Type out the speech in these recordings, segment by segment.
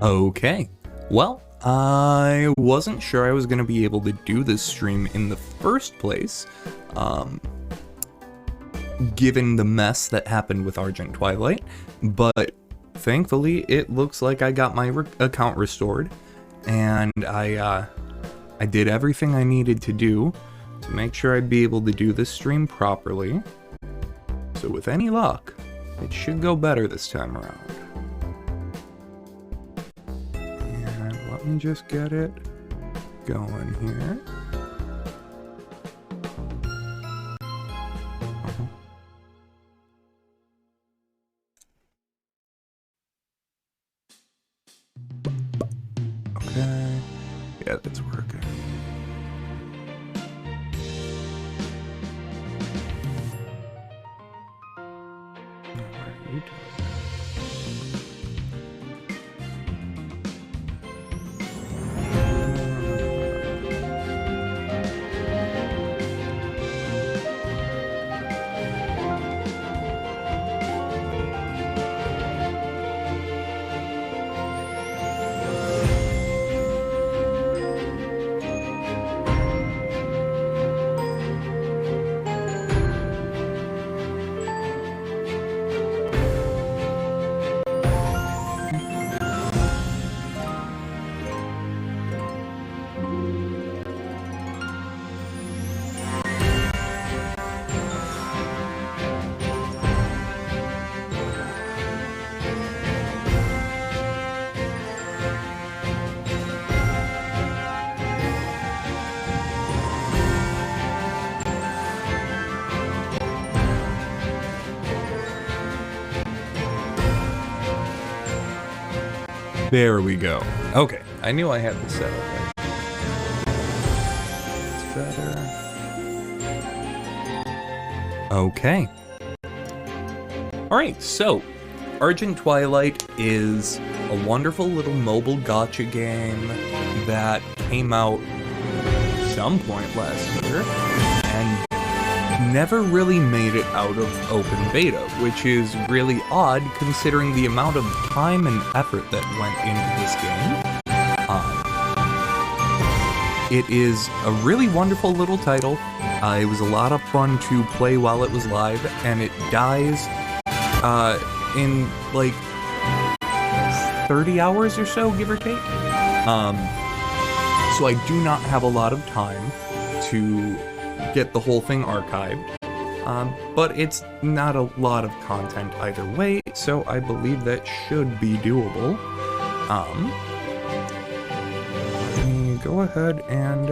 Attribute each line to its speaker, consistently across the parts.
Speaker 1: Okay, well, I wasn't sure I was going to be able to do this stream in the first place, given the mess that happened with Argent Twilight, but thankfully it looks like I got my account restored, and I did everything I needed to do to make sure I'd be able to do this stream properly. So with any luck, it should go better this time around. Let me just get it going here. Okay. Yeah, that's working. What are you doing? There we go. Okay, I knew I had the setup right. That's better. Okay. Alright, so Argent Twilight is a wonderful little mobile gacha game that came out some point last year and never really made it out of open beta, which is really odd considering the amount of time and effort that went into this game. It is a really wonderful little title. It was a lot of fun to play while it was live, and it dies in like 30 hours or so, give or take. So I do not have a lot of time to get the whole thing archived, but it's not a lot of content either way, so I believe that should be doable. Let me go ahead and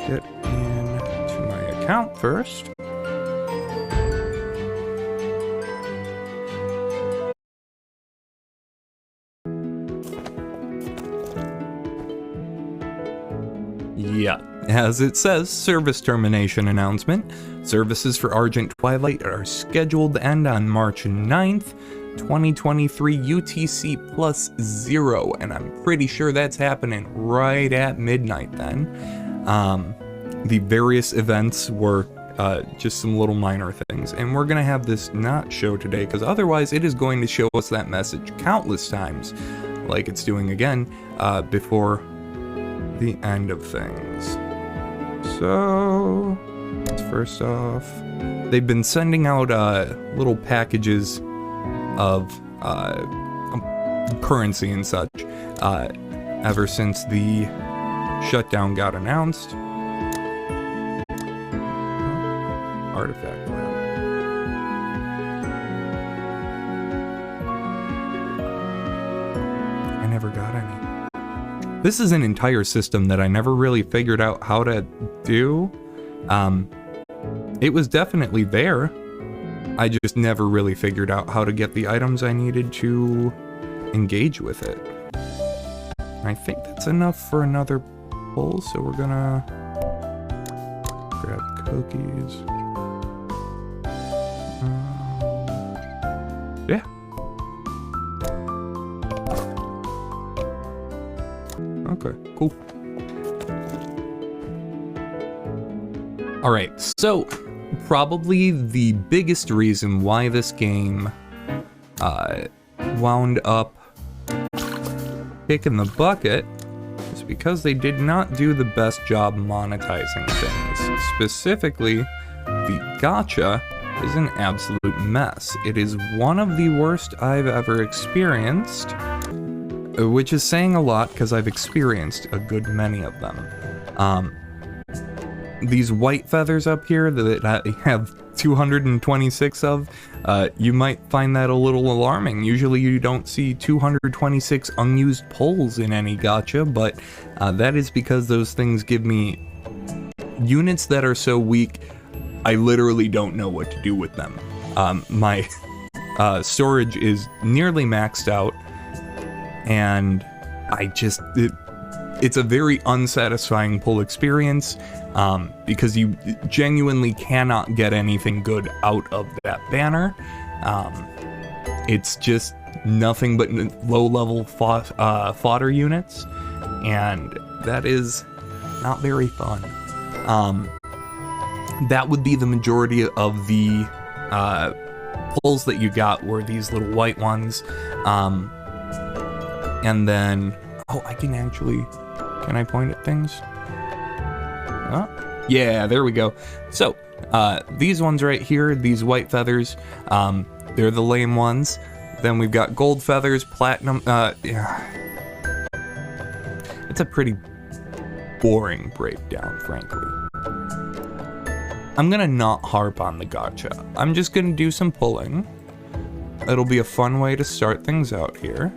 Speaker 1: get into my account first. Yeah, as it says, service termination announcement. Services for Argent Twilight are scheduled to end on March 9th, 2023 UTC +0, and I'm pretty sure that's happening right at midnight then. The various events were just some little minor things, and we're gonna have this not show today, because otherwise it is going to show us that message countless times, like it's doing again, before the end of things. So, first off, they've been sending out little packages of currency and such ever since the shutdown got announced. Artifact lab. I never got any. This is an entire system that I never really figured out how to do. It was definitely there. I just never really figured out how to get the items I needed to engage with it. I think that's enough for another pull, so we're gonna grab cookies. Yeah. Okay, cool. Alright, so probably the biggest reason why this game wound up kick in the bucket is because they did not do the best job monetizing things. Specifically, the gacha is an absolute mess. It is one of the worst I've ever experienced, which is saying a lot because I've experienced a good many of them. These white feathers up here that I have 226 of, you might find that a little alarming. Usually you don't see 226 unused pulls in any gacha, but that is because those things give me units that are so weak, I literally don't know what to do with them. My storage is nearly maxed out, and it's a very unsatisfying pull experience, because you genuinely cannot get anything good out of that banner. It's just nothing but low-level fodder units, and that is not very fun. That would be the majority of the pulls that you got were these little white ones. And then, can I point at things? Oh, yeah, there we go. So, these ones right here, these white feathers, they're the lame ones. Then we've got gold feathers, platinum, yeah. It's a pretty boring breakdown, frankly. I'm gonna not harp on the gacha. I'm just gonna do some pulling. It'll be a fun way to start things out here.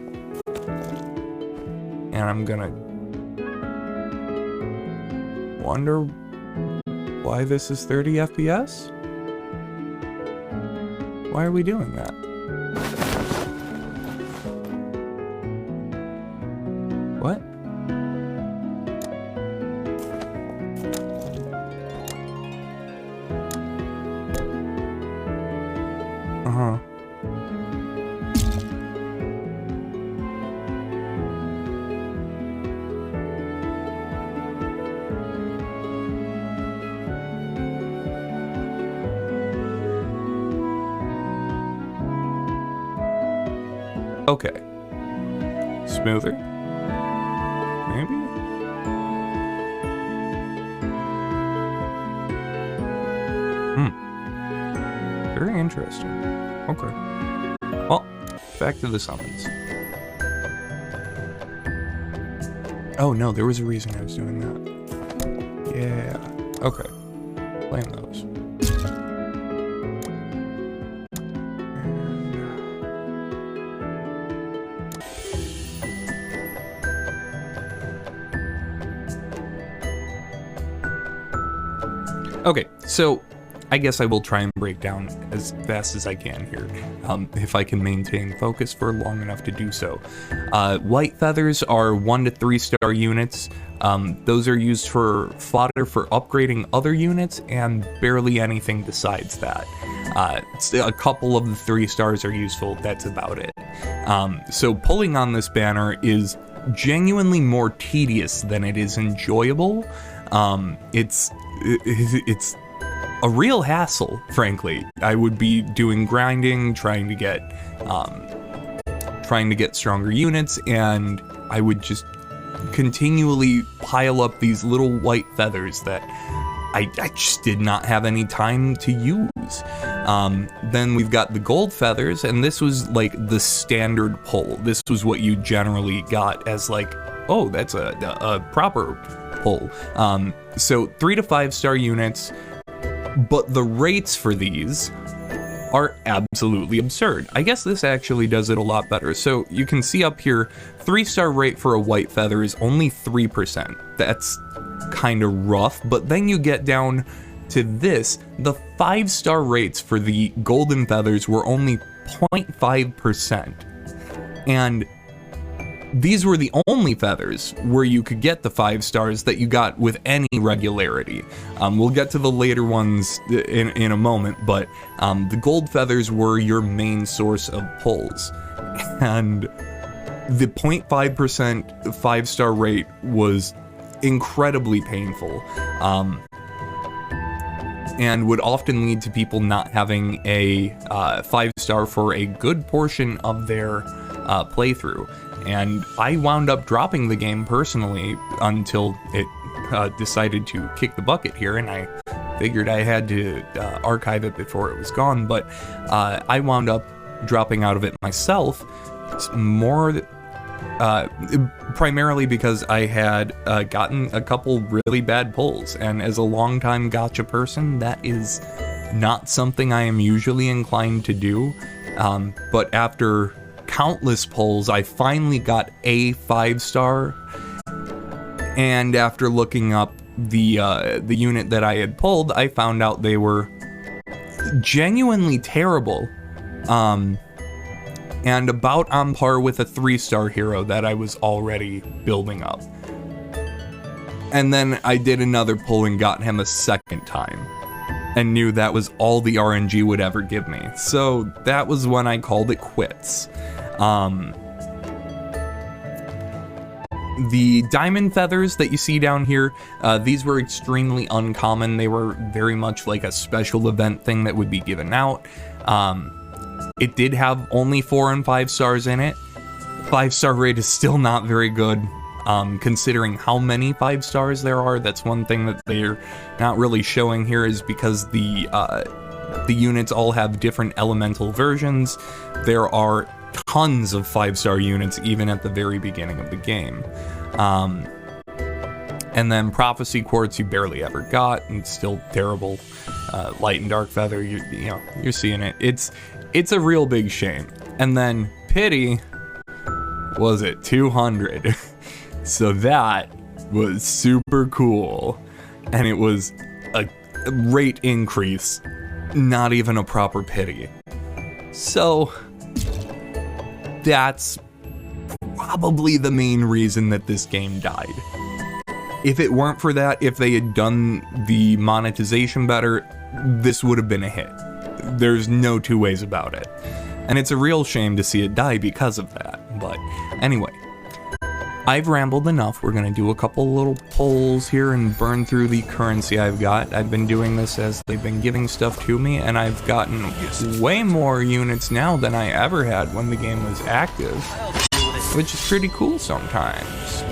Speaker 1: And I'm gonna wonder why this is 30 FPS? Why are we doing that? What? Uh-huh. Okay. Smoother? Maybe? Very interesting. Okay. Well, back to the summons. Oh no, there was a reason I was doing that. Yeah. Okay. Blame those. Okay, so I guess I will try and break down as fast as I can here, if I can maintain focus for long enough to do so. White feathers are 1 to 3 star units. Those are used for fodder for upgrading other units and barely anything besides that. A couple of the 3 stars are useful, that's about it. So pulling on this banner is genuinely more tedious than it is enjoyable. It's a real hassle, frankly. I would be doing grinding, trying to get stronger units, and I would just continually pile up these little white feathers that I just did not have any time to use. Then we've got the gold feathers, and this was like the standard pull. This was what you generally got as like, oh, that's a proper pull. So 3 to 5 star units, but the rates for these are absolutely absurd. I guess this actually does it a lot better. So you can see up here, 3-star rate for a white feather is only 3%. That's kind of rough, but then you get down to this, the 5-star rates for the golden feathers were only 0.5%. And these were the only feathers where you could get the 5 stars that you got with any regularity. We'll get to the later ones in a moment, but the gold feathers were your main source of pulls. And the 0.5% 5-star rate was incredibly painful, and would often lead to people not having a 5-star for a good portion of their playthrough. and I wound up dropping the game personally until it decided to kick the bucket here, and I figured I had to archive it before it was gone, but I wound up dropping out of it myself, primarily because I had gotten a couple really bad pulls, and as a longtime gacha person, that is not something I am usually inclined to do, but after countless pulls, I finally got a 5-star, and after looking up the unit that I had pulled, I found out they were genuinely terrible, and about on par with a 3-star hero that I was already building up. And then I did another pull and got him a second time, and knew that was all the RNG would ever give me. So that was when I called it quits. The diamond feathers that you see down here, these were extremely uncommon. They were very much like a special event thing that would be given out. It did have only 4 and 5 stars in it. 5-star rate is still not very good, considering how many 5 stars there are. That's one thing that they're not really showing here, is because the units all have different elemental versions. There are tons of 5-star units even at the very beginning of the game. And then Prophecy Quartz you barely ever got, and it's still terrible. Light and Dark Feather, you're seeing it. It's a real big shame. And then Pity was at 200. So that was super cool. And it was a rate increase, not even a proper pity. So that's probably the main reason that this game died. If it weren't for that, if they had done the monetization better, this would have been a hit. There's no two ways about it. And it's a real shame to see it die because of that. But anyway, I've rambled enough. We're going to do a couple little polls here and burn through the currency I've got. I've been doing this as they've been giving stuff to me, and I've gotten way more units now than I ever had when the game was active, which is pretty cool sometimes.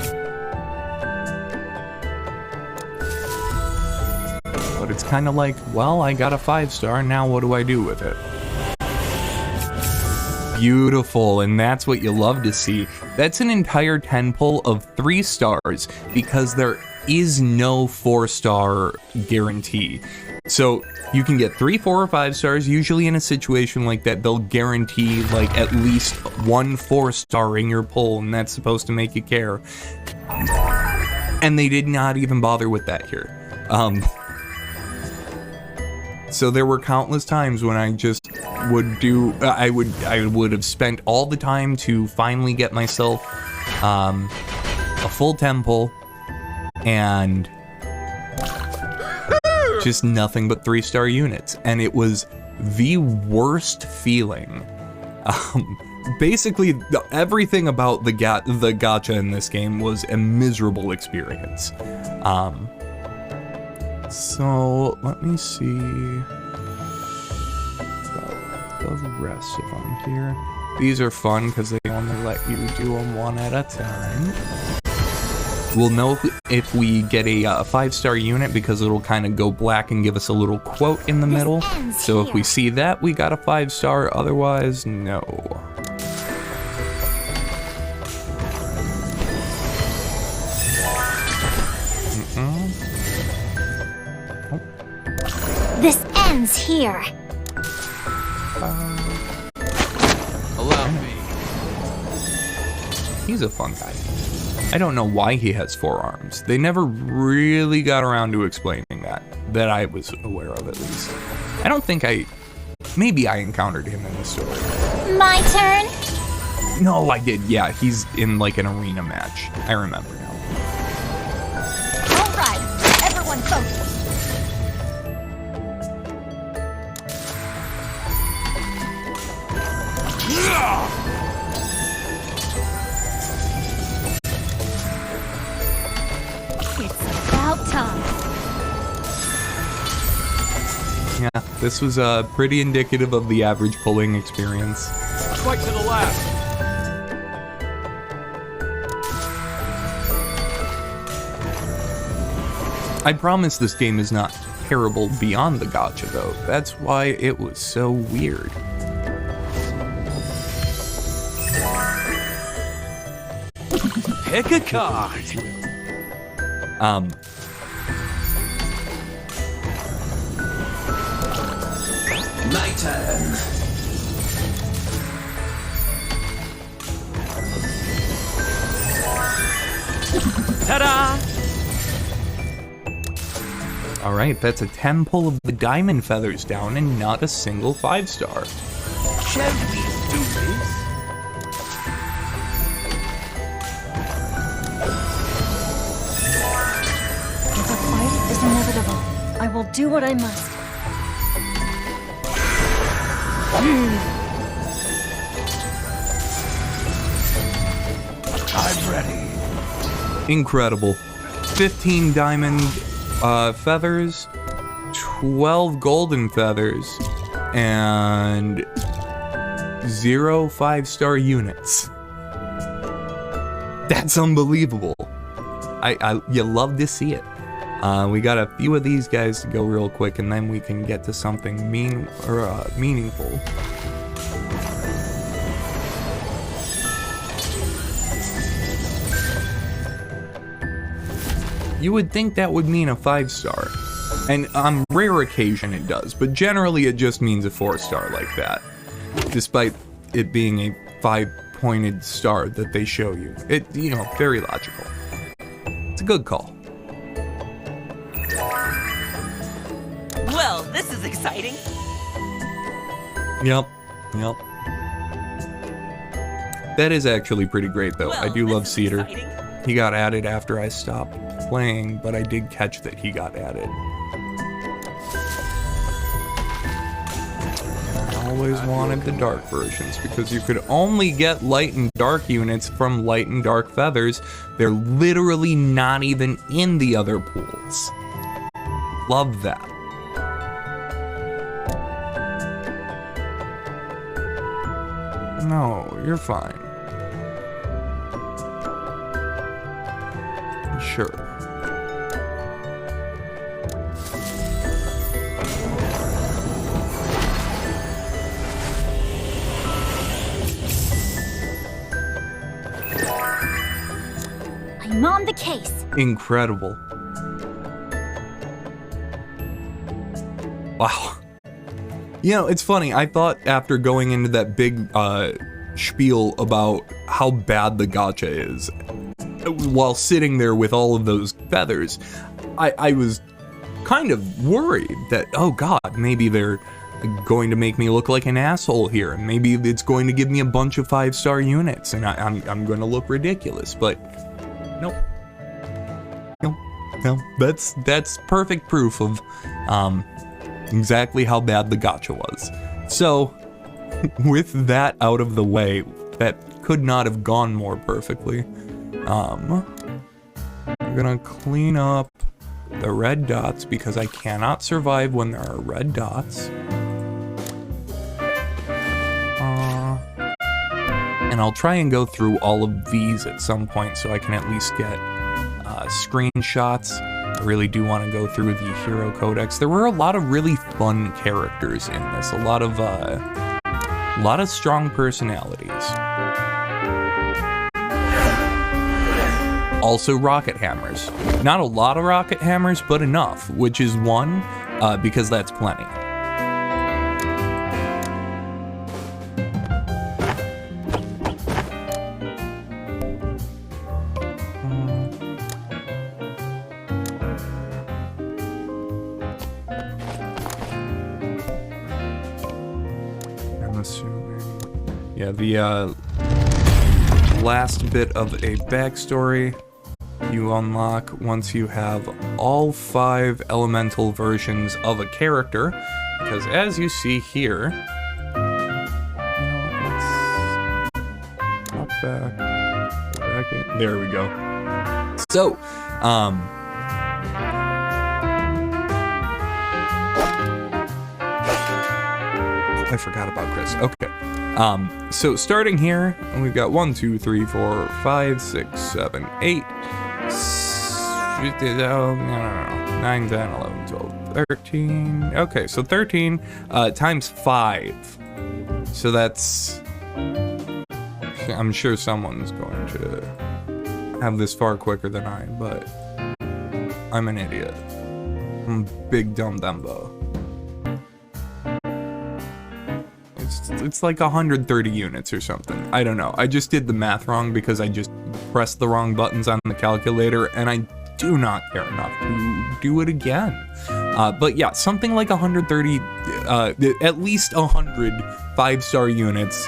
Speaker 1: But it's kind of like, well, I got a 5-star, now what do I do with it? Beautiful, and that's what you love to see. That's an entire 10 pull of 3 stars, because there is no 4-star guarantee. So you can get 3, 4, or 5 stars. Usually in a situation like that, they'll guarantee like at least 1 4-star in your pull, and that's supposed to make you care. And they did not even bother with that here. So there were countless times when I just would do, I would have spent all the time to finally get myself a full 10 pull, and just nothing but 3-star units, and it was the worst feeling. Basically, everything about the gacha in this game was a miserable experience. So let me see the rest of them here. These are fun because they only let you do them one at a time. We'll know if we get a 5-star unit because it'll kind of go black and give us a little quote in the middle. So if we see that, we got a 5-star, otherwise, no.
Speaker 2: This ends here.
Speaker 3: Allow me.
Speaker 1: He's a fun guy. I don't know why he has 4 arms. They never really got around to explaining that I was aware of at least. I don't think maybe I encountered him in the story.
Speaker 2: My turn?
Speaker 1: No, I did, yeah, he's in like an arena match. I remember now.
Speaker 2: All right, everyone focus. It's about time.
Speaker 1: Yeah, this was pretty indicative of the average pulling experience.
Speaker 3: Quite to the left.
Speaker 1: I promise this game is not terrible beyond the gacha, though. That's why it was so weird.
Speaker 3: Pick a card.
Speaker 4: My turn.
Speaker 3: Ta-da!
Speaker 1: Alright, that's a 10 pull of the diamond feathers down and not a single 5-star.
Speaker 3: Shall we do this?
Speaker 2: If a fight is inevitable, I will do what I must.
Speaker 3: I'm ready.
Speaker 1: Incredible. 15 diamond feathers, 12 golden feathers, and 0 5-star units. That's unbelievable. You love to see it. We got a few of these guys to go real quick, and then we can get to something meaningful. You would think that would mean a 5-star, and on rare occasion it does, but generally it just means a 4-star like that, despite it being a 5-pointed star that they show you. It, very logical. It's a good call.
Speaker 5: Well, this is exciting.
Speaker 1: Yep. That is actually pretty great, though. I do love Cedar. He got added after I stopped playing, but I did catch that he got added. I always wanted the dark versions because you could only get light and dark units from light and dark feathers. They're literally not even in the other pools. Love that. No, you're fine. Sure.
Speaker 2: I'm on the case.
Speaker 1: Incredible. Wow. It's funny. I thought after going into that big spiel about how bad the gacha is, while sitting there with all of those feathers, I was kind of worried that, oh god, maybe they're going to make me look like an asshole here, and maybe it's going to give me a bunch of 5-star units, and I'm going to look ridiculous, but nope. No, that's perfect proof of exactly how bad the gacha was. So, with that out of the way, that could not have gone more perfectly. I'm gonna clean up the red dots because I cannot survive when there are red dots. And I'll try and go through all of these at some point so I can at least get screenshots. I really do want to go through the hero codex. There were a lot of really fun characters in this. A lot of strong personalities. Also rocket hammers. Not a lot of rocket hammers, but enough, which is one, because that's plenty. I'm assuming. Yeah, the last bit of a backstory you unlock once you have all 5 elemental versions of a character, because as you see here, let's hop back in. There we go. So, I forgot about Chris. Okay. So starting here, we've got 1, 2, 3, 4, 5, 6, 7, 8, no. 9, 10, 11, 12, 13. Okay, so 13 times 5. So that's... I'm sure someone's going to have this far quicker than I, but I'm an idiot. I'm a big dumb Dumbo. It's like 130 units or something. I don't know. I just did the math wrong because I just pressed the wrong buttons on the calculator, and I do not care enough to do it again. But yeah, something like 130, at least 100 5-star units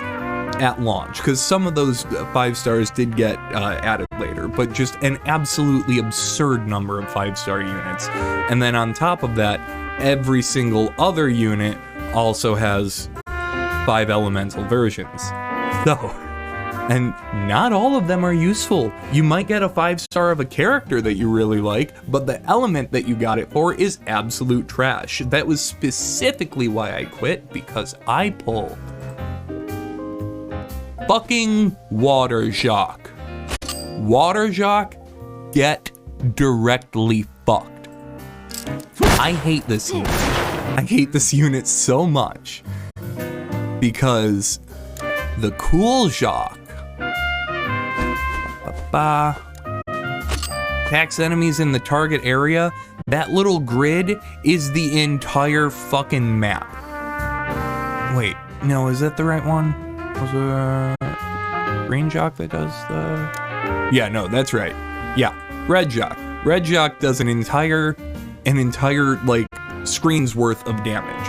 Speaker 1: at launch, because some of those 5 stars did get added later, but just an absolutely absurd number of 5-star units. And then on top of that, every single other unit also has 5 elemental versions. So, and not all of them are useful. You might get a 5-star of a character that you really like, but the element that you got it for is absolute trash. That was specifically why I quit, because I pulled fucking Water Jacques. Water Jacques, get directly fucked. I hate this unit. I hate this unit so much because the cool Jacques attacks enemies in the target area. That little grid is the entire fucking map. Wait, no, is that the right one? Was it Green Jacques that does the... Yeah, no, that's right. Yeah, Red Jacques. Red Jacques does an entire like screen's worth of damage.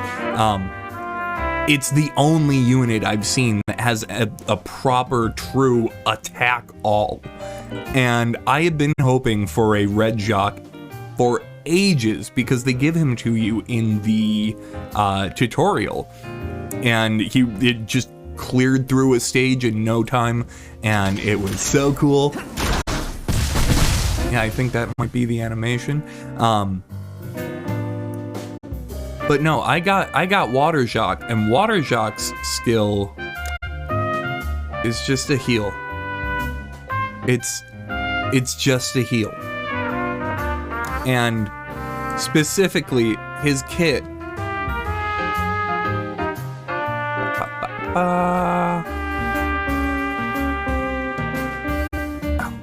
Speaker 1: It's the only unit I've seen that has a proper, true attack all. And I have been hoping for a Red Jacques for ages because they give him to you in the tutorial. And it just cleared through a stage in no time, and it was so cool. Yeah, I think that might be the animation. But no, I got Water Jacques, and Water Jacques' skill is just a heal. It's just a heal. And specifically, his kit.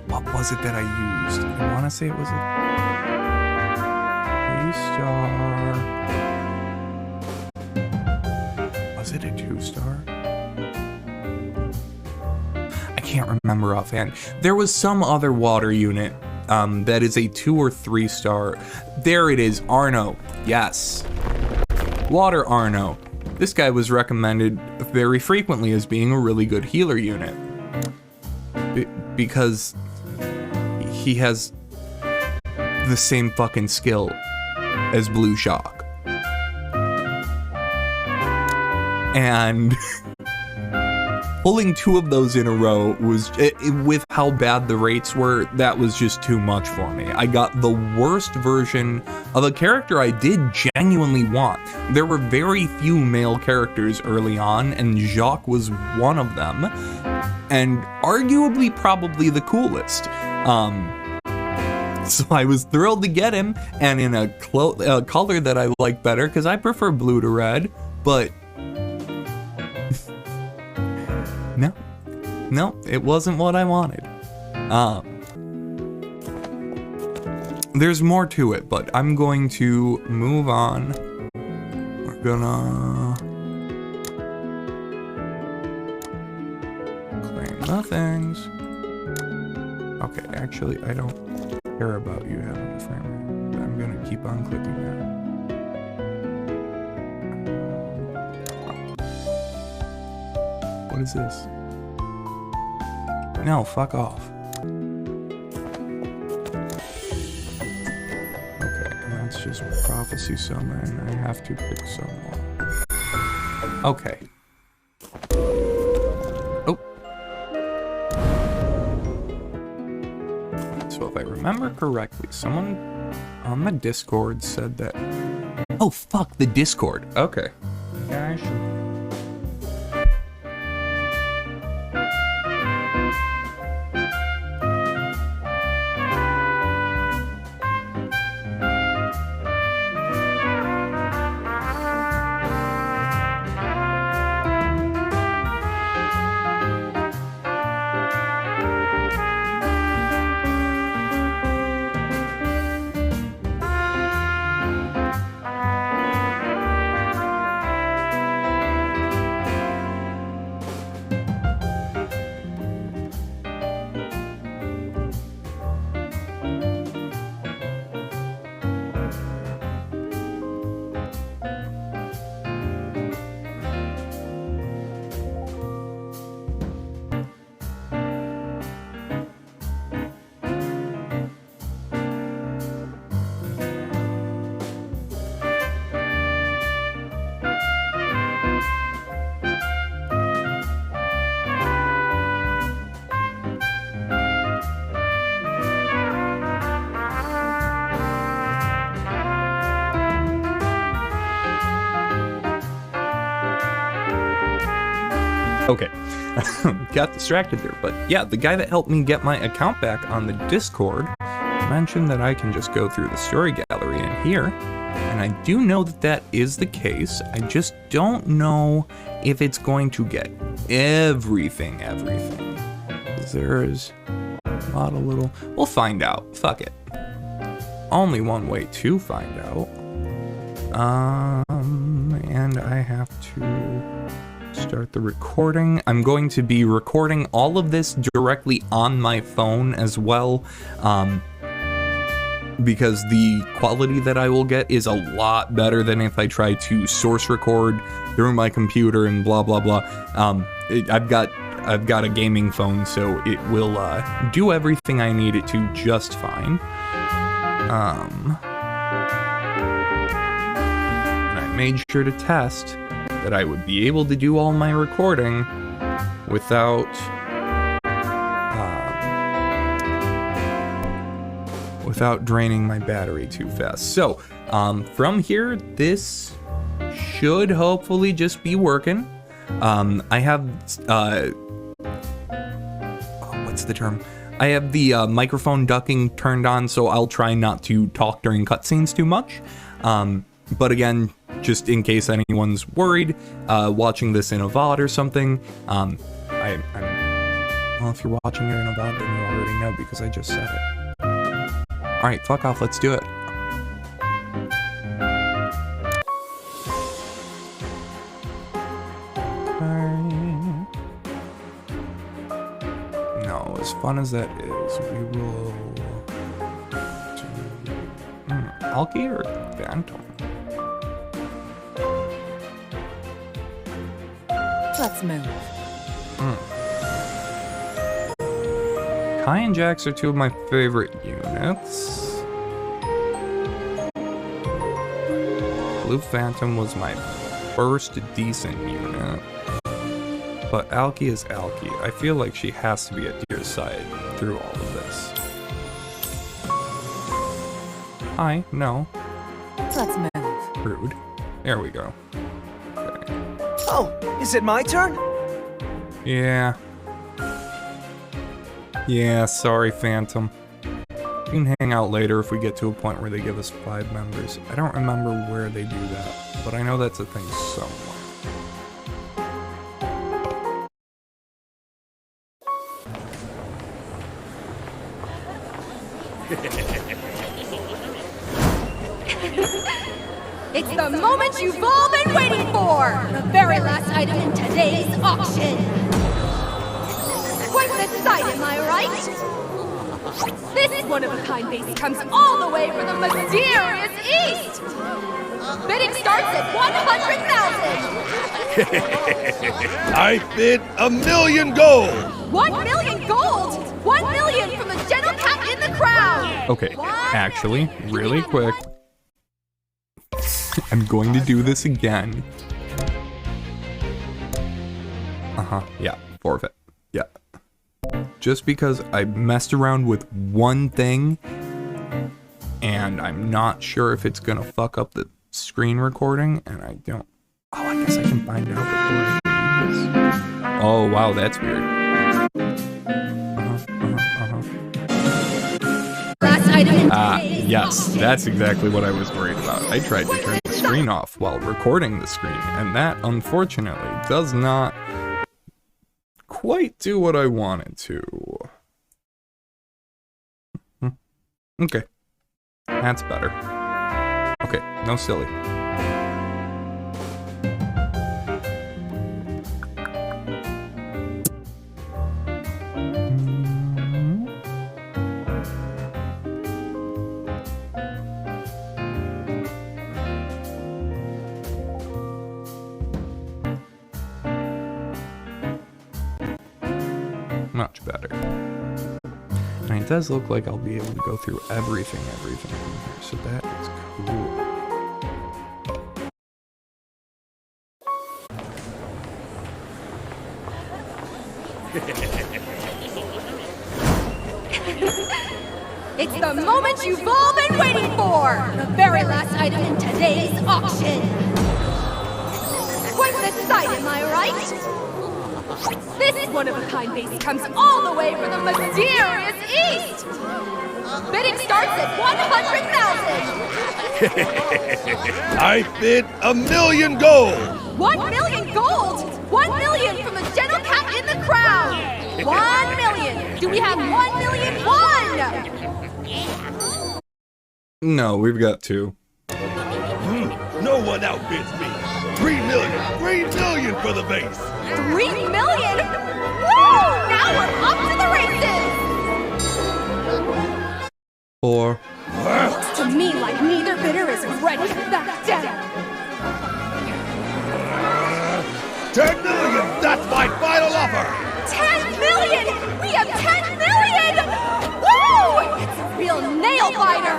Speaker 1: What was it that I used? I want to say it was a 3-star. Was it a 2-star? I can't remember offhand. There was some other water unit that is a 2 or 3-star. There it is, Arno. Yes. Water Arno. This guy was recommended very frequently as being a really good healer unit. Because he has the same fucking skill as Blue Jacques. And pulling 2 of those in a row was, with how bad the rates were, that was just too much for me. I got the worst version of a character I did genuinely want. There were very few male characters early on, and Jacques was one of them, and arguably probably the coolest. So I was thrilled to get him, and in a color that I like better, because I prefer blue to red, but no, it wasn't what I wanted. There's more to it, but I'm going to move on. We're gonna claim the things. Okay, actually, I don't care about you having the frame rate. I'm gonna keep on clicking that. What is this? No, fuck off. Okay, and that's just prophecy summon. I have to pick someone. Okay. Oh. So if I remember correctly, someone on the Discord said that... Oh, fuck the Discord. Okay. Yeah, I should... Okay, got distracted there, but yeah, the guy that helped me get my account back on the Discord mentioned that I can just go through the story gallery in here, and I do know that that is the case. I just don't know if it's going to get everything. There's a lot of little... We'll find out. Fuck it. Only one way to find out. And I have to start the recording. I'm going to be recording all of this directly on my phone as well, because the quality that I will get is a lot better than if I try to source record through my computer and blah blah blah. I've got a gaming phone, so it will do everything I need it to just fine. And I made sure to test that I would be able to do all my recording without draining my battery too fast. So from here, this should hopefully just be working. I have what's the term? I have the microphone ducking turned on, so I'll try not to talk during cutscenes too much. But again, just in case anyone's worried, watching this in a VOD or something, well, if you're watching it in a VOD, then you already know because I just said it. Alright, fuck off, let's do it. No, as fun as that is, we will do... Alki or Phantom?
Speaker 2: Let's move.
Speaker 1: Kai and Jax are two of my favorite units. Blue Phantom was my first decent unit. But Alki is Alki. I feel like she has to be at your side through all of this. Hi, no.
Speaker 2: Let's move.
Speaker 1: Rude. There we go. Okay.
Speaker 3: Oh, is it my turn?
Speaker 1: Yeah. Yeah, sorry, Phantom. We can hang out later if we get to a point where they give us 5 members. I don't remember where they do that, but I know that's a thing somewhere.
Speaker 5: It's the moment you've all been waiting for! The very last item in today's auction! Quite the sight, am I right? This one-of-a-kind base comes all the way from the mysterious East! Bidding starts at 100,000!
Speaker 3: I bid 1,000,000 gold!
Speaker 5: 1 million gold! 1 million from the gentle cat in the crowd!
Speaker 1: Okay, actually, really quick. I'm going to do this again. Yeah, forfeit. Yeah. Just because I messed around with one thing, and I'm not sure if it's gonna fuck up the screen recording, and I don't... Oh, I guess I can find out before I do this. Oh, wow, that's weird. Yes, that's exactly what I was worried about. I tried to turn the screen off while recording the screen, and that, unfortunately, does not quite do what I wanted to. Okay. That's better. Okay, no silly. Much better. And it does look like I'll be able to go through everything in here, so that is cool.
Speaker 5: It's the moment you've all been waiting for! The very last item in today's auction! Quite the sight, am I right? This one-of-a-kind base comes all the way from the mysterious East! Bidding starts at 100,000!
Speaker 3: I bid $1,000,000 gold!
Speaker 5: 1 million gold! 1 million from the gentle cat in the crowd! 1 million! Do we have 1,000,001?
Speaker 1: No, we've got 2.
Speaker 3: No one outbids me. 3 million! 3 million for the base!
Speaker 5: 3 million? Woo! Now we're off to the races!
Speaker 1: 4.
Speaker 5: Looks to me like neither bidder is ready to back down.
Speaker 3: 10 million! That's my final offer!
Speaker 5: 10 million! We have 10 million! Woo! It's a real nail biter!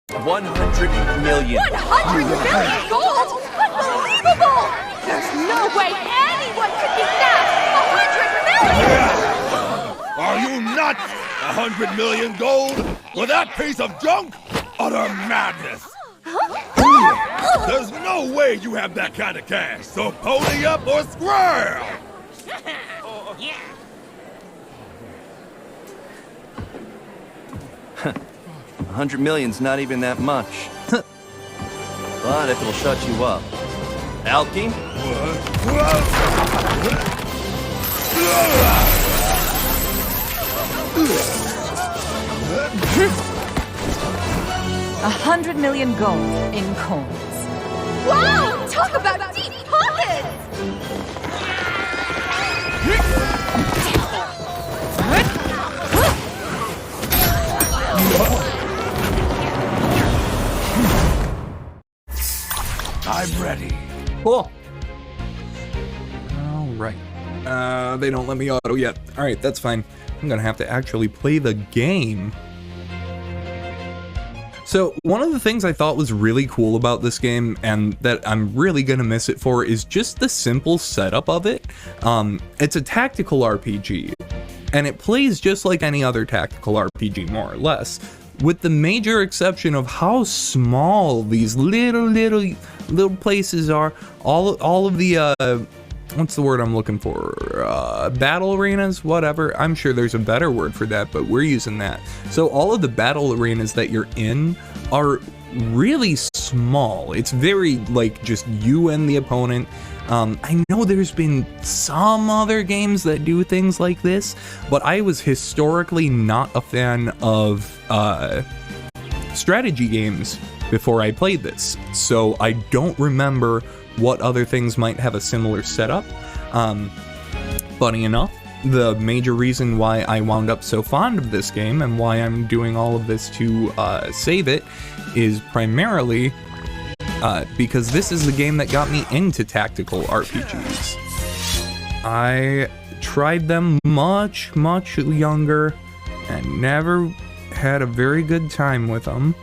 Speaker 6: 100 million.
Speaker 5: 100 million gold? Unbelievable! There's no way anyone could beat that! 100 million!
Speaker 3: Are you nuts? 100 million gold? For that piece of junk? Utter madness! There's no way you have that kind of cash, so pony up or squirrel!
Speaker 6: Yeah. 100 million's not even that much. But if it'll shut you up. Alki?
Speaker 2: 100 million gold in coins.
Speaker 5: Wow! Talk about deep pockets!
Speaker 3: I'm ready.
Speaker 1: Cool. Alright. They don't let me auto yet. Alright, that's fine. I'm gonna have to actually play the game. So, one of the things I thought was really cool about this game, and that I'm really gonna miss it for, is just the simple setup of it. It's a tactical RPG, and it plays just like any other tactical RPG, more or less, with the major exception of how small these little places are. All of the what's the word I'm looking for? Battle arenas, whatever. I'm sure there's a better word for that, but we're using that. So all of the battle arenas that you're in are really small. It's very like just you and the opponent. I know there's been some other games that do things like this, but I was historically not a fan of strategy games before I played this, so I don't remember what other things might have a similar setup. Funny enough, the major reason why I wound up so fond of this game and why I'm doing all of this to save it is primarily because this is the game that got me into tactical RPGs. I tried them much younger and never had a very good time with them.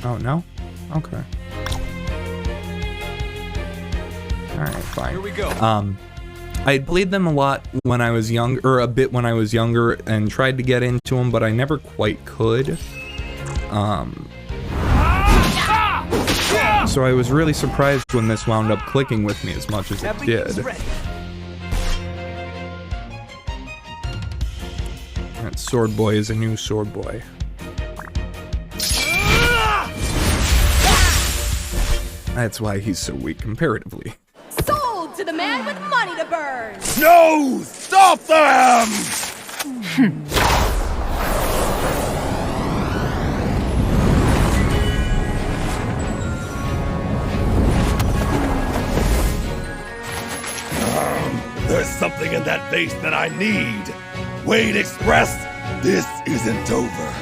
Speaker 1: Oh, no? Okay. Alright, fine.
Speaker 6: Here we go.
Speaker 1: I had played them a lot when I was young, or a bit when I was younger, and tried to get into them, but I never quite could. So I was really surprised when this wound up clicking with me as much as it did. That sword boy is a new sword boy. That's why he's so weak comparatively.
Speaker 5: Sold to the man with money to burn!
Speaker 3: No! Stop them! There's something in that vase that I need. Wade Express, this isn't over.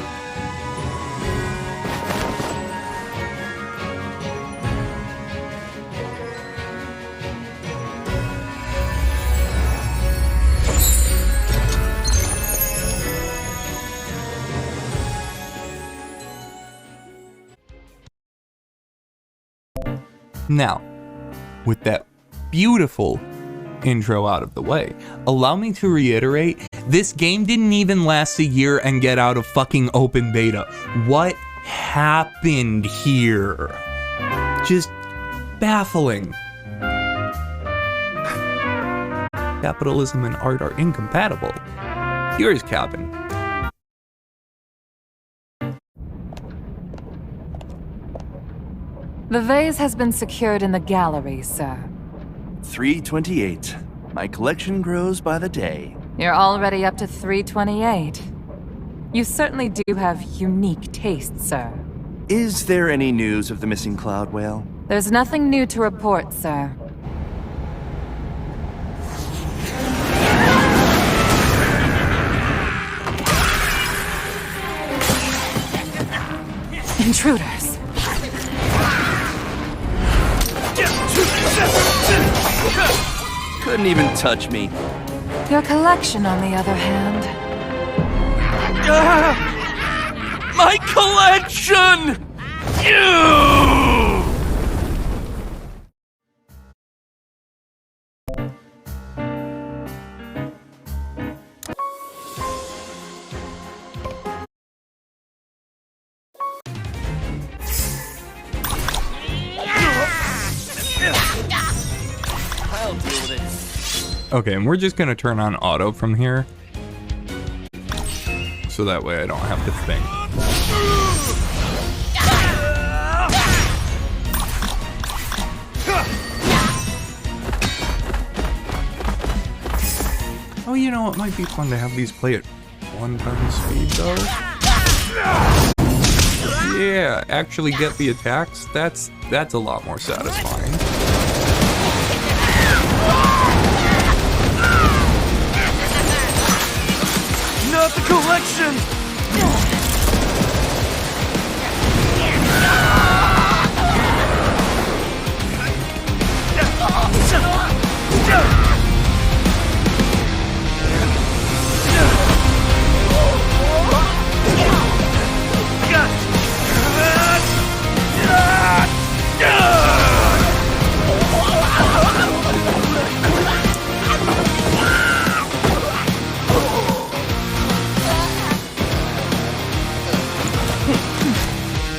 Speaker 1: Now, with that beautiful intro out of the way, allow me to reiterate, this game didn't even last a year and get out of fucking open beta. What happened here? Just baffling. Capitalism and art are incompatible. Here's Cabin.
Speaker 7: The vase has been secured in the gallery, sir.
Speaker 6: 328. My collection grows by the day.
Speaker 7: You're already up to 328. You certainly do have unique taste, sir.
Speaker 6: Is there any news of the missing cloud whale?
Speaker 7: There's nothing new to report, sir. Intruders.
Speaker 6: Couldn't even touch me.
Speaker 7: Your collection, on the other hand.
Speaker 6: My collection! You! I'll deal with it.
Speaker 1: Okay, and we're just gonna turn on auto from here. So that way I don't have to think. Oh, you know, it might be fun to have these play at 1 times speed though. Yeah, actually get the attacks. That's a lot more satisfying.
Speaker 6: Not the collection!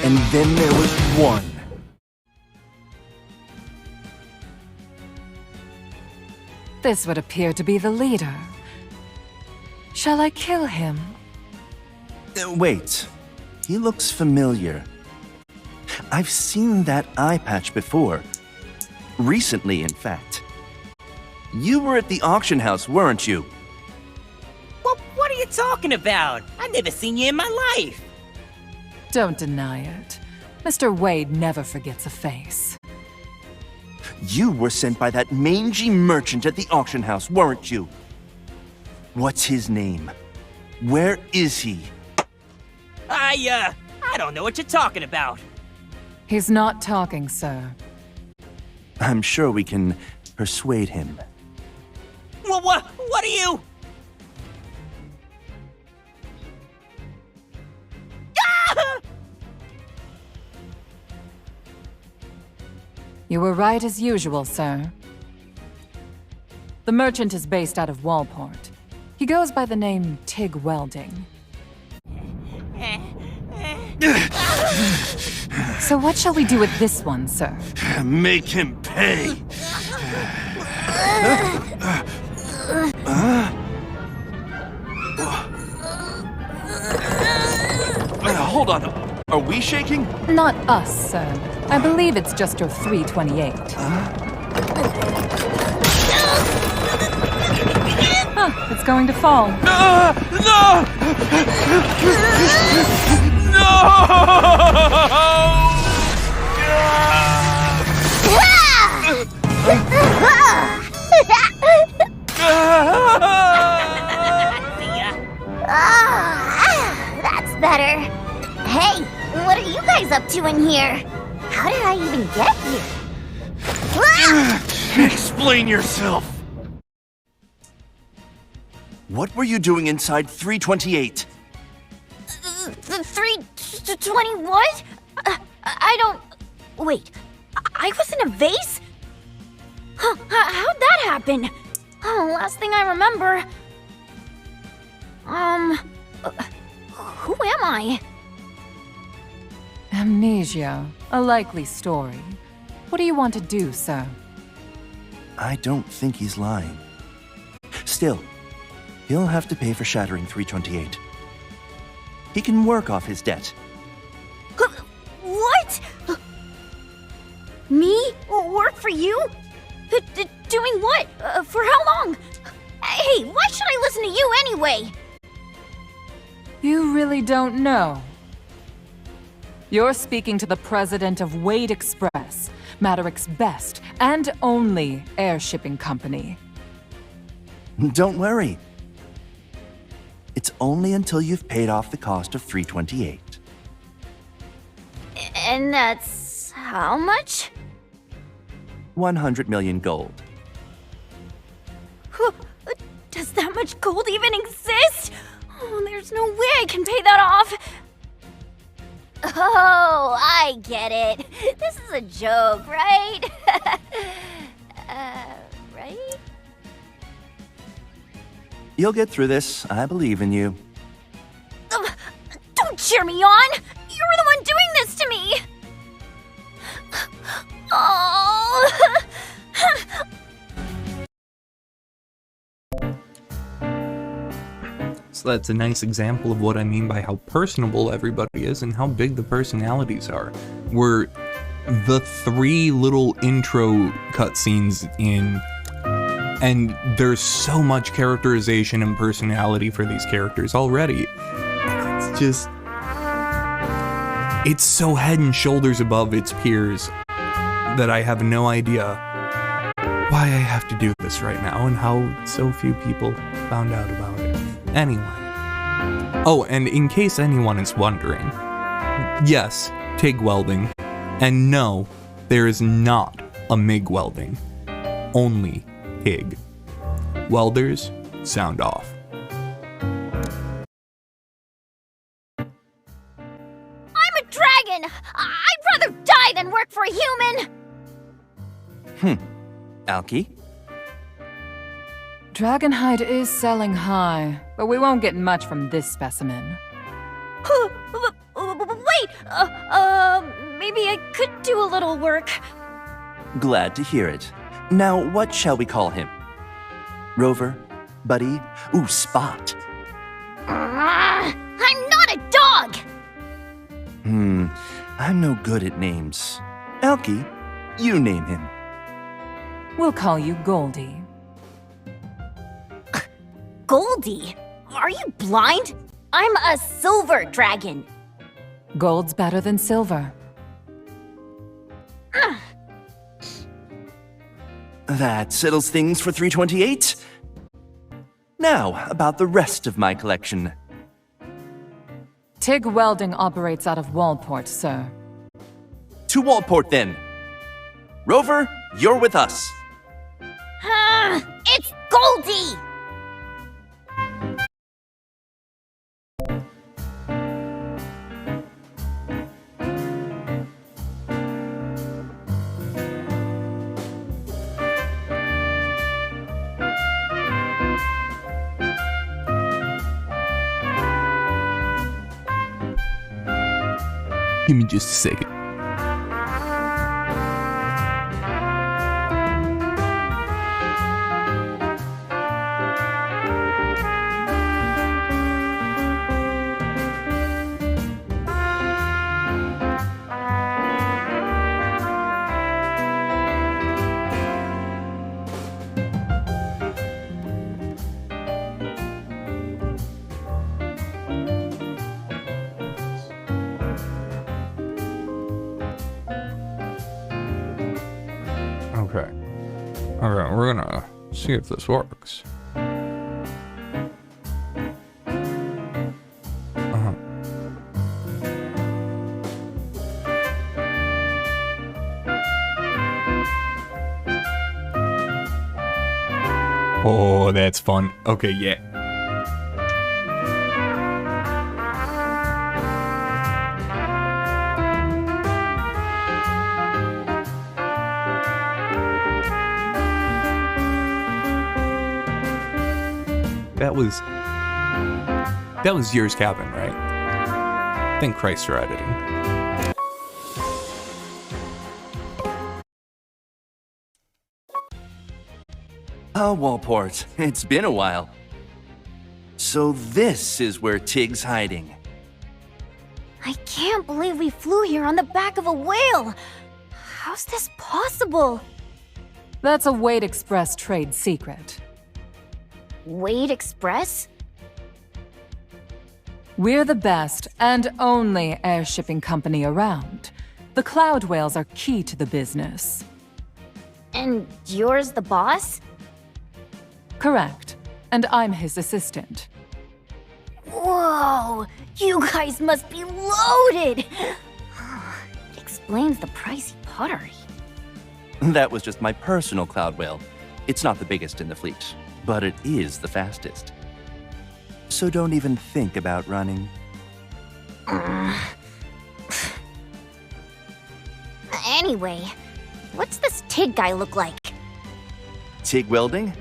Speaker 6: And then there was one.
Speaker 7: This would appear to be the leader. Shall I kill him?
Speaker 6: Wait. He looks familiar. I've seen that eye patch before. Recently, in fact. You were at the auction house, weren't you?
Speaker 8: Well, what are you talking about? I've never seen you in my life.
Speaker 7: Don't deny it. Mr. Wade never forgets a face.
Speaker 6: You were sent by that mangy merchant at the auction house, weren't you? What's his name? Where is he?
Speaker 8: I don't know what you're talking about.
Speaker 7: He's not talking, sir.
Speaker 6: I'm sure we can persuade him.
Speaker 8: What are you?
Speaker 7: You were right as usual, sir. The merchant is based out of Walport. He goes by the name Tig Welding. So what shall we do with this one, sir?
Speaker 3: Make him pay.
Speaker 6: Hold on. Are we shaking?
Speaker 7: Not us, sir. I believe it's just your 328. It's going to fall.
Speaker 6: No!
Speaker 9: That's better. Hey, what are you guys up to in here? How did I even get here?
Speaker 3: Explain yourself.
Speaker 6: What were you doing inside 328?
Speaker 9: The 320 what? I don't... Wait, I was in a vase? Huh, how'd that happen? Oh, last thing I remember... who am I?
Speaker 7: Amnesia. A likely story. What do you want to do, sir?
Speaker 6: I don't think he's lying. Still, he'll have to pay for shattering 328. He can work off his debt.
Speaker 9: What? Me? Work for you? Doing what? For how long? Hey, why should I listen to you anyway?
Speaker 7: You really don't know. You're speaking to the president of Wade Express, Maderick's best and only air shipping company.
Speaker 6: Don't worry. It's only until you've paid off the cost of 328.
Speaker 9: And that's how much?
Speaker 6: 100 million gold.
Speaker 9: Does that much gold even exist? Oh, there's no way I can pay that off. Oh, I get it. This is a joke, right? Right?
Speaker 6: You'll get through this. I believe in you.
Speaker 9: Don't cheer me on! You're the one doing this to me! Oh!
Speaker 1: So that's a nice example of what I mean by how personable everybody is and how big the personalities are. We're the 3 little intro cutscenes in, and there's so much characterization and personality for these characters already. It's just... it's so head and shoulders above its peers that I have no idea why I have to do this right now and how so few people found out about it. Anyway. Oh, and in case anyone is wondering, yes, TIG welding, and no, there is not a MIG welding, only TIG. Welders, sound off.
Speaker 9: I'm a dragon! I'd rather die than work for a human!
Speaker 6: Alki?
Speaker 7: Dragonhide is selling high, but we won't get much from this specimen.
Speaker 9: Wait! Maybe I could do a little work.
Speaker 6: Glad to hear it. Now, what shall we call him? Rover? Buddy? Ooh, Spot.
Speaker 9: I'm not a dog!
Speaker 6: I'm no good at names. Alki, you name him.
Speaker 7: We'll call you Goldie.
Speaker 9: Goldie? Are you blind? I'm a silver dragon.
Speaker 7: Gold's better than silver.
Speaker 6: That settles things for 328. Now, about the rest of my collection.
Speaker 7: TIG Welding operates out of Wallport, sir.
Speaker 6: To Wallport, then. Rover, you're with us.
Speaker 9: It's Goldie!
Speaker 1: Give me just a second. Okay. Okay, we're gonna see if this works. Oh, that's fun. Okay, yeah. That was yours, Calvin, right? Thank Christ for editing.
Speaker 6: Oh, Walport, it's been a while. So this is where Tig's hiding.
Speaker 9: I can't believe we flew here on the back of a whale. How's this possible?
Speaker 7: That's a Wade Express trade secret.
Speaker 9: Wade Express?
Speaker 7: We're the best and only air shipping company around. The Cloud Whales are key to the business.
Speaker 9: And you're the boss?
Speaker 7: Correct. And I'm his assistant.
Speaker 9: Whoa! You guys must be loaded! It explains the pricey pottery.
Speaker 6: That was just my personal Cloud Whale. It's not the biggest in the fleet, but it is the fastest. So don't even think about running.
Speaker 9: Anyway, what's this Tig guy look like?
Speaker 6: TIG welding?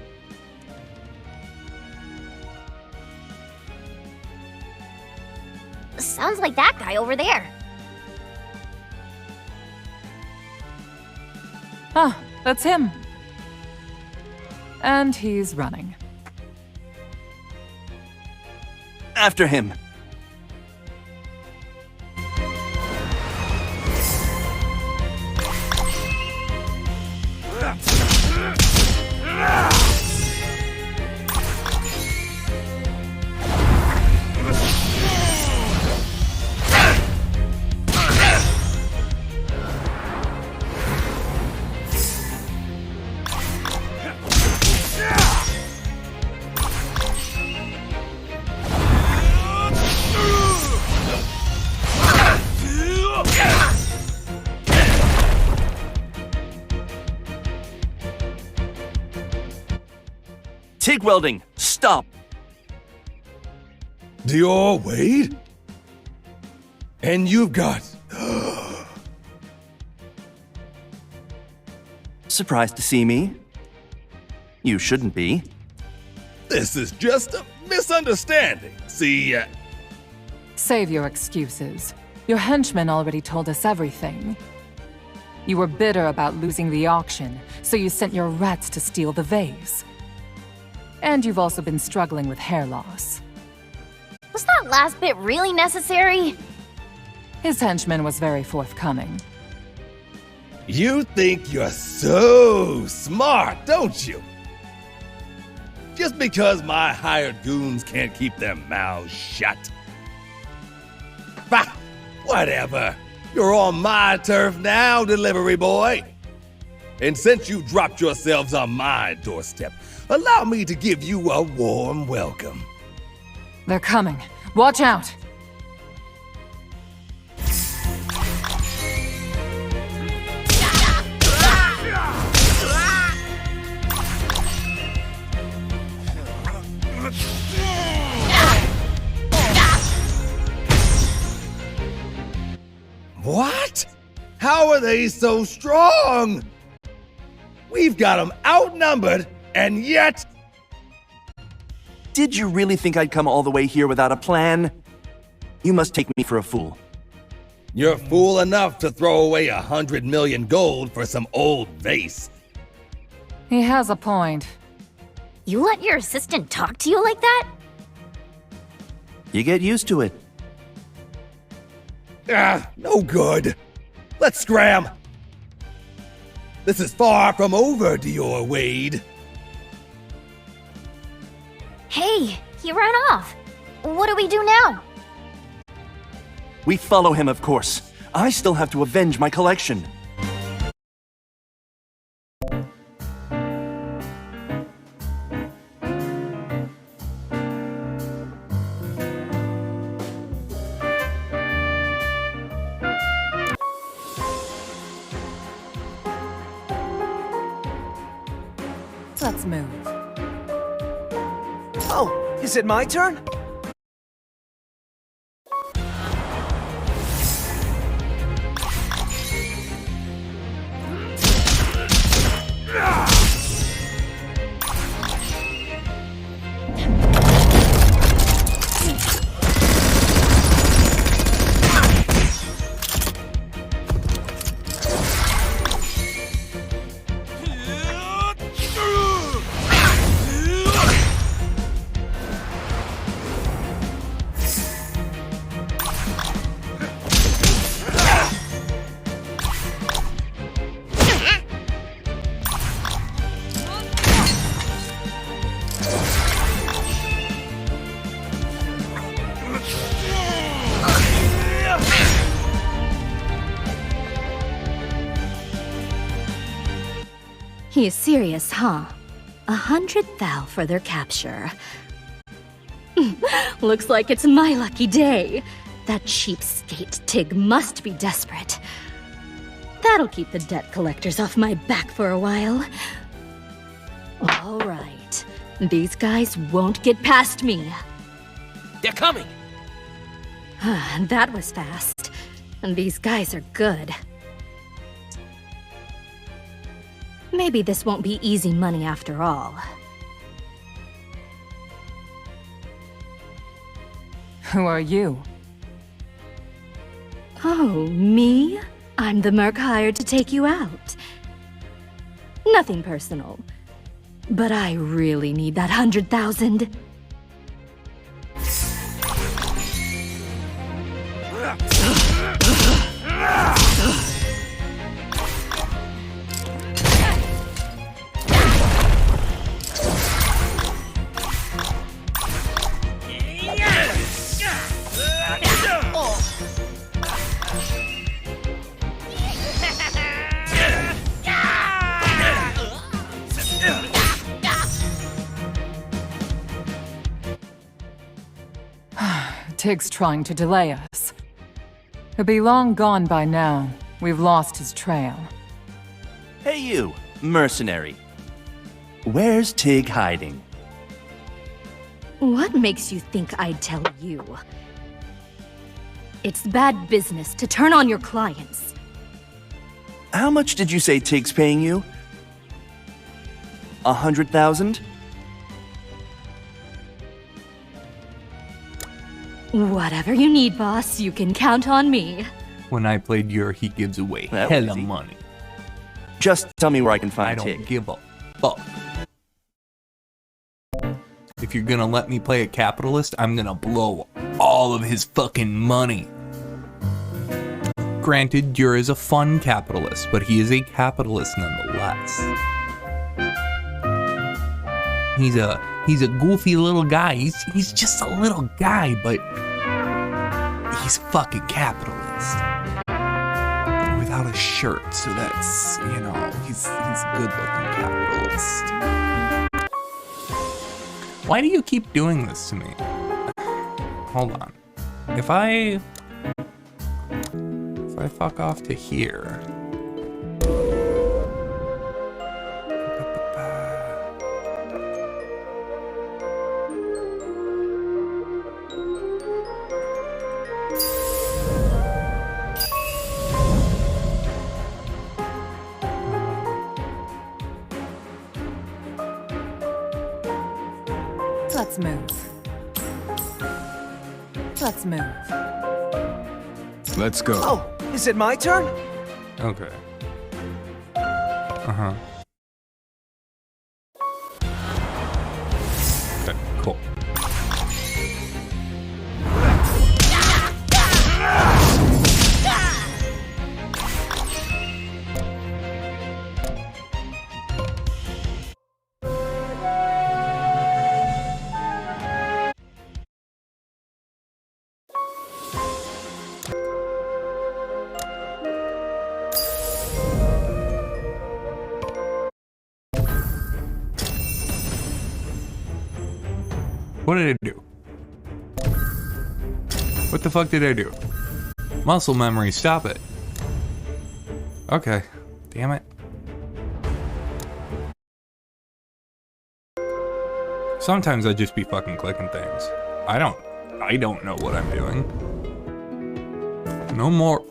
Speaker 9: Sounds like that guy over there.
Speaker 7: Ah, that's him. And he's running.
Speaker 6: After him! TIG welding! Stop!
Speaker 3: Dior Wade? And you've got...
Speaker 6: Surprised to see me? You shouldn't be.
Speaker 3: This is just a misunderstanding. See,
Speaker 7: Save your excuses. Your henchman already told us everything. You were bitter about losing the auction, so you sent your rats to steal the vase. And you've also been struggling with hair loss.
Speaker 9: Was that last bit really necessary?
Speaker 7: His henchman was very forthcoming.
Speaker 3: you think you're so smart, don't you? Just because my hired goons can't keep their mouths shut. Bah, whatever. You're on my turf now, delivery boy. And since you dropped yourselves on my doorstep, allow me to give you a warm welcome.
Speaker 7: They're coming. Watch out!
Speaker 3: What? How are they so strong? We've got them outnumbered, and yet...
Speaker 6: Did you really think I'd come all the way here without a plan? You must take me for a fool.
Speaker 3: You're fool enough to throw away 100 million gold for some old vase.
Speaker 7: He has a point.
Speaker 9: You let your assistant talk to you like that?
Speaker 6: You get used to it.
Speaker 3: Ah, no good. Let's scram. This is far from over, Dior Wade.
Speaker 9: Hey, he ran off. What do we do now?
Speaker 6: We follow him, of course. I still have to avenge my collection.
Speaker 7: Let's move.
Speaker 10: Oh, is it my turn?
Speaker 11: He's serious, huh? 100 thou for their capture. Looks like it's my lucky day. That cheapskate Tig must be desperate. That'll keep the debt collectors off my back for a while. All right. These guys won't get past me.
Speaker 8: They're coming!
Speaker 11: That was fast. And these guys are good. Maybe this won't be easy money after all.
Speaker 7: Who are you?
Speaker 11: Oh, me? I'm the merc hired to take you out. Nothing personal. But I really need that 100,000.
Speaker 7: Tig's trying to delay us. He'll be long gone by now. We've lost his trail.
Speaker 6: Hey you, mercenary. Where's Tig hiding?
Speaker 11: What makes you think I'd tell you? It's bad business to turn on your clients.
Speaker 6: How much did you say Tig's paying you? 100,000?
Speaker 11: Whatever you need, boss, you can count on me.
Speaker 1: When I played Ur, he gives away
Speaker 6: That was
Speaker 1: hella
Speaker 6: easy.
Speaker 1: money.
Speaker 6: Just tell me where I can
Speaker 1: I
Speaker 6: find
Speaker 1: don't
Speaker 6: Tig.
Speaker 1: give a fuck. If you're gonna let me play a capitalist, I'm gonna blow all of his fucking money. Granted, Dur is a fun capitalist, but he is a capitalist nonetheless. He's a goofy little guy. He's just a little guy, but he's a fucking capitalist. Without a shirt, so that's, you know, he's a good looking capitalist. Why do you keep doing this to me? Hold on. If I fuck off to here.
Speaker 7: Let's move. Let's move.
Speaker 10: Let's go. Oh, is it my turn?
Speaker 1: Okay. Uh-huh. Okay, cool. What did I do? What the fuck did I do? Muscle memory, stop it. Okay. Damn it. Sometimes I just be fucking clicking things. I don't know what I'm doing. No more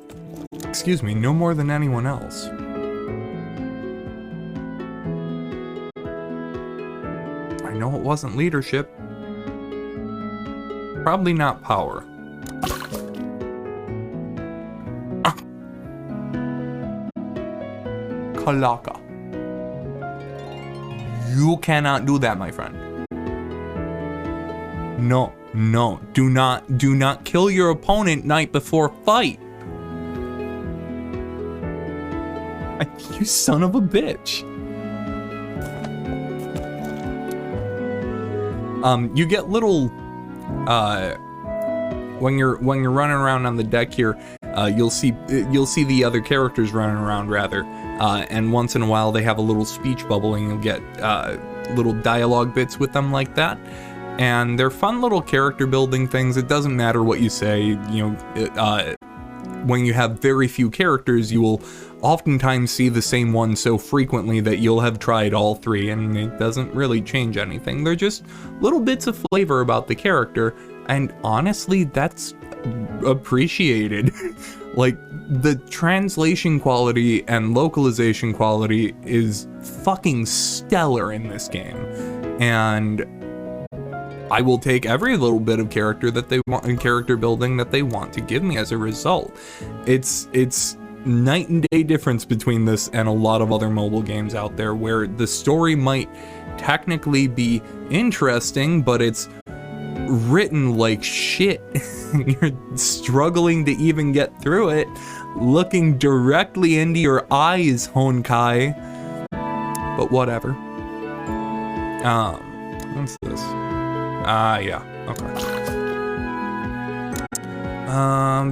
Speaker 1: than anyone else. I know it wasn't leadership. Probably not power. Kalaka. You cannot do that, my friend. No, do not kill your opponent night before fight. You son of a bitch. You get little when you're running around on the deck here, you'll see the other characters running around rather, And once in a while they have a little speech bubble and you'll get little dialogue bits with them like that. And they're fun little character building things. It doesn't matter what you say, when you have very few characters, you will oftentimes see the same one so frequently that you'll have tried all three, and it doesn't really change anything. They're just little bits of flavor about the character, and honestly, that's appreciated. Like, the translation quality and localization quality is fucking stellar in this game, and I will take every little bit of character that they want and character building that they want to give me as a result. It's night and day difference between this and a lot of other mobile games out there where the story might technically be interesting, but it's written like shit. You're struggling to even get through it, looking directly into your eyes, Honkai. But whatever. What's this? Yeah, okay.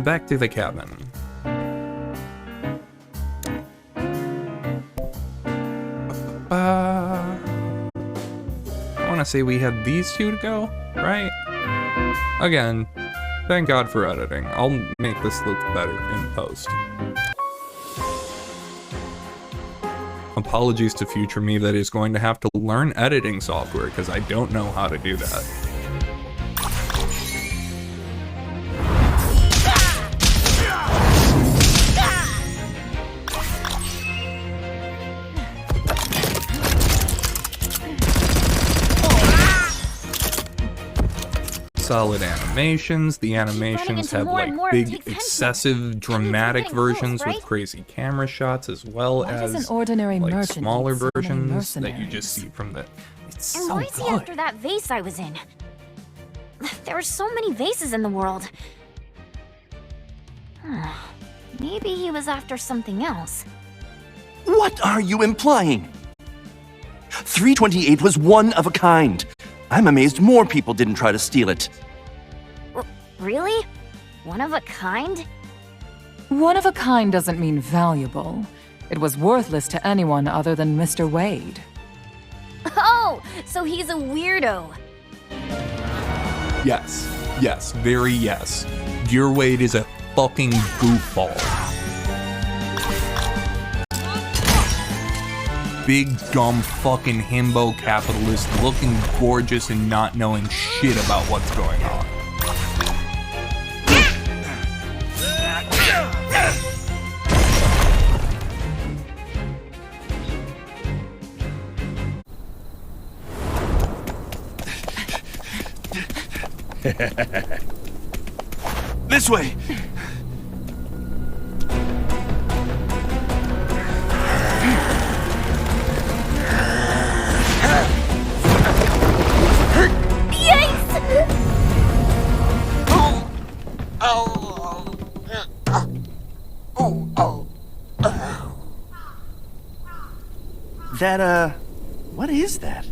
Speaker 1: Back to the cabin. I want to say we had these two to go, right? Again, thank God for editing. I'll make this look better in post. Apologies to future me that is going to have to learn editing software because I don't know how to do that. Solid animations. The animations have like big, excessive, dramatic versions with crazy camera shots, as well as like smaller versions that you just see from the. It's so good.
Speaker 9: And why is he after that vase I was in? There are so many vases in the world. Maybe he was after something else.
Speaker 6: What are you implying? 328 was one of a kind. I'm amazed more people didn't try to steal it.
Speaker 9: Really? One of a kind?
Speaker 7: One of a kind doesn't mean valuable. It was worthless to anyone other than Mr. Wade.
Speaker 9: Oh, so he's a weirdo.
Speaker 1: Yes. Yes. Very yes. Dear Wade is a fucking goofball. Big, dumb, fucking himbo capitalist looking gorgeous and not knowing shit about what's going on.
Speaker 6: This way! What is that?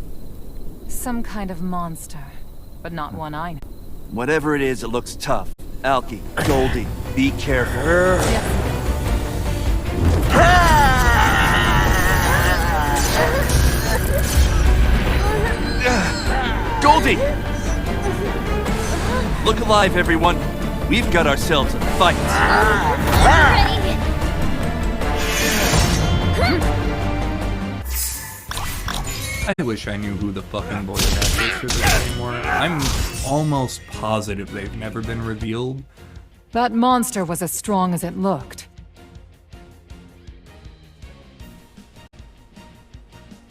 Speaker 7: Some kind of monster, but not one I know.
Speaker 6: Whatever it is, it looks tough. Alki, Goldie, be careful. Goldie! Look alive, everyone. We've got ourselves a fight.
Speaker 1: I wish I knew who the fucking voice actors for this anymore. I'm almost positive they've never been revealed.
Speaker 7: That monster was as strong as it looked.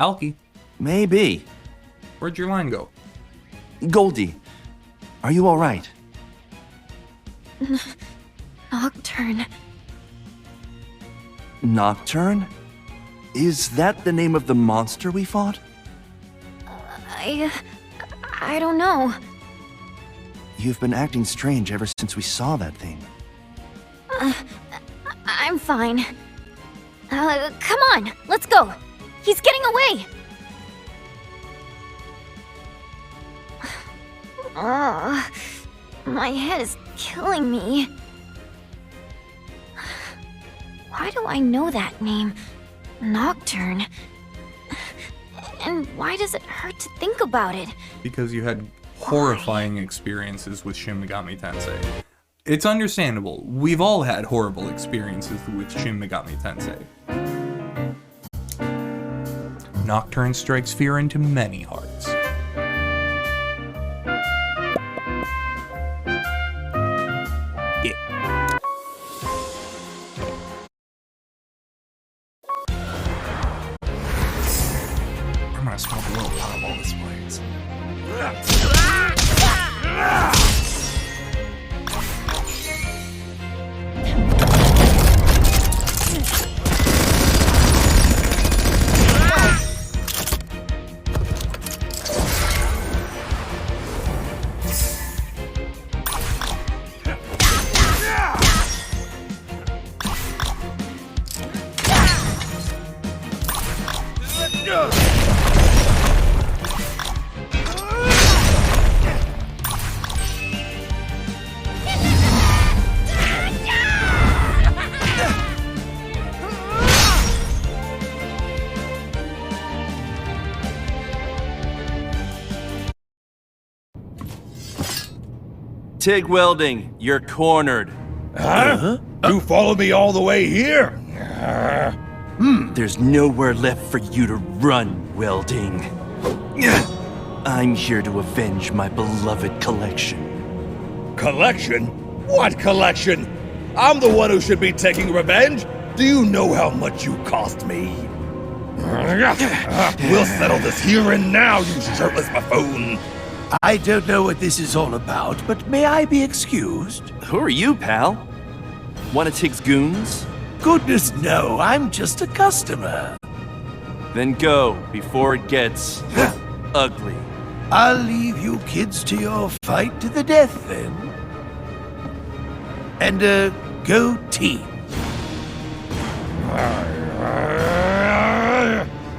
Speaker 1: Alki.
Speaker 6: Maybe.
Speaker 1: Where'd your line go?
Speaker 6: Goldie, are you all right?
Speaker 9: Nocturne.
Speaker 6: Nocturne? Is that the name of the monster we fought?
Speaker 9: I don't know.
Speaker 6: You've been acting strange ever since we saw that thing.
Speaker 9: I'm fine. Come on, let's go. He's getting away. My head is killing me. Why do I know that name? Nocturne. And why does it hurt to think about it?
Speaker 1: Because you had horrifying experiences with Shin Megami Tensei. It's understandable. We've all had horrible experiences with Shin Megami Tensei. Nocturne strikes fear into many hearts. I'm gonna smoke a little pot of all this place.
Speaker 6: TIG welding, you're cornered.
Speaker 3: Huh? You followed me all the way here?
Speaker 6: There's nowhere left for you to run, welding. I'm here to avenge my beloved collection.
Speaker 3: Collection? What collection? I'm the one who should be taking revenge. Do you know how much you cost me? We'll settle this here and now, you shirtless buffoon.
Speaker 12: I don't know what this is all about, but may I be excused?
Speaker 6: Who are you, pal? One of TIG's goons?
Speaker 12: Goodness no, I'm just a customer.
Speaker 6: Then go, before it gets ugly.
Speaker 12: I'll leave you kids to your fight to the death then. And, go team.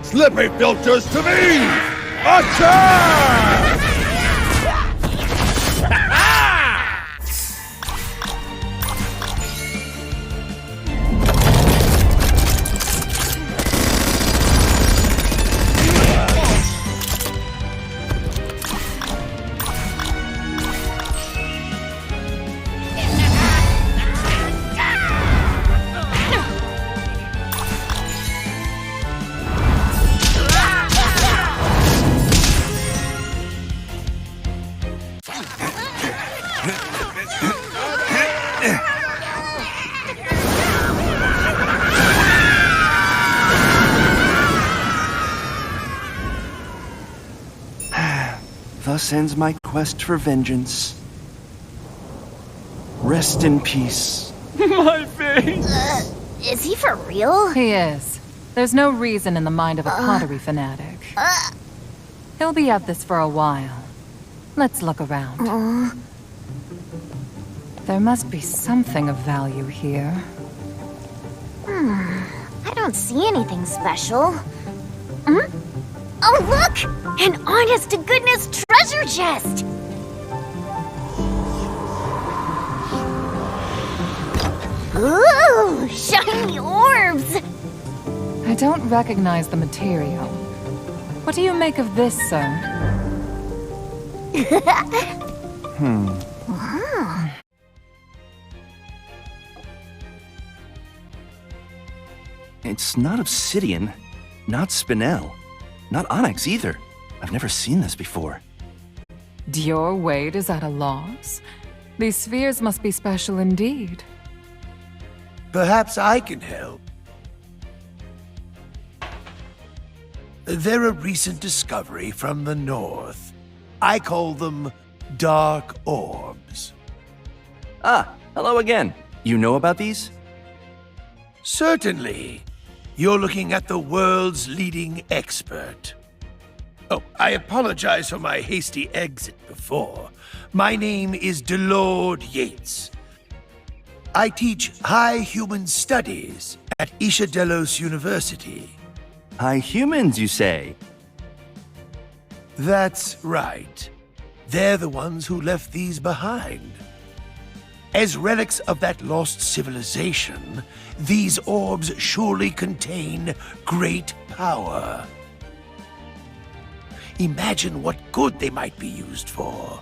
Speaker 3: Slippery filters to me! Attack!
Speaker 6: Thus ends my quest for vengeance. Rest in peace. My face!
Speaker 9: Is he for real?
Speaker 7: He is. There's no reason in the mind of a pottery fanatic. He'll be at this for a while. Let's look around. There must be something of value here.
Speaker 9: I don't see anything special. Oh, look! An honest-to-goodness treasure chest! Ooh, shiny orbs!
Speaker 7: I don't recognize the material. What do you make of this, sir?
Speaker 6: It's not obsidian, not spinel, not onyx either. I've never seen this before.
Speaker 7: Dior Wade is at a loss? These spheres must be special indeed.
Speaker 12: Perhaps I can help. They're a recent discovery from the north. I call them dark orbs.
Speaker 6: Ah, hello again. You know about these?
Speaker 12: Certainly. You're looking at the world's leading expert. Oh, I apologize for my hasty exit before. My name is DeLord Yates. I teach High Human Studies at Isha Delos University.
Speaker 6: High humans, you say?
Speaker 12: That's right. They're the ones who left these behind. As relics of that lost civilization, these orbs surely contain great power. Imagine what good they might be used for.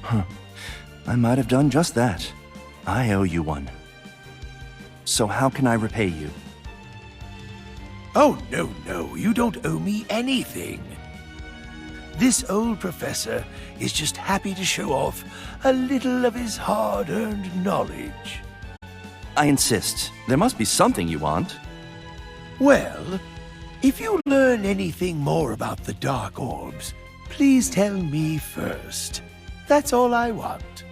Speaker 6: Huh. I might have done just that. I owe you one. So how can I repay you?
Speaker 12: Oh, no, you don't owe me anything. This old professor is just happy to show off a little of his hard-earned knowledge.
Speaker 6: I insist. There must be something you want.
Speaker 12: Well, if you learn anything more about the Dark Orbs, please tell me first. That's all I want.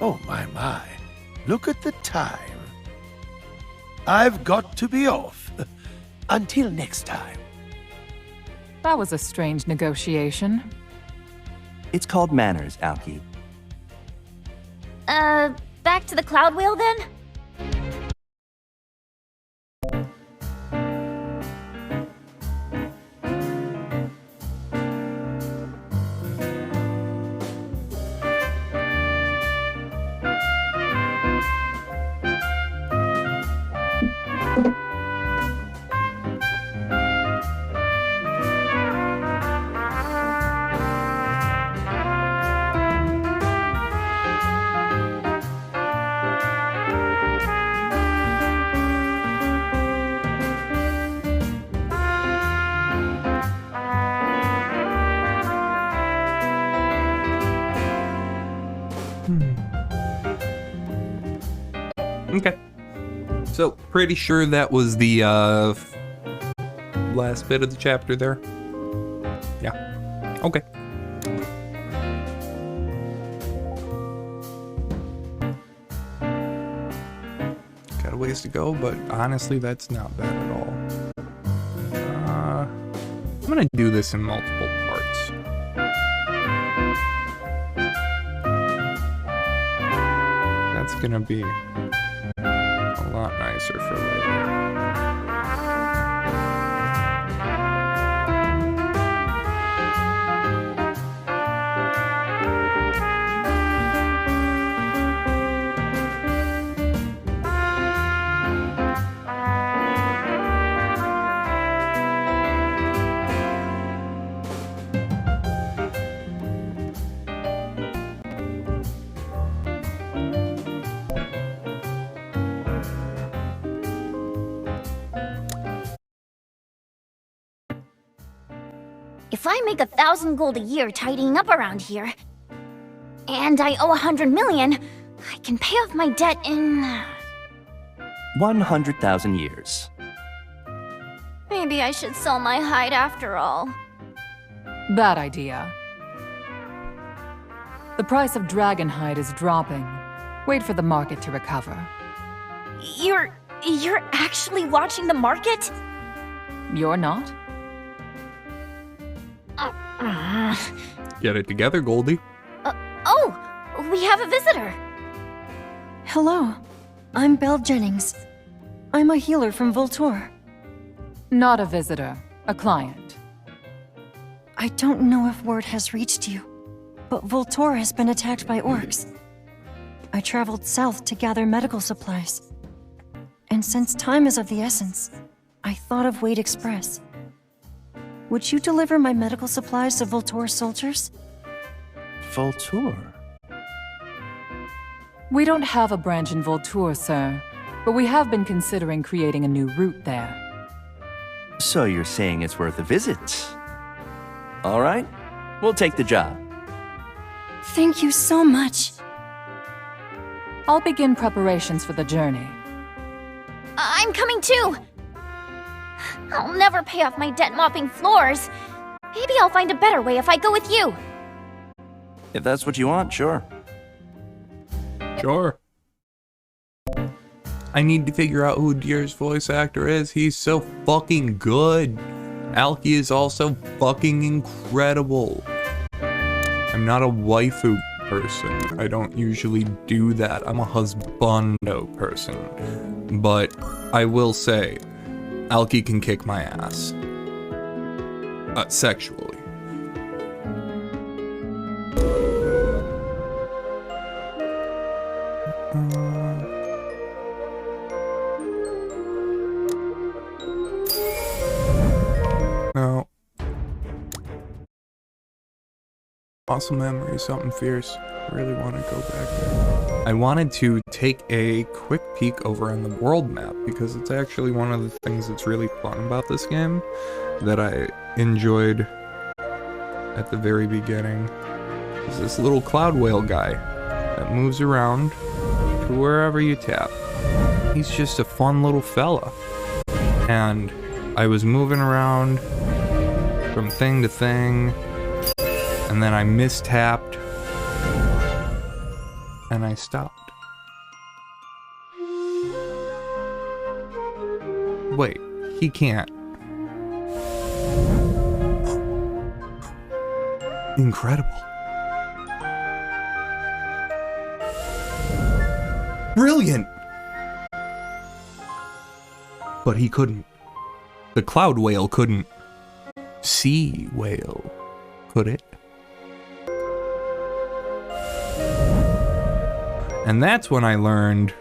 Speaker 12: Oh, my. Look at the time. I've got to be off. Until next time.
Speaker 7: That was a strange negotiation.
Speaker 6: It's called manners, Alki.
Speaker 9: Back to the Cloud Wheel then?
Speaker 1: Okay. So, pretty sure that was the last bit of the chapter there. Yeah. Okay. Got a ways to go, but honestly, that's not bad at all. I'm gonna do this in multiple parts. That's gonna be a lot nicer for later.
Speaker 9: If I make 1,000 gold a year tidying up around here, and I owe 100 million, I can pay off my debt in...
Speaker 6: 100,000 years.
Speaker 9: Maybe I should sell my hide after all.
Speaker 7: Bad idea. The price of dragon hide is dropping. Wait for the market to recover.
Speaker 9: You're actually watching the market?
Speaker 7: You're not?
Speaker 1: Get it together, Goldie.
Speaker 9: Oh, we have a visitor.
Speaker 2: Hello, I'm Belle Jennings. I'm a healer from Voltor.
Speaker 7: Not a visitor, a client.
Speaker 2: I don't know if word has reached you, but Voltor has been attacked by orcs. I traveled south to gather medical supplies. And since time is of the essence, I thought of Wade Express. Would you deliver my medical supplies to Voltor soldiers?
Speaker 6: Voltor?
Speaker 7: We don't have a branch in Voltor, sir, but we have been considering creating a new route there.
Speaker 6: So you're saying it's worth a visit? All right, we'll take the job.
Speaker 2: Thank you so much.
Speaker 7: I'll begin preparations for the journey.
Speaker 9: I'm coming too! I'll never pay off my debt mopping floors. Maybe I'll find a better way if I go with you.
Speaker 6: If that's what you want, sure.
Speaker 1: Sure. I need to figure out who Deer's voice actor is. He's so fucking good. Alki is also fucking incredible. I'm not a waifu person. I don't usually do that. I'm a husbando person. But I will say, Alki can kick my ass. Sexually. Awesome memory, something fierce. Really want to go back there. I wanted to take a quick peek over on the world map because it's actually one of the things that's really fun about this game that I enjoyed at the very beginning. Is this little cloud whale guy that moves around to wherever you tap. He's just a fun little fella. And I was moving around from thing to thing, and then I mistapped, and I stopped. Wait, he can't. Incredible. Brilliant! But he couldn't. The cloud whale couldn't. Sea whale, could it? And that's when I learned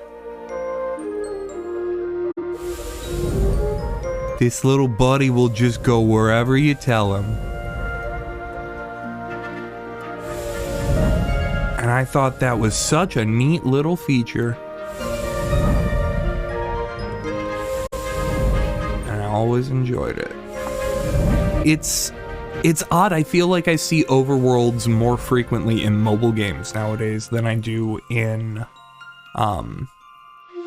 Speaker 1: this little buddy will just go wherever you tell him. And I thought that was such a neat little feature. And I always enjoyed it. It's odd. I feel like I see overworlds more frequently in mobile games nowadays than I do in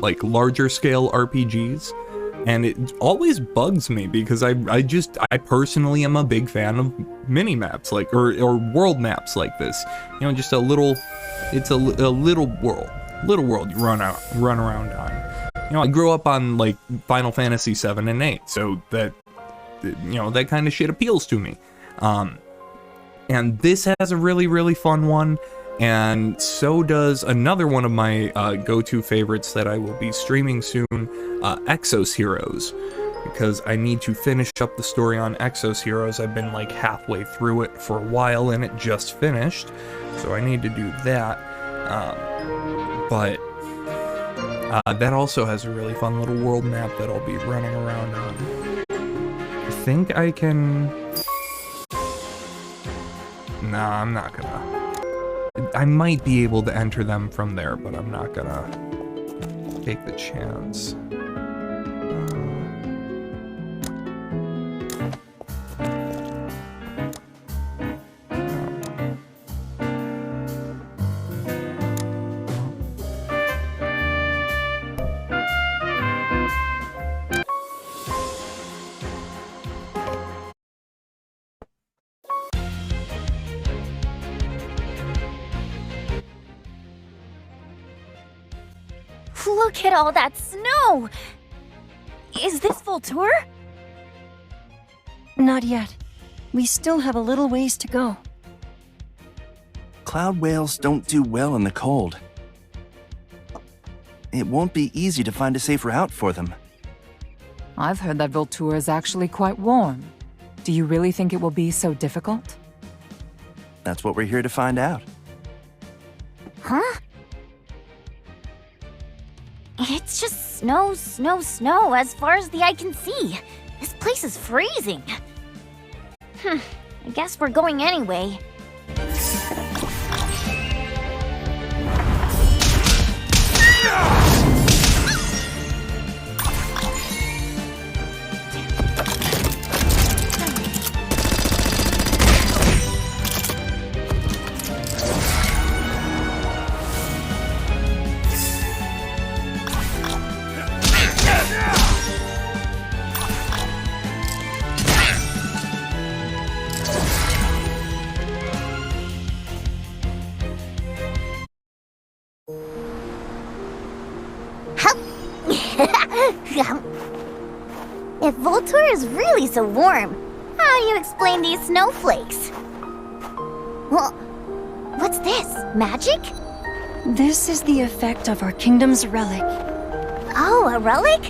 Speaker 1: like larger scale RPGs. And it always bugs me because I personally am a big fan of mini maps like or world maps like this. You know, just a little world you run around on. You know, I grew up on like Final Fantasy 7 and 8, so that, you know, that kind of shit appeals to me. And this has a really, really fun one, and so does another one of my go-to favorites that I will be streaming soon, Exos Heroes, because I need to finish up the story on Exos Heroes. I've been like halfway through it for a while, and it just finished, so I need to do that. But that also has a really fun little world map that I'll be running around on. I think I can... Nah, I'm not gonna. I might be able to enter them from there, but I'm not gonna take the chance.
Speaker 9: Look at all that snow! Is this Voltour?
Speaker 2: Not yet. We still have a little ways to go.
Speaker 6: Cloud whales don't do well in the cold. It won't be easy to find a safe route for them.
Speaker 7: I've heard that Voltour is actually quite warm. Do you really think it will be so difficult?
Speaker 6: That's what we're here to find out.
Speaker 9: Huh? It's just snow, snow, snow as far as the eye can see. This place is freezing. I guess we're going anyway. If Voltour is really so warm, how do you explain these snowflakes? Well, what's this? Magic?
Speaker 2: This is the effect of our kingdom's relic.
Speaker 9: Oh, a relic?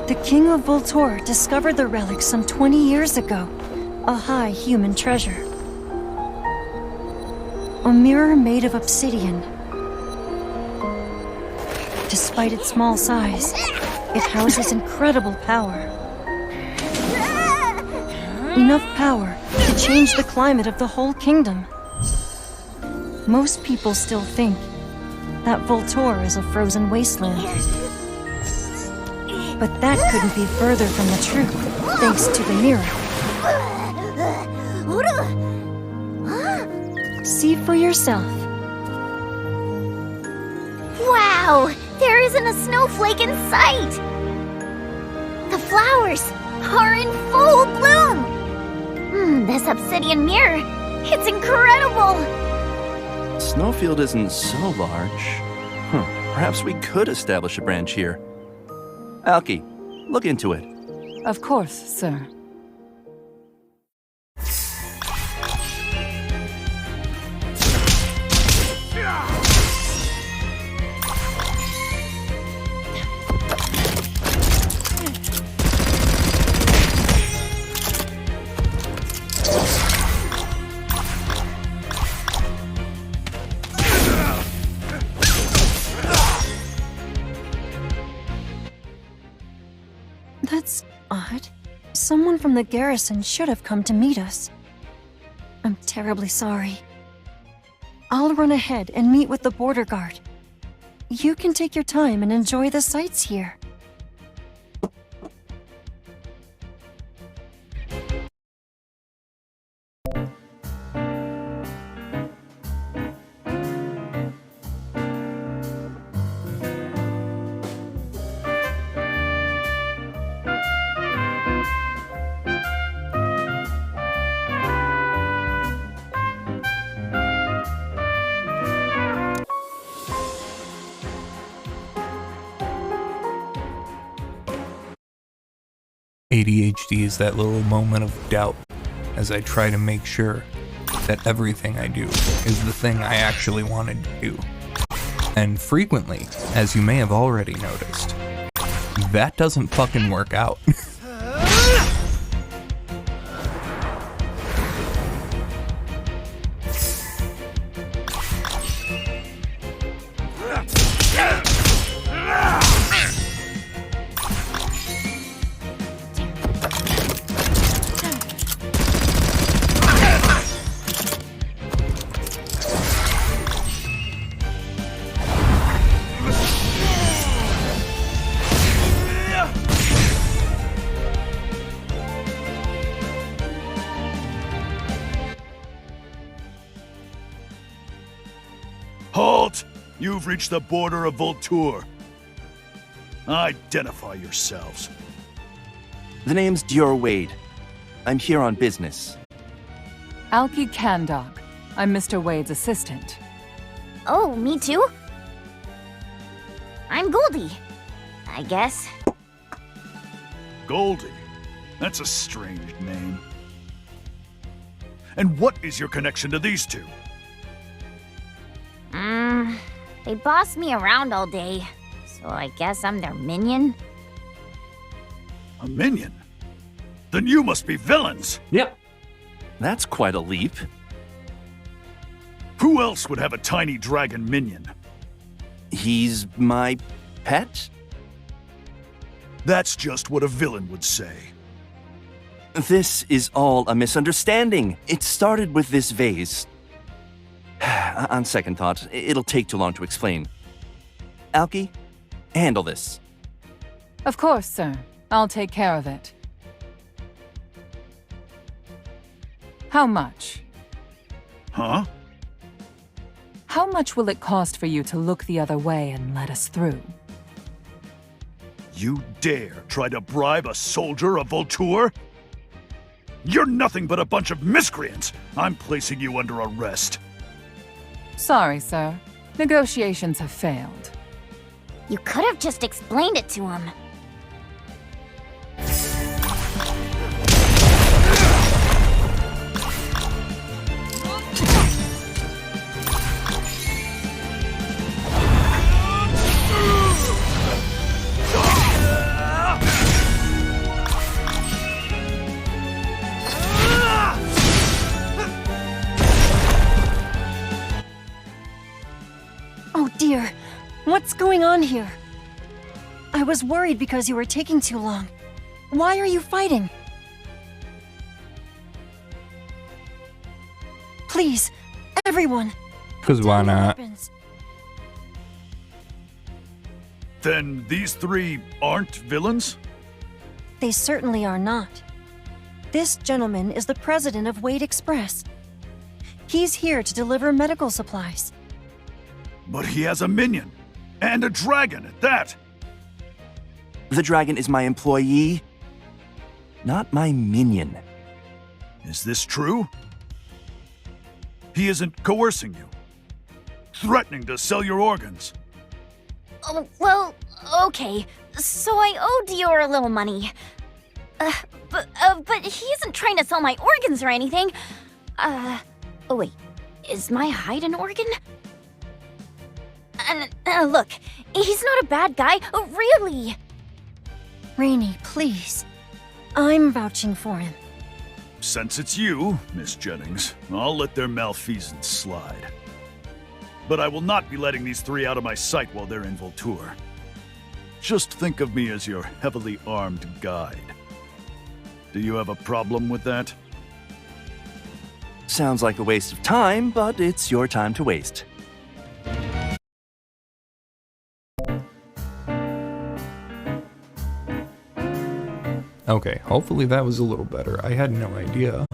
Speaker 2: The king of Voltour discovered the relic some 20 years ago. A high human treasure. A mirror made of obsidian. Despite its small size, it houses incredible power. Enough power to change the climate of the whole kingdom. Most people still think that Voltor is a frozen wasteland. But that couldn't be further from the truth, thanks to the mirror. See for yourself.
Speaker 9: Wow! There isn't a snowflake in sight! The flowers are in full bloom! This obsidian mirror, it's incredible!
Speaker 6: Snowfield isn't so large. Perhaps we could establish a branch here. Alki, look into it.
Speaker 7: Of course, sir.
Speaker 2: That's odd. Someone from the garrison should have come to meet us. I'm terribly sorry. I'll run ahead and meet with the border guard. You can take your time and enjoy the sights here.
Speaker 1: ADHD is that little moment of doubt as I try to make sure that everything I do is the thing I actually wanted to do. And frequently, as you may have already noticed, that doesn't fucking work out.
Speaker 13: Halt! You've reached the border of Voltur. Identify yourselves.
Speaker 6: The name's Dior Wade. I'm here on business.
Speaker 7: Alki Kandog. I'm Mr. Wade's assistant.
Speaker 9: Oh, me too? I'm Goldie, I guess.
Speaker 13: Goldie? That's a strange name. And what is your connection to these two?
Speaker 9: They boss me around all day, so I guess I'm their minion?
Speaker 13: A minion? Then you must be villains!
Speaker 6: Yep. That's quite a leap.
Speaker 13: Who else would have a tiny dragon minion?
Speaker 6: He's my pet?
Speaker 13: That's just what a villain would say.
Speaker 6: This is all a misunderstanding. It started with this vase. On second thought, it'll take too long to explain. Alki, handle this.
Speaker 7: Of course, sir. I'll take care of it. How much?
Speaker 13: Huh?
Speaker 7: How much will it cost for you to look the other way and let us through?
Speaker 13: You dare try to bribe a soldier of Voltur? You're nothing but a bunch of miscreants! I'm placing you under arrest.
Speaker 7: Sorry, sir. Negotiations have failed.
Speaker 9: You could have just explained it to him.
Speaker 2: Oh dear, what's going on here? I was worried because you were taking too long. Why are you fighting? Please, everyone,
Speaker 1: Because why not?
Speaker 13: Then these three aren't villains?
Speaker 2: They certainly are not. This gentleman is the president of Wade Express. He's here to deliver medical supplies.
Speaker 13: But he has a minion. And a dragon at that.
Speaker 6: The dragon is my employee, not my minion.
Speaker 13: Is this true? He isn't coercing you, threatening to sell your organs.
Speaker 9: Oh, well, okay. So I owe Dior a little money. But he isn't trying to sell my organs or anything. Oh wait, is my hide an organ? Look, he's not a bad guy, really.
Speaker 2: Rainey, please. I'm vouching for him.
Speaker 13: Since it's you, Miss Jennings, I'll let their malfeasance slide. But I will not be letting these three out of my sight while they're in Voltour. Just think of me as your heavily armed guide. Do you have a problem with that?
Speaker 6: Sounds like a waste of time, but it's your time to waste.
Speaker 1: Okay, hopefully that was a little better. I had no idea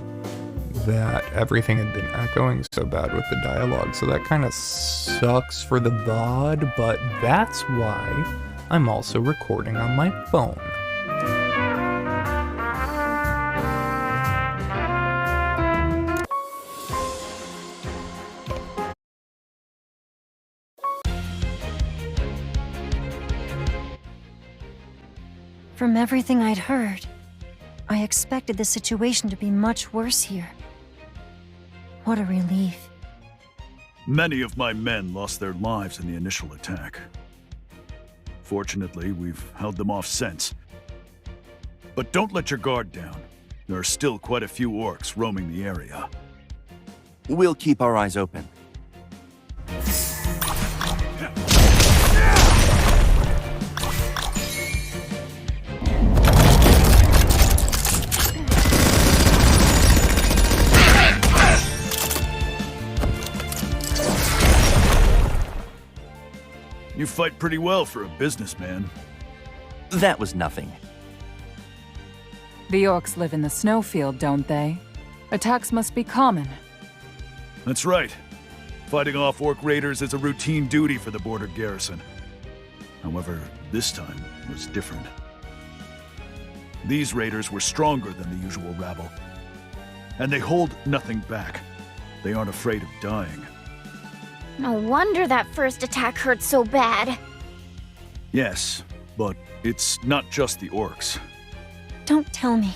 Speaker 1: that everything had been echoing so bad with the dialogue, so that kind of sucks for the VOD, but that's why I'm also recording on my phone.
Speaker 2: From everything I'd heard, I expected the situation to be much worse here. What a relief.
Speaker 13: Many of my men lost their lives in the initial attack. Fortunately, we've held them off since. But don't let your guard down. There are still quite a few orcs roaming the area.
Speaker 6: We'll keep our eyes open.
Speaker 13: You fight pretty well for a businessman.
Speaker 6: That was nothing.
Speaker 7: The orcs live in the snowfield, don't they? Attacks must be common.
Speaker 13: That's right. Fighting off orc raiders is a routine duty for the border garrison. However, this time was different. These raiders were stronger than the usual rabble. And they hold nothing back. They aren't afraid of dying.
Speaker 9: No wonder that first attack hurt so bad.
Speaker 13: Yes, but it's not just the orcs.
Speaker 2: Don't tell me.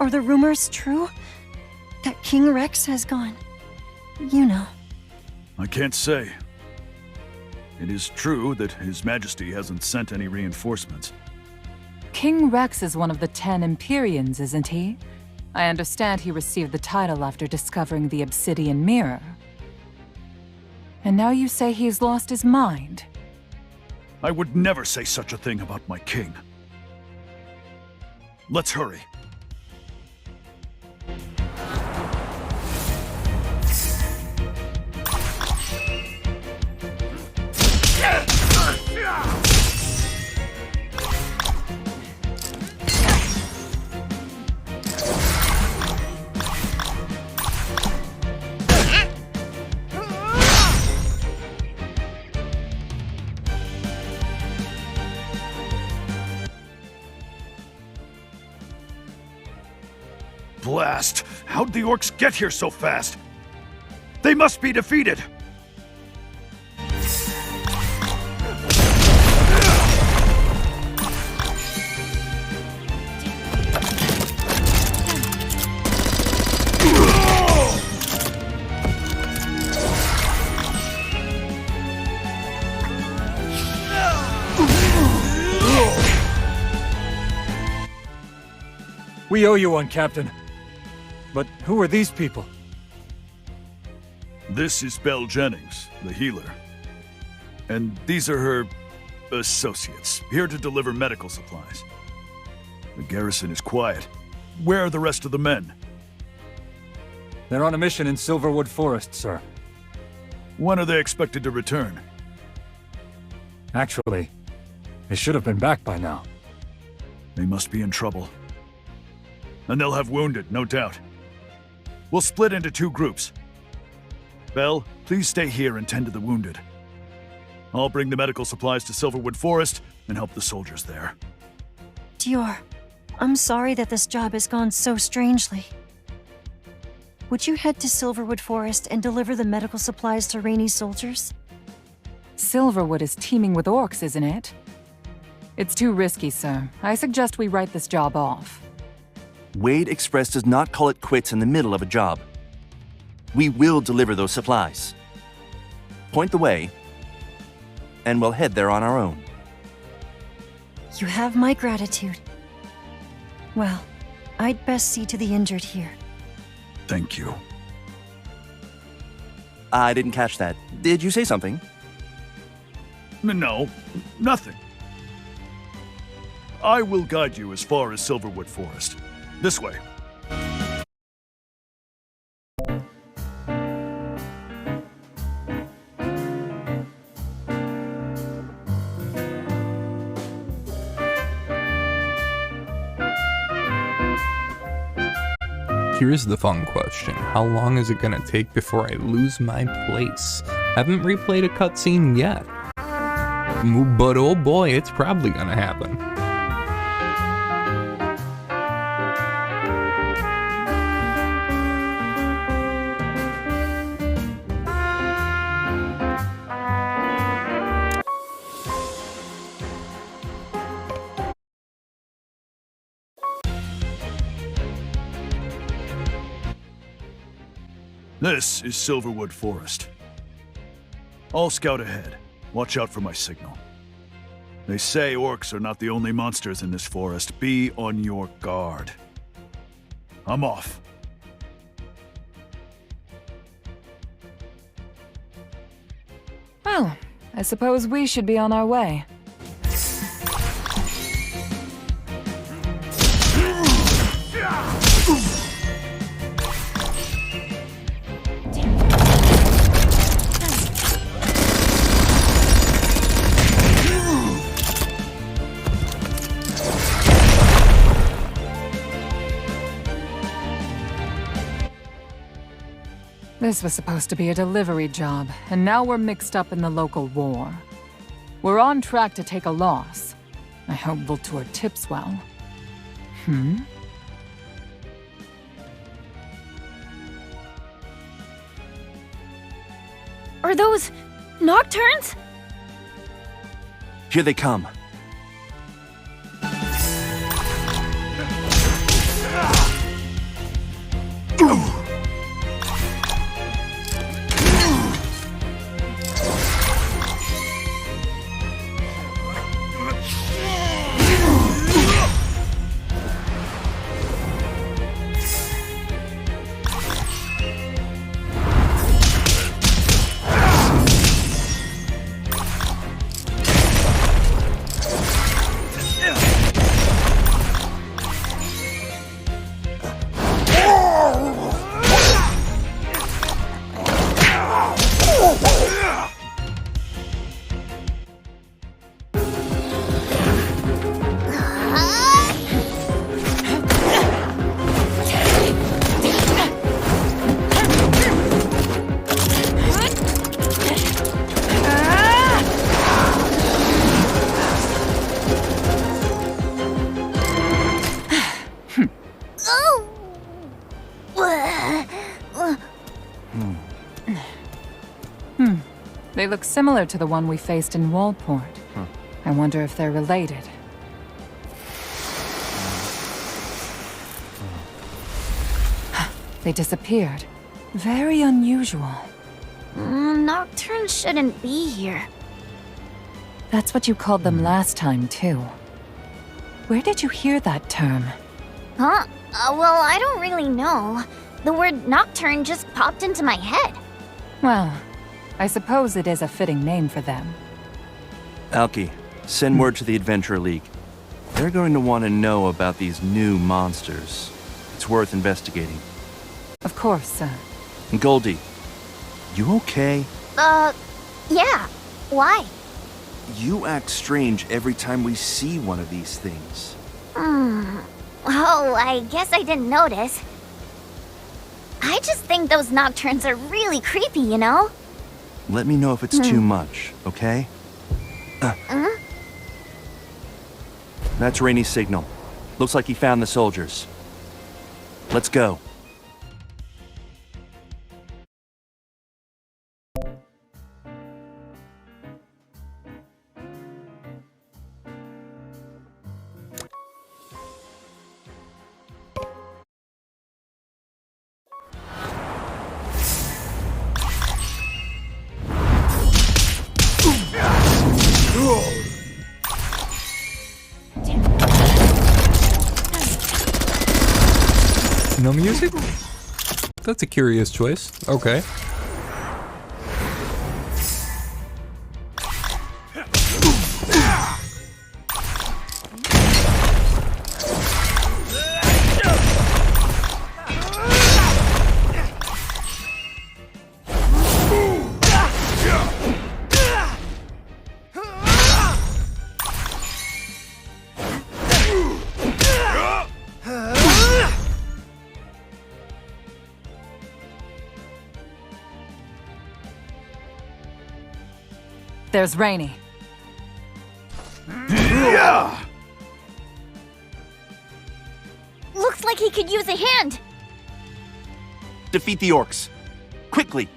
Speaker 2: Are the rumors true? That King Rex has gone? You know.
Speaker 13: I can't say. It is true that His Majesty hasn't sent any reinforcements.
Speaker 7: King Rex is one of the 10 Empyreans, isn't he? I understand he received the title after discovering the Obsidian Mirror. And now you say he's lost his mind?
Speaker 13: I would never say such a thing about my king. Let's hurry. Blast! How'd the orcs get here so fast? They must be defeated!
Speaker 14: We owe you one, Captain. But who are these people?
Speaker 13: This is Belle Jennings, the healer. And these are her associates, here to deliver medical supplies. The garrison is quiet. Where are the rest of the men?
Speaker 14: They're on a mission in Silverwood Forest, sir.
Speaker 13: When are they expected to return?
Speaker 14: Actually, they should have been back by now.
Speaker 13: They must be in trouble. And they'll have wounded, no doubt. We'll split into 2 groups. Belle, please stay here and tend to the wounded. I'll bring the medical supplies to Silverwood Forest and help the soldiers there.
Speaker 2: Dior, I'm sorry that this job has gone so strangely. Would you head to Silverwood Forest and deliver the medical supplies to Rainey's soldiers?
Speaker 7: Silverwood is teeming with orcs, isn't it? It's too risky, sir. I suggest we write this job off.
Speaker 6: Wade Express does not call it quits in the middle of a job. We will deliver those supplies. Point the way, and we'll head there on our own.
Speaker 2: You have my gratitude. Well, I'd best see to the injured here.
Speaker 13: Thank you.
Speaker 6: I didn't catch that. Did you say something?
Speaker 13: No, nothing. I will guide you as far as Silverwood Forest. This way.
Speaker 1: Here's the fun question. How long is it gonna take before I lose my place? Haven't replayed a cutscene yet. But oh boy, it's probably gonna happen.
Speaker 13: This is Silverwood Forest. I'll scout ahead. Watch out for my signal. They say orcs are not the only monsters in this forest. Be on your guard. I'm off.
Speaker 7: Well, I suppose we should be on our way. This was supposed to be a delivery job, and now we're mixed up in the local war. We're on track to take a loss. I hope Voltour tips well.
Speaker 9: Are those nocturnes?
Speaker 6: Here they come.
Speaker 7: They look similar to the one we faced in Wallport. I wonder if they're related. They disappeared. Very unusual.
Speaker 9: Nocturnes shouldn't be here.
Speaker 7: That's what you called them last time, too. Where did you hear that term?
Speaker 9: Huh? Well, I don't really know. The word nocturne just popped into my head.
Speaker 7: Well, I suppose it is a fitting name for them.
Speaker 6: Alki, send word to the Adventure League. They're going to want to know about these new monsters. It's worth investigating.
Speaker 7: Of course, sir.
Speaker 6: Goldie, you okay?
Speaker 9: Yeah. Why?
Speaker 6: You act strange every time we see one of these things.
Speaker 9: Oh, I guess I didn't notice. I just think those nocturnes are really creepy, you know?
Speaker 6: Let me know if it's too much, okay? That's Rainey's signal. Looks like he found the soldiers. Let's go.
Speaker 1: No music? That's a curious choice. Okay.
Speaker 7: There's Rainey.
Speaker 9: Looks like he could use a hand.
Speaker 6: Defeat the orcs. Quickly.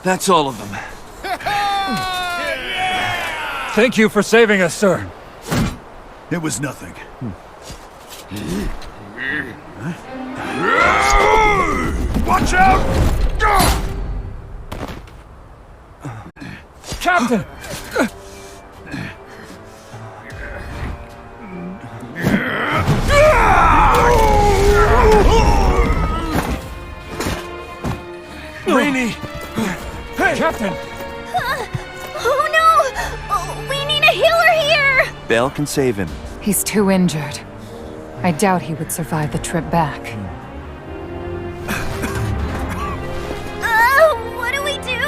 Speaker 6: That's all of them.
Speaker 14: Thank you for saving us, sir.
Speaker 13: It was nothing. Watch out!
Speaker 14: Captain!
Speaker 13: Rainey!
Speaker 14: Hey! Captain!
Speaker 9: Oh no! Oh, we need a healer here!
Speaker 6: Belle can save him.
Speaker 7: He's too injured. I doubt he would survive the trip back.
Speaker 9: What do we do?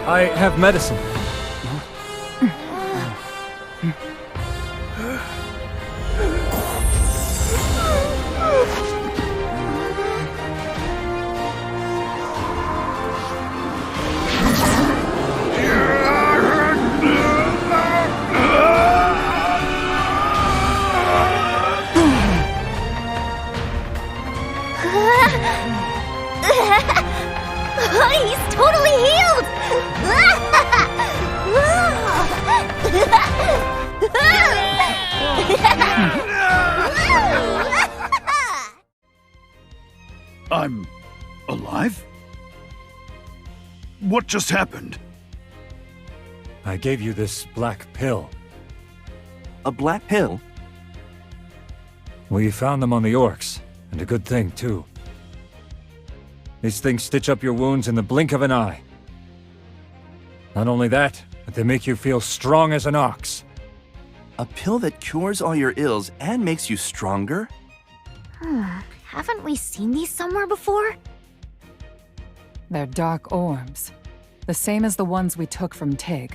Speaker 14: I have medicine.
Speaker 9: He's totally healed!
Speaker 13: I'm alive? What just happened?
Speaker 14: I gave you this black pill.
Speaker 6: A black pill?
Speaker 14: We found them on the orcs, and a good thing, too. These things stitch up your wounds in the blink of an eye. Not only that, but they make you feel strong as an ox.
Speaker 6: A pill that cures all your ills and makes you stronger?
Speaker 9: Haven't we seen these somewhere before?
Speaker 7: They're dark orbs. The same as the ones we took from Tig.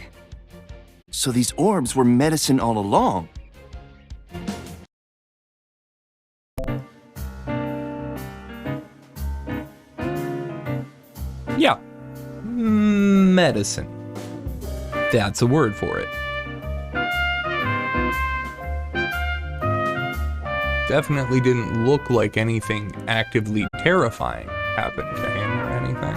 Speaker 6: So these orbs were medicine all along.
Speaker 1: Yeah. Medicine. That's a word for it. Definitely didn't look like anything actively terrifying happened to him or anything.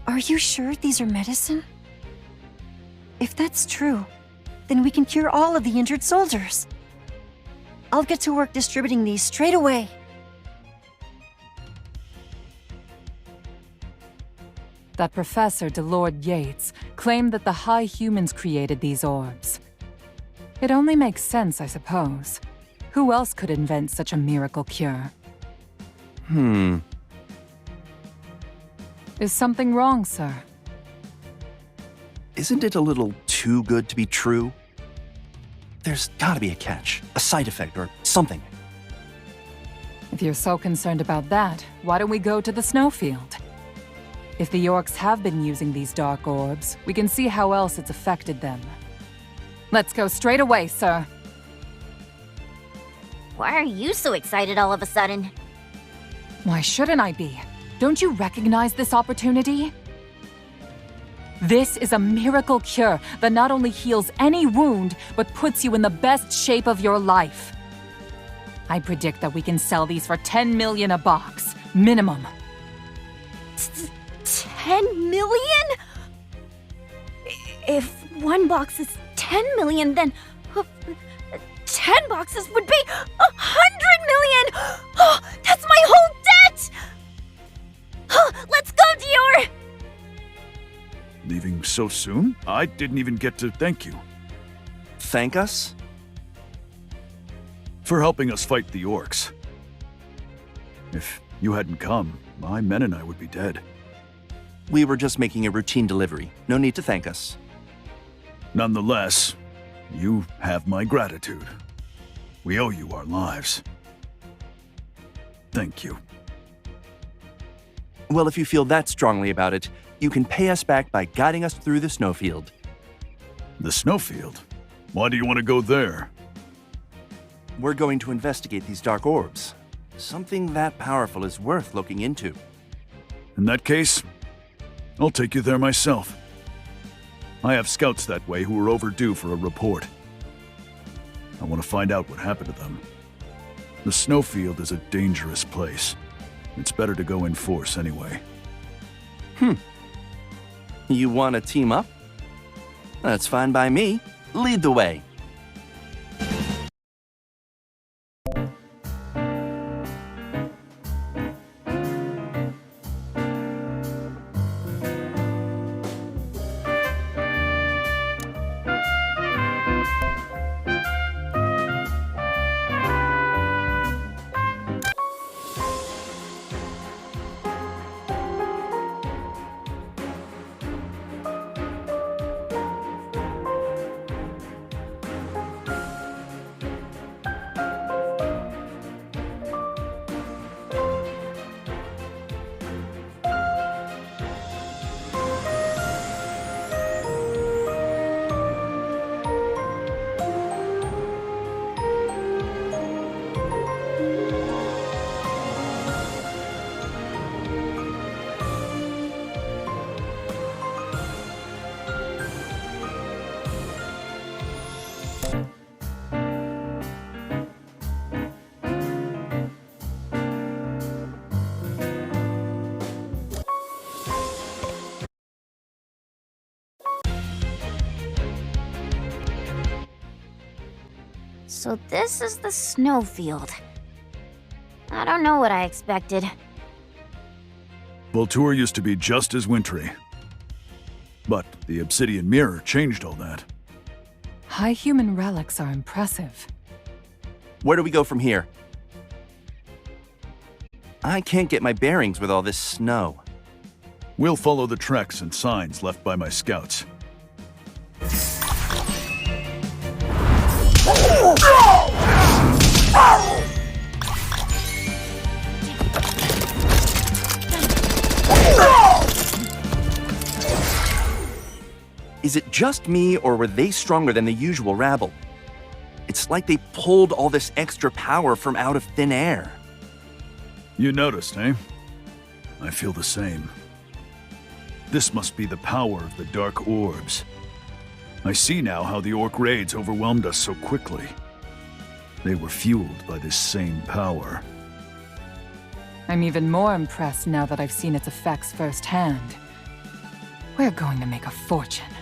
Speaker 2: Are you sure these are medicine? If that's true, then we can cure all of the injured soldiers. I'll get to work distributing these straight away.
Speaker 7: That Professor Delord Yates claimed that the High Humans created these orbs. It only makes sense, I suppose. Who else could invent such a miracle cure? Is something wrong, sir?
Speaker 6: Isn't it a little too good to be true? There's gotta be a catch, a side effect, or something.
Speaker 7: If you're so concerned about that, why don't we go to the snowfield? If the orcs have been using these dark orbs, we can see how else it's affected them. Let's go straight away, sir.
Speaker 9: Why are you so excited all of a sudden?
Speaker 7: Why shouldn't I be? Don't you recognize this opportunity? This is a miracle cure that not only heals any wound, but puts you in the best shape of your life. I predict that we can sell these for 10 million a box, minimum.
Speaker 9: 10 million? If one box is 10 million, then 10 boxes would be 100 million! Oh, that's my whole debt! Let's go, Dior!
Speaker 13: Leaving so soon? I didn't even get to thank you.
Speaker 6: Thank us?
Speaker 13: For helping us fight the orcs. If you hadn't come, my men and I would be dead.
Speaker 6: We were just making a routine delivery. No need to thank us.
Speaker 13: Nonetheless, you have my gratitude. We owe you our lives. Thank you.
Speaker 6: Well, if you feel that strongly about it, you can pay us back by guiding us through the snowfield.
Speaker 13: The snowfield? Why do you want to go there?
Speaker 6: We're going to investigate these dark orbs. Something that powerful is worth looking into.
Speaker 13: In that case, I'll take you there myself. I have scouts that way who are overdue for a report. I want to find out what happened to them. The snowfield is a dangerous place. It's better to go in force anyway.
Speaker 6: You want to team up? That's fine by me. Lead the way.
Speaker 9: So this is the snowfield. I don't know what I expected.
Speaker 13: Voltour used to be just as wintry. But the obsidian mirror changed all that.
Speaker 7: High human relics are impressive.
Speaker 6: Where do we go from here? I can't get my bearings with all this snow.
Speaker 13: We'll follow the tracks and signs left by my scouts.
Speaker 6: Is it just me, or were they stronger than the usual rabble? It's like they pulled all this extra power from out of thin air.
Speaker 13: You noticed, eh? I feel the same. This must be the power of the dark orbs. I see now how the orc raids overwhelmed us so quickly. They were fueled by this same power.
Speaker 7: I'm even more impressed now that I've seen its effects firsthand. We're going to make a fortune.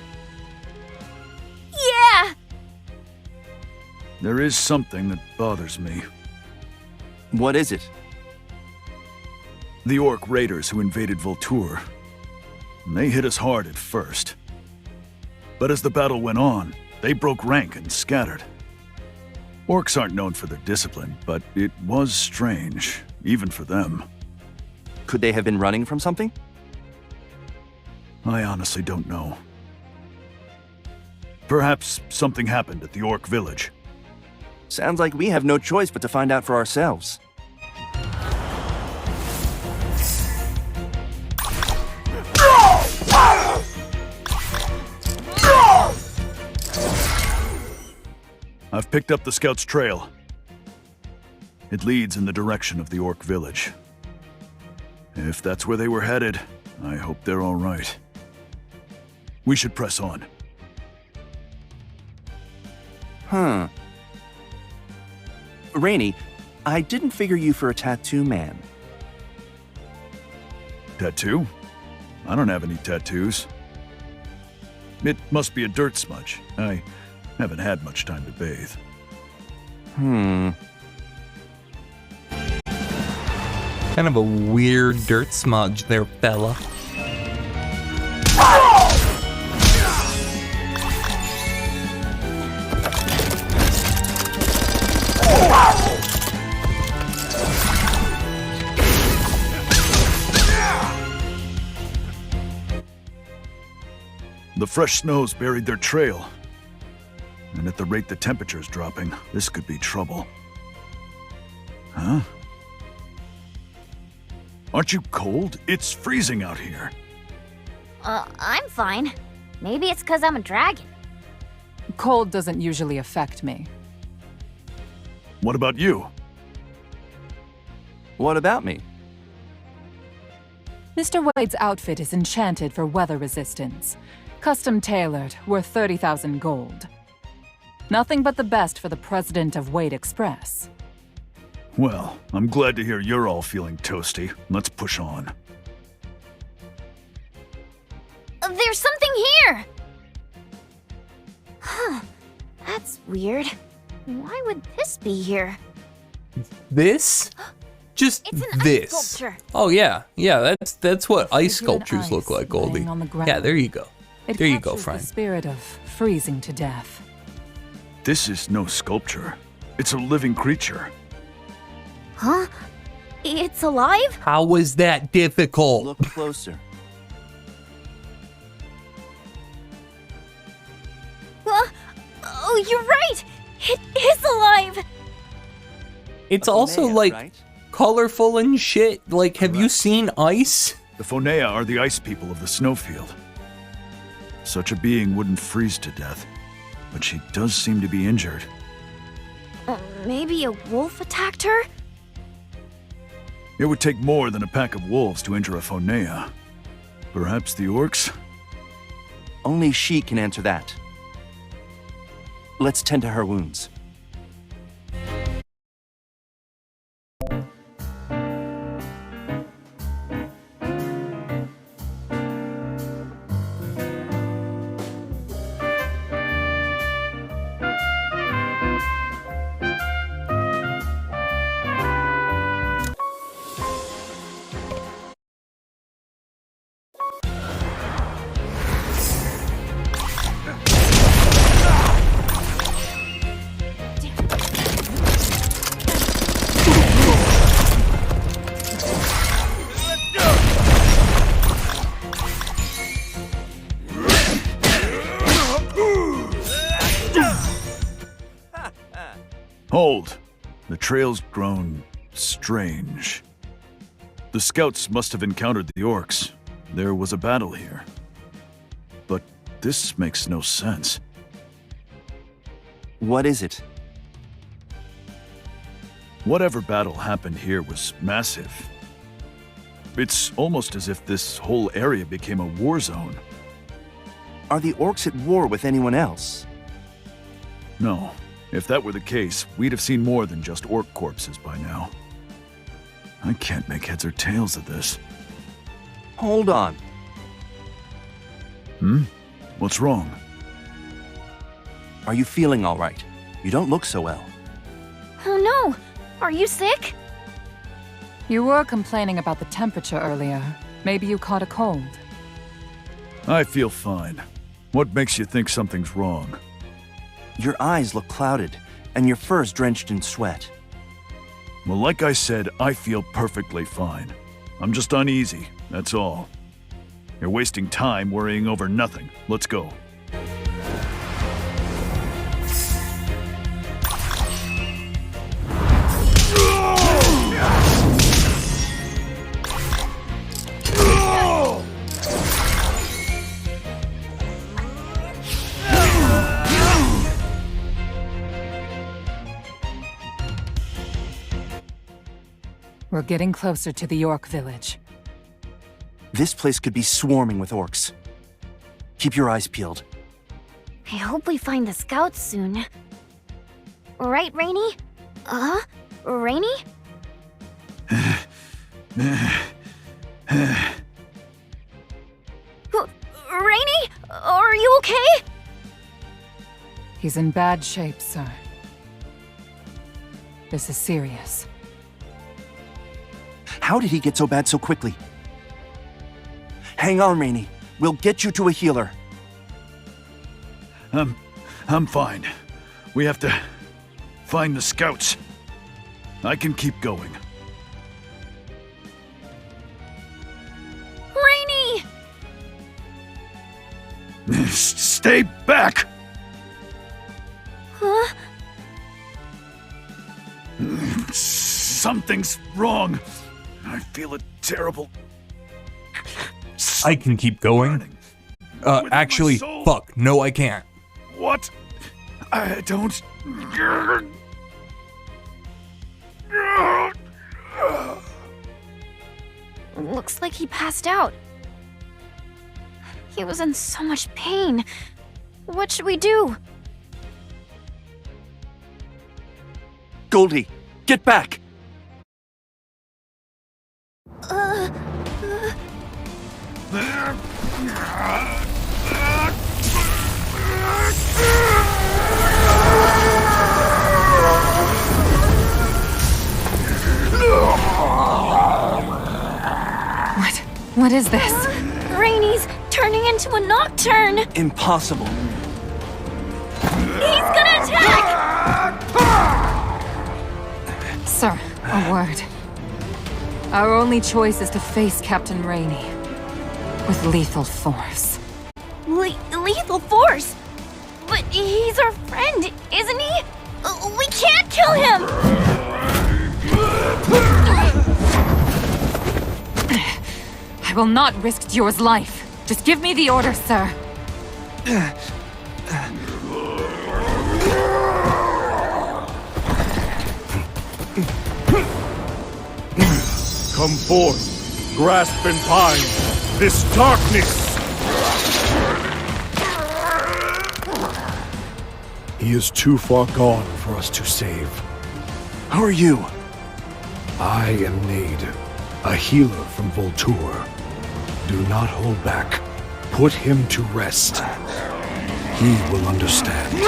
Speaker 9: Yeah!
Speaker 13: There is something that bothers me.
Speaker 6: What is it?
Speaker 13: The Orc raiders who invaded Voltur. They hit us hard at first. But as the battle went on, they broke rank and scattered. Orcs aren't known for their discipline, but it was strange, even for them.
Speaker 6: Could they have been running from something?
Speaker 13: I honestly don't know. Perhaps something happened at the Orc village.
Speaker 6: Sounds like we have no choice but to find out for ourselves.
Speaker 13: I've picked up the scout's trail. It leads in the direction of the Orc village. If that's where they were headed, I hope they're all right. We should press on.
Speaker 6: Huh. Rainy, I didn't figure you for a tattoo man.
Speaker 13: Tattoo? I don't have any tattoos. It must be a dirt smudge. I haven't had much time to bathe.
Speaker 1: Kind of a weird dirt smudge there, fella.
Speaker 13: The fresh snows buried their trail. And at the rate the temperature's dropping, this could be trouble. Huh? Aren't you cold? It's freezing out here.
Speaker 9: I'm fine. Maybe it's because I'm a dragon.
Speaker 7: Cold doesn't usually affect me.
Speaker 13: What about you?
Speaker 6: What about me?
Speaker 7: Mr. Wade's outfit is enchanted for weather resistance. Custom tailored, worth 30,000 gold. Nothing but the best for the president of Wade Express.
Speaker 13: Well, I'm glad to hear you're all feeling toasty. Let's push on.
Speaker 9: There's something here! Huh. That's weird. Why would this be here?
Speaker 1: This? Just
Speaker 9: It's an
Speaker 1: this.
Speaker 9: ice sculpture.
Speaker 1: Oh yeah, yeah. That's what ice
Speaker 7: Figure in
Speaker 1: sculptures look
Speaker 7: ice
Speaker 1: like, Goldie.
Speaker 7: laying on the ground.
Speaker 1: Yeah, there you go.
Speaker 7: It
Speaker 1: There you go,
Speaker 7: captures
Speaker 1: friend.
Speaker 7: the spirit of freezing to death.
Speaker 13: This is no sculpture. It's a living creature.
Speaker 9: Huh? It's alive?
Speaker 1: How was that difficult?
Speaker 6: Look closer.
Speaker 9: Oh, you're right! It is alive!
Speaker 1: It's also
Speaker 6: Fonea,
Speaker 1: like
Speaker 6: right?
Speaker 1: colorful and shit. Like, have you seen ice?
Speaker 13: The Fonea are the ice people of the snowfield. Such a being wouldn't freeze to death, but she does seem to be injured.
Speaker 9: Maybe a wolf attacked her?
Speaker 13: It would take more than a pack of wolves to injure a Fonea. Perhaps the orcs?
Speaker 6: Only she can answer that. Let's tend to her wounds.
Speaker 13: Hold! The trail's grown strange. The scouts must have encountered the orcs. There was a battle here. But this makes no sense.
Speaker 6: What is it?
Speaker 13: Whatever battle happened here was massive. It's almost as if this whole area became a war zone.
Speaker 6: Are the orcs at war with anyone else?
Speaker 13: No. If that were the case, we'd have seen more than just orc corpses by now. I can't make heads or tails of this.
Speaker 6: Hold on.
Speaker 13: What's wrong?
Speaker 6: Are you feeling all right? You don't look so well.
Speaker 9: Oh no! Are you sick?
Speaker 7: You were complaining about the temperature earlier. Maybe you caught a cold.
Speaker 13: I feel fine. What makes you think something's wrong?
Speaker 6: Your eyes look clouded, and your fur's drenched in sweat.
Speaker 13: Well, like I said, I feel perfectly fine. I'm just uneasy, that's all. You're wasting time worrying over nothing. Let's go.
Speaker 7: We're getting closer to the York village.
Speaker 6: This place could be swarming with orcs. Keep your eyes peeled.
Speaker 9: I hope we find the scouts soon. Right, Rainy? Rainy? Rainy? Are you okay?
Speaker 7: He's in bad shape, sir. This is serious.
Speaker 6: How did he get so bad so quickly? Hang on, Rainy. We'll get you to a healer.
Speaker 13: I'm fine. We have to find the scouts. I can keep going.
Speaker 9: Rainy!
Speaker 13: Stay back!
Speaker 9: Huh?
Speaker 13: Something's wrong. I feel a terrible...
Speaker 1: I can keep going. Actually, fuck. No, I can't.
Speaker 13: What? I don't...
Speaker 9: Looks like he passed out. He was in so much pain. What should we do?
Speaker 6: Goldie, get back!
Speaker 7: What is this?
Speaker 9: Rainy's turning into a nocturne!
Speaker 6: Impossible.
Speaker 9: He's gonna attack!
Speaker 7: Sir, a word. Our only choice is to face Captain Rainy with lethal force.
Speaker 9: Lethal force? But he's our friend, isn't he? We can't kill him!
Speaker 7: I will not risk Dior's life. Just give me the order, sir.
Speaker 3: Come forth, grasp and bind this darkness!
Speaker 15: He is too far gone for us to save.
Speaker 6: Who are you?
Speaker 15: I am Nade, a healer from Voltur. Do not hold back. Put him to rest. He will understand.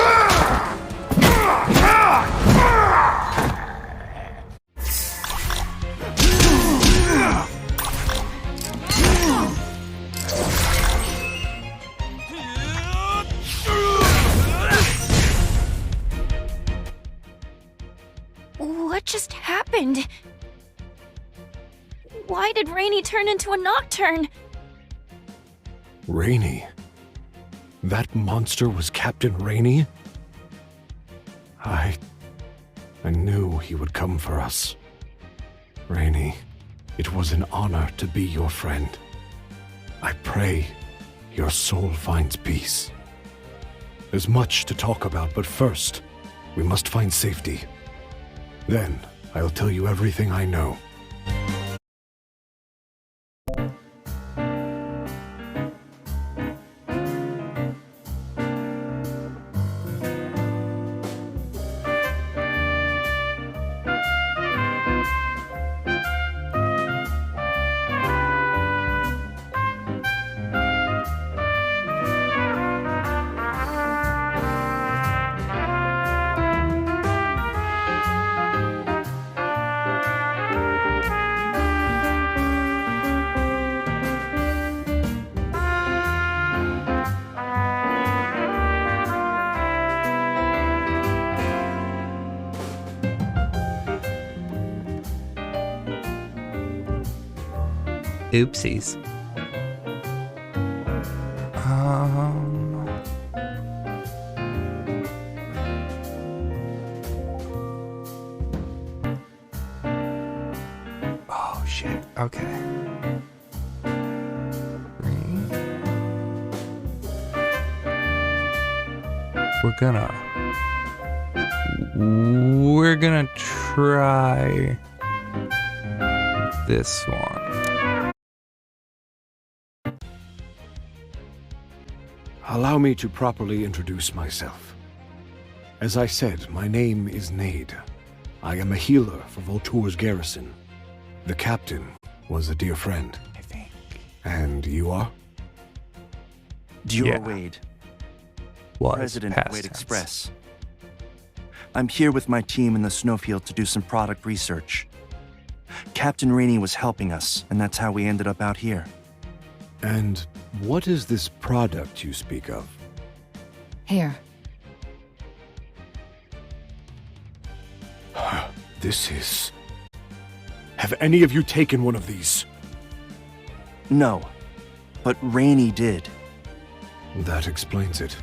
Speaker 9: What just happened? Why did Rainy turn into a nocturne?
Speaker 15: Rainy? That monster was Captain Rainy? I knew he would come for us. Rainy, it was an honor to be your friend. I pray your soul finds peace. There's much to talk about, but first, we must find safety. Then, I'll tell you everything I know.
Speaker 1: Oopsies. Oh shit. Okay. We're gonna try this one.
Speaker 15: Allow me to properly introduce myself. As I said, my name is Nade. I am a healer for Voltour's garrison. The captain was a dear friend.
Speaker 1: I think.
Speaker 15: And you are?
Speaker 6: Dior Wade. President of Wade Express. I'm here with my team in the snowfield to do some product research. Captain Rainey was helping us, and that's how we ended up out here.
Speaker 15: And what is this product you speak of?
Speaker 7: Here.
Speaker 15: This is... Have any of you taken one of these?
Speaker 6: No, but Rainey did.
Speaker 15: That explains it.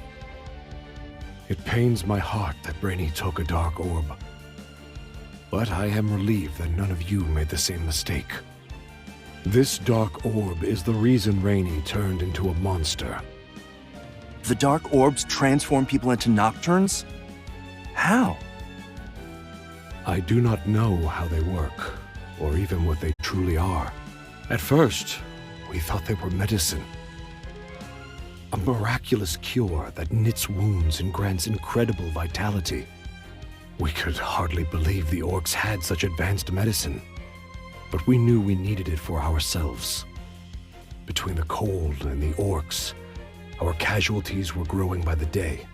Speaker 15: It pains my heart that Rainey took a dark orb. But I am relieved that none of you made the same mistake. This dark orb is the reason Rainey turned into a monster.
Speaker 6: The dark orbs transform people into nocturnes? How?
Speaker 15: I do not know how they work, or even what they truly are. At first, we thought they were medicine. A miraculous cure that knits wounds and grants incredible vitality. We could hardly believe the orcs had such advanced medicine, but we knew we needed it for ourselves. Between the cold and the orcs, our casualties were growing by the day.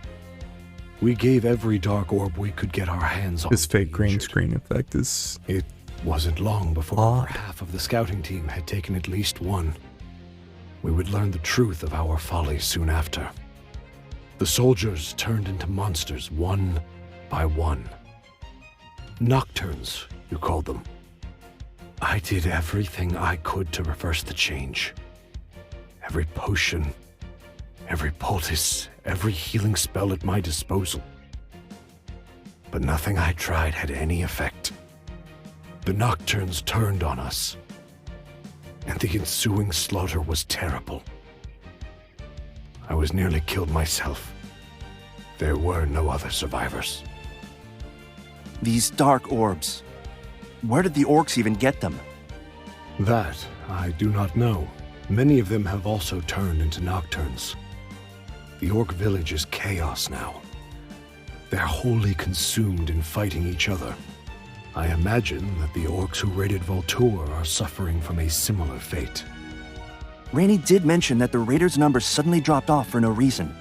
Speaker 15: We gave every dark orb we could get our hands on.
Speaker 1: This fake green screen effect is...
Speaker 15: It wasn't long before over half of the scouting team had taken at least one. We would learn the truth of our folly soon after. The soldiers turned into monsters one by one. Nocturnes, you called them. I did everything I could to reverse the change. Every potion, every poultice, every healing spell at my disposal. But nothing I tried had any effect. The Nocturnes turned on us, and the ensuing slaughter was terrible. I was nearly killed myself. There were no other survivors.
Speaker 6: These dark orbs, where did the orcs even get them?
Speaker 15: That I do not know. Many of them have also turned into Nocturnes. The orc village is chaos now. They're wholly consumed in fighting each other. I imagine that the orcs who raided Voltour are suffering from a similar fate.
Speaker 6: Rainey did mention that the raiders' numbers suddenly dropped off for no reason.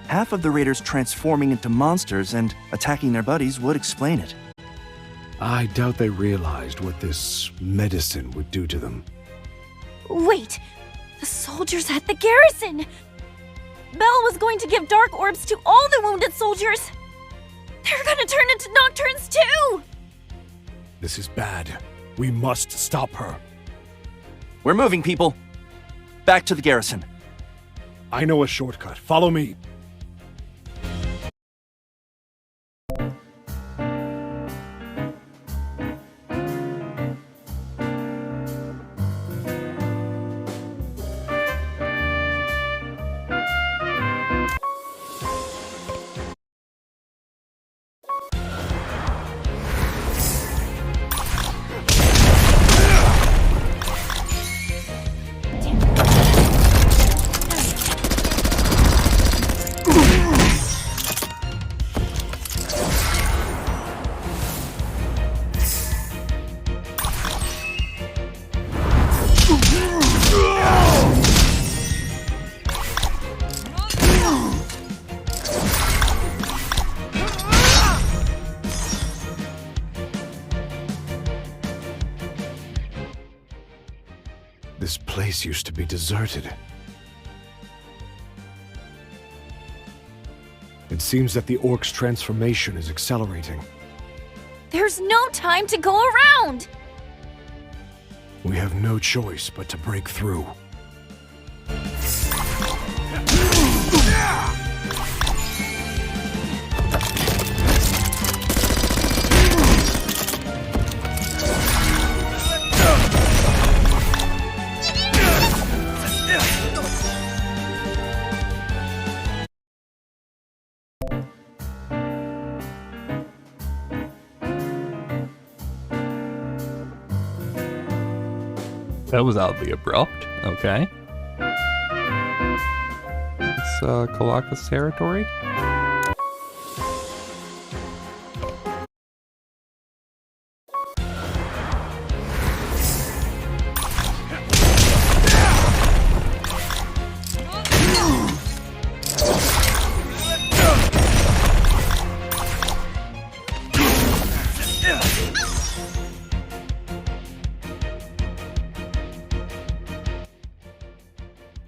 Speaker 6: Half of the raiders transforming into monsters and attacking their buddies would explain it.
Speaker 15: I doubt they realized what this medicine would do to them.
Speaker 9: Wait! The soldiers at the garrison! Belle was going to give dark orbs to all the wounded soldiers! They're gonna turn into Nocturnes too!
Speaker 15: This is bad. We must stop her.
Speaker 6: We're moving, people. Back to the garrison.
Speaker 15: I know a shortcut. Follow me. This place used to be deserted. It seems that the orc's transformation is accelerating.
Speaker 9: There's no time to go around!
Speaker 15: We have no choice but to break through.
Speaker 1: That was oddly abrupt. Okay. It's Kalaka's territory.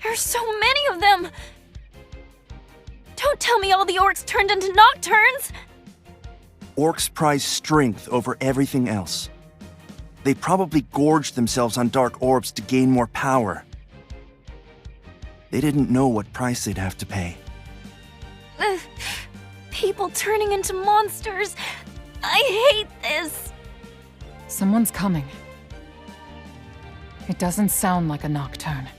Speaker 9: There's so many of them! Don't tell me all the orcs turned into nocturnes!
Speaker 6: Orcs prize strength over everything else. They probably gorged themselves on dark orbs to gain more power. They didn't know what price they'd have to pay.
Speaker 9: People turning into monsters. I hate this.
Speaker 7: Someone's coming. It doesn't sound like a nocturne.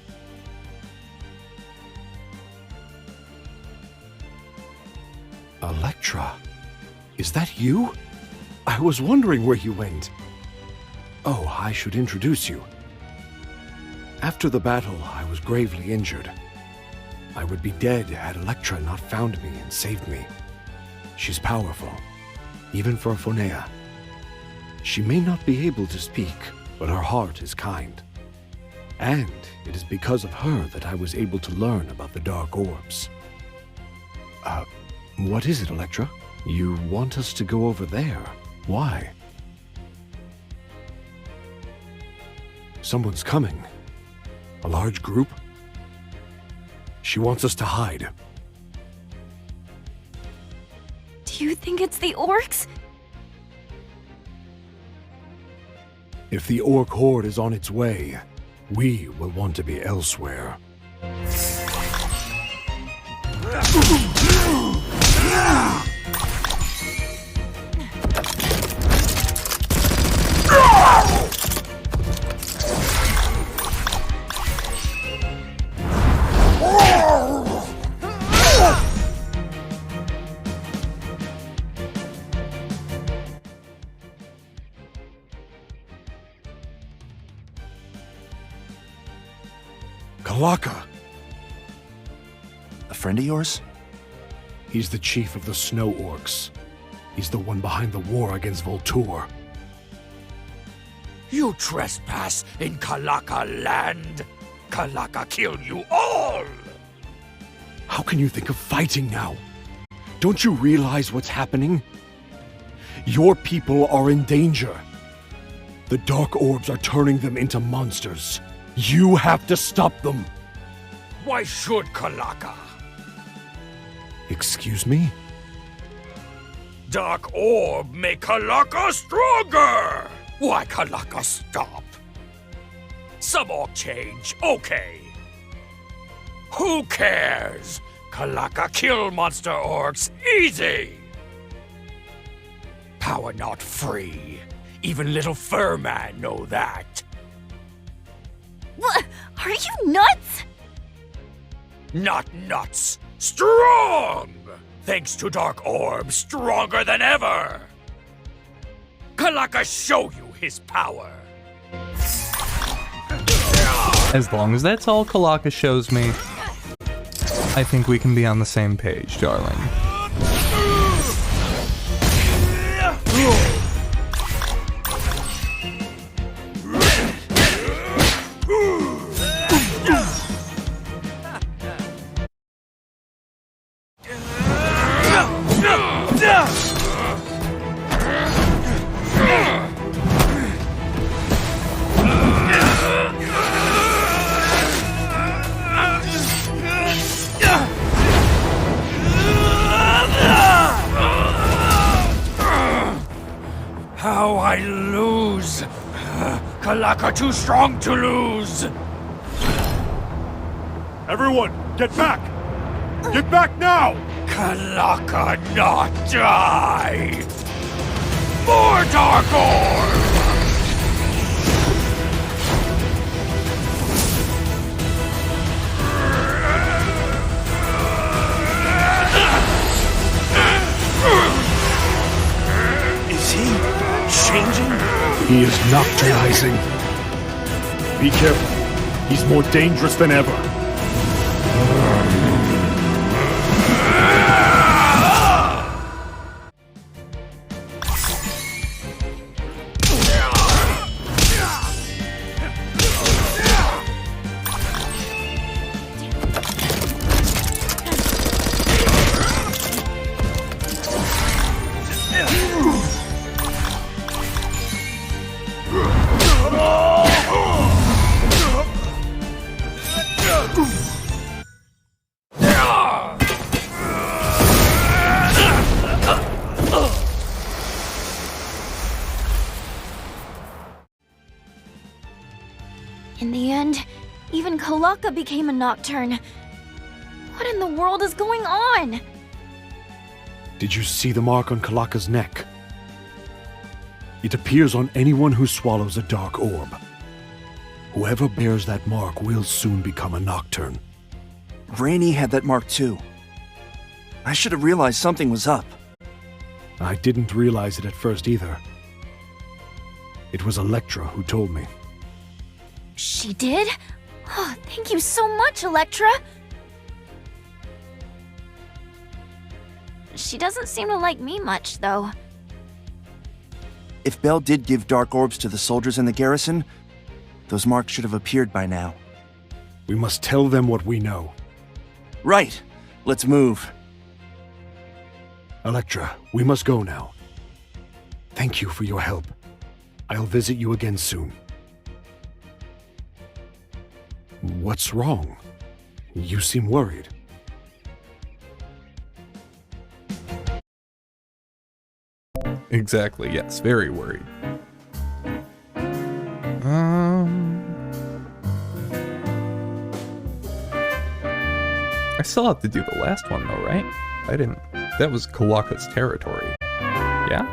Speaker 15: Electra, is that you? I was wondering where you went. Oh, I should introduce you. After the battle, I was gravely injured. I would be dead had Electra not found me and saved me. She's powerful, even for a Phonea. She may not be able to speak, but her heart is kind. And it is because of her that I was able to learn about the Dark Orbs. What is it, Electra? You want us to go over there? Why? Someone's coming. A large group? She wants us to hide.
Speaker 9: Do you think it's the orcs?
Speaker 15: If the Orc Horde is on its way, we will want to be elsewhere. Kalaka!
Speaker 6: A friend of yours?
Speaker 15: He's the chief of the Snow Orcs. He's the one behind the war against Voltur.
Speaker 12: You trespass in Kalaka land. Kalaka kill you all!
Speaker 15: How can you think of fighting now? Don't you realize what's happening? Your people are in danger. The Dark Orbs are turning them into monsters. You have to stop them.
Speaker 12: Why should Kalaka?
Speaker 15: Excuse me?
Speaker 12: Dark Orb make Kalaka stronger! Why Kalaka stop? Some orc change, okay. Who cares? Kalaka kill monster orcs easy! Power not free. Even little furman know that.
Speaker 9: What? Are you nuts?
Speaker 12: Not nuts. Strong! Thanks to Dark Orb, stronger than ever! Kalaka show you his power!
Speaker 1: As long as that's all Kalaka shows me, I think we can be on the same page, darling.
Speaker 12: Kalaka too strong to lose!
Speaker 13: Everyone, get back! Get back now!
Speaker 12: Kalaka not die! More Dark Orb!
Speaker 6: Is he changing?
Speaker 13: He is nocturnizing. Be careful. He's more dangerous than ever.
Speaker 9: In the end, even Kalaka became a Nocturne. What in the world is going on?
Speaker 15: Did you see the mark on Kalaka's neck? It appears on anyone who swallows a dark orb. Whoever bears that mark will soon become a Nocturne.
Speaker 6: Rainey had that mark too. I should have realized something was up.
Speaker 15: I didn't realize it at first either. It was Electra who told me.
Speaker 9: She did? Oh, thank you so much, Electra! She doesn't seem to like me much, though.
Speaker 6: If Belle did give dark orbs to the soldiers in the garrison, those marks should have appeared by now.
Speaker 15: We must tell them what we know.
Speaker 6: Right. Let's move.
Speaker 15: Electra, we must go now. Thank you for your help. I'll visit you again soon. What's wrong? You seem worried.
Speaker 1: Exactly, yes, very worried. I still have to do the last one though, right? I didn't. That was Kalaka's territory. Yeah?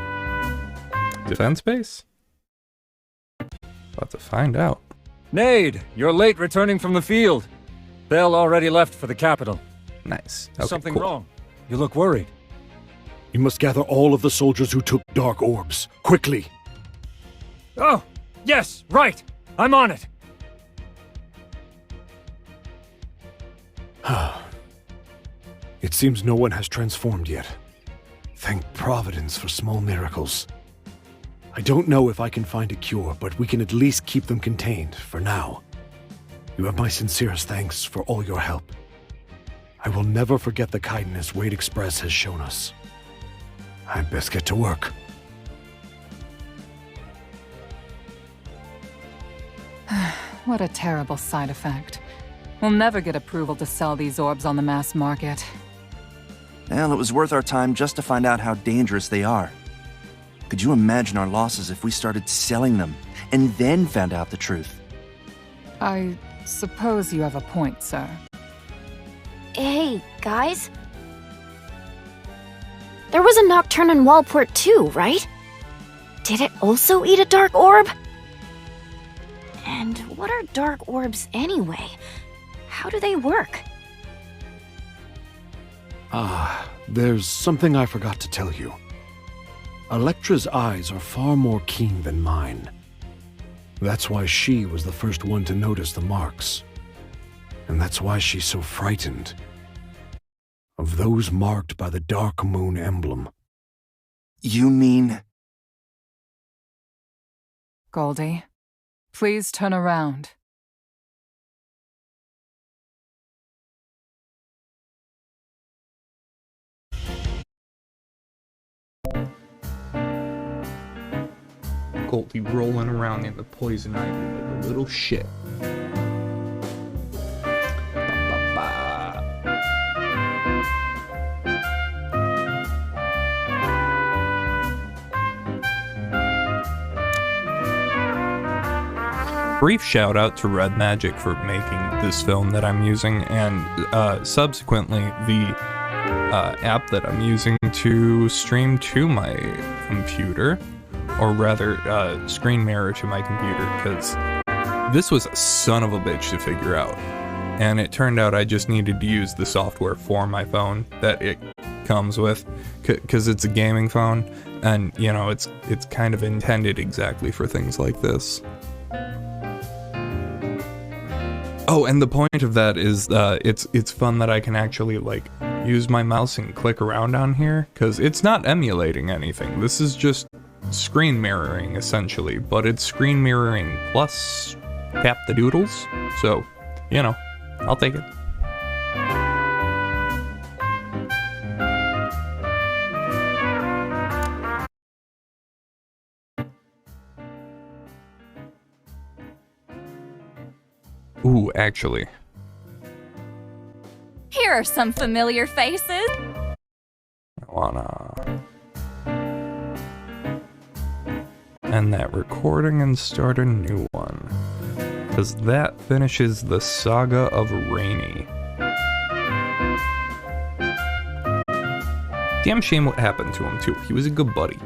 Speaker 1: Defense base? About to find out.
Speaker 14: Nade, you're late returning from the field. Belle already left for the capital.
Speaker 1: Nice. Okay,
Speaker 14: Something
Speaker 1: cool.
Speaker 14: wrong. You look worried.
Speaker 15: We must gather all of the soldiers who took dark orbs. Quickly!
Speaker 14: Oh, yes, right. I'm on it.
Speaker 15: It seems no one has transformed yet. Thank Providence for small miracles. I don't know if I can find a cure, but we can at least keep them contained, for now. You have my sincerest thanks for all your help. I will never forget the kindness Wade Express has shown us. I'd best get to work.
Speaker 7: What a terrible side effect. We'll never get approval to sell these orbs on the mass market.
Speaker 6: Well, it was worth our time just to find out how dangerous they are. Could you imagine our losses if we started selling them, and then found out the truth?
Speaker 7: I suppose you have a point, sir.
Speaker 9: Hey, guys. There was a Nocturne in Wallport too, right? Did it also eat a dark orb? And what are dark orbs anyway? How do they work?
Speaker 15: There's something I forgot to tell you. Electra's eyes are far more keen than mine. That's why she was the first one to notice the marks. And that's why she's so frightened of those marked by the Dark Moon emblem.
Speaker 6: You mean...
Speaker 7: Goldie, please turn around.
Speaker 1: Goldie rolling around in the poison ivy like a little shit. brief shout out to Red Magic for making this film that I'm using, and subsequently the app that I'm using to stream to my computer, or rather screen mirror to my computer, because this was a son of a bitch to figure out. And it turned out I just needed to use the software for my phone that it comes with, because it's a gaming phone, and you know, it's kind of intended exactly for things like this. Oh, and the point of that is it's fun that I can actually like use my mouse and click around on here, because it's not emulating anything. This is just screen mirroring essentially, but it's screen mirroring plus tap the doodles, so you know, I'll take it. Ooh, actually.
Speaker 5: Here are some familiar faces.
Speaker 1: I wanna end that recording and start a new one, because that finishes the saga of Rainy. Damn shame what happened to him too. He was a good buddy.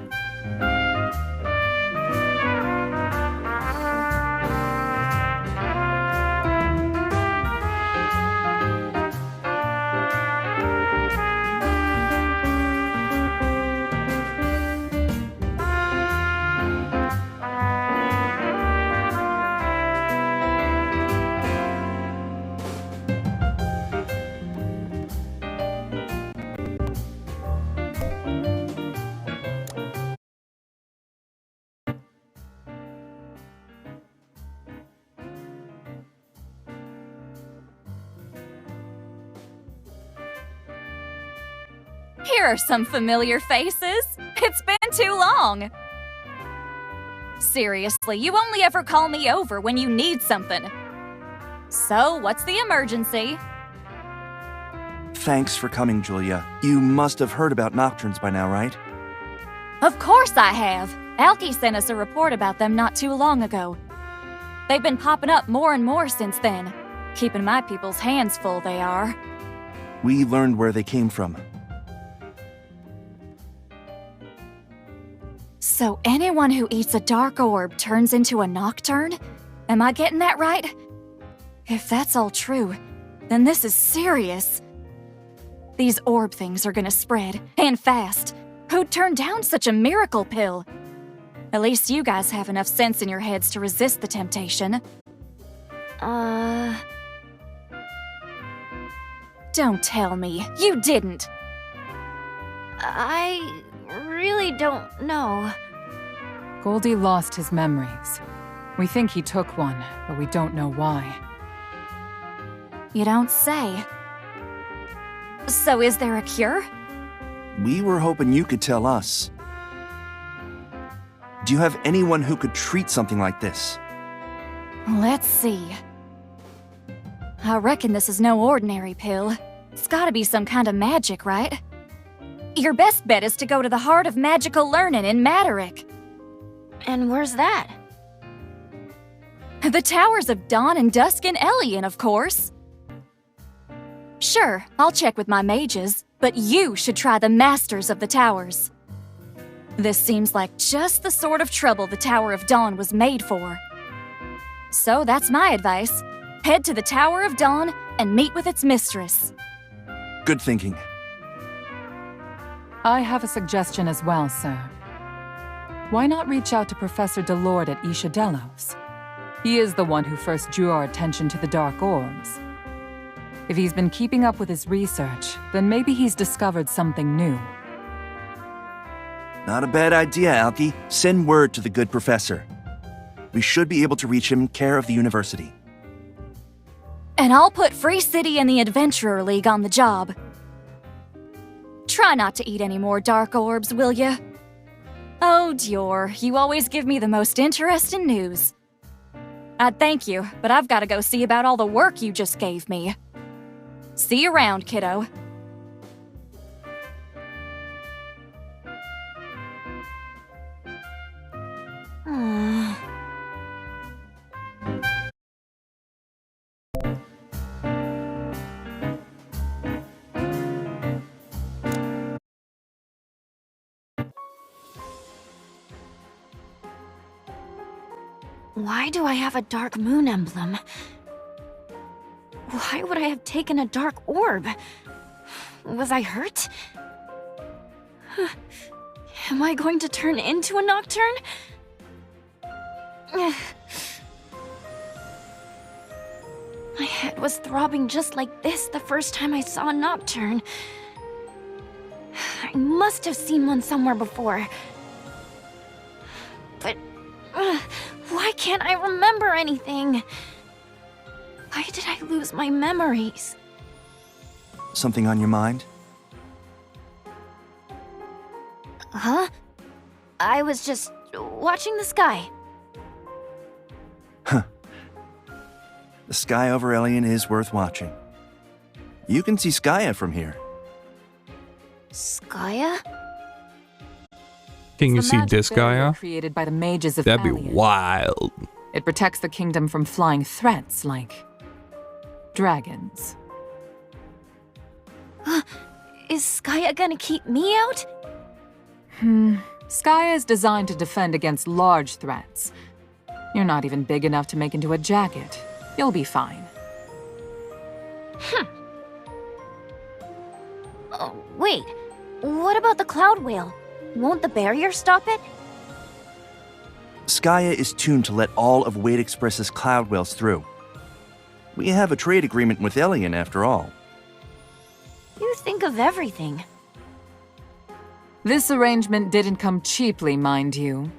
Speaker 5: Here are some familiar faces. It's been too long. Seriously, you only ever call me over when you need something. So, what's the emergency?
Speaker 6: Thanks for coming, Julia. You must have heard about nocturnes by now, right?
Speaker 5: Of course I have. Alki sent us a report about them not too long ago. They've been popping up more and more since then. Keeping my people's hands full, they are.
Speaker 6: We learned where they came from.
Speaker 5: So anyone who eats a dark orb turns into a nocturne? Am I getting that right? If that's all true, then this is serious. These orb things are gonna spread, and fast. Who'd turn down such a miracle pill? At least you guys have enough sense in your heads to resist the temptation. Don't tell me. You didn't.
Speaker 9: I really don't know.
Speaker 7: Goldie lost his memories. We think he took one, but we don't know why.
Speaker 5: You don't say. So is there a cure?
Speaker 6: We were hoping you could tell us. Do you have anyone who could treat something like this?
Speaker 5: Let's see. I reckon this is no ordinary pill. It's gotta be some kind of magic, right? Your best bet is to go to the Heart of Magical Learning in Madarick.
Speaker 9: And where's that?
Speaker 5: The Towers of Dawn and Dusk in Elian, of course. Sure, I'll check with my mages, but you should try the Masters of the Towers. This seems like just the sort of trouble the Tower of Dawn was made for. So that's my advice. Head to the Tower of Dawn and meet with its mistress.
Speaker 6: Good thinking.
Speaker 7: I have a suggestion as well, sir. Why not reach out to Professor Delord at Isha Delos? He is the one who first drew our attention to the dark orbs. If he's been keeping up with his research, then maybe he's discovered something new.
Speaker 6: Not a bad idea, Alki. Send word to the good professor. We should be able to reach him care of the university.
Speaker 5: And I'll put Free City and the Adventurer League on the job. Try not to eat any more dark orbs, will ya? Oh, Dior, you always give me the most interesting news. I'd thank you, but I've got to go see about all the work you just gave me. See you around, kiddo.
Speaker 9: Why do I have a dark moon emblem? Why would I have taken a dark orb? Was I hurt? Am I going to turn into a nocturne? My head was throbbing just like this the first time I saw a nocturne. I must have seen one somewhere before. But why can't I remember anything? Why did I lose my memories?
Speaker 6: Something on your mind?
Speaker 9: Huh? I was just watching the sky.
Speaker 6: Huh. The sky over Elian is worth watching. You can see Skaya from here.
Speaker 9: Skaya?
Speaker 1: Can you
Speaker 7: It's the
Speaker 1: see
Speaker 7: magic
Speaker 1: this
Speaker 7: barrier
Speaker 1: guy?
Speaker 7: created by the mages of
Speaker 1: That'd be
Speaker 7: Elian.
Speaker 1: wild.
Speaker 7: It protects the kingdom from flying threats like dragons.
Speaker 9: Is Skaya gonna keep me out?
Speaker 7: Skaya is designed to defend against large threats. You're not even big enough to make into a jacket. You'll be fine.
Speaker 9: Oh, wait. What about the Cloud Whale? Won't the barrier stop it?
Speaker 6: Skaya is tuned to let all of Wade Express's cloud whales through. We have a trade agreement with Elian, after all.
Speaker 9: You think of everything.
Speaker 7: This arrangement didn't come cheaply, mind you.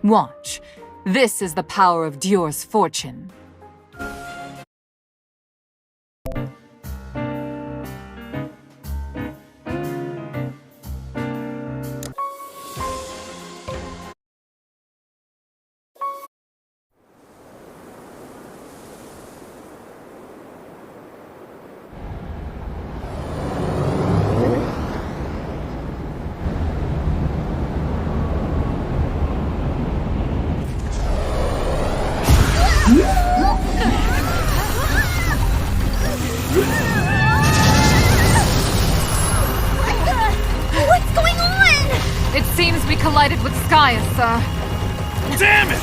Speaker 7: Watch. This is the power of Dior's fortune.
Speaker 9: What's going on?
Speaker 7: It seems we collided with Skaya, sir.
Speaker 12: Damn it!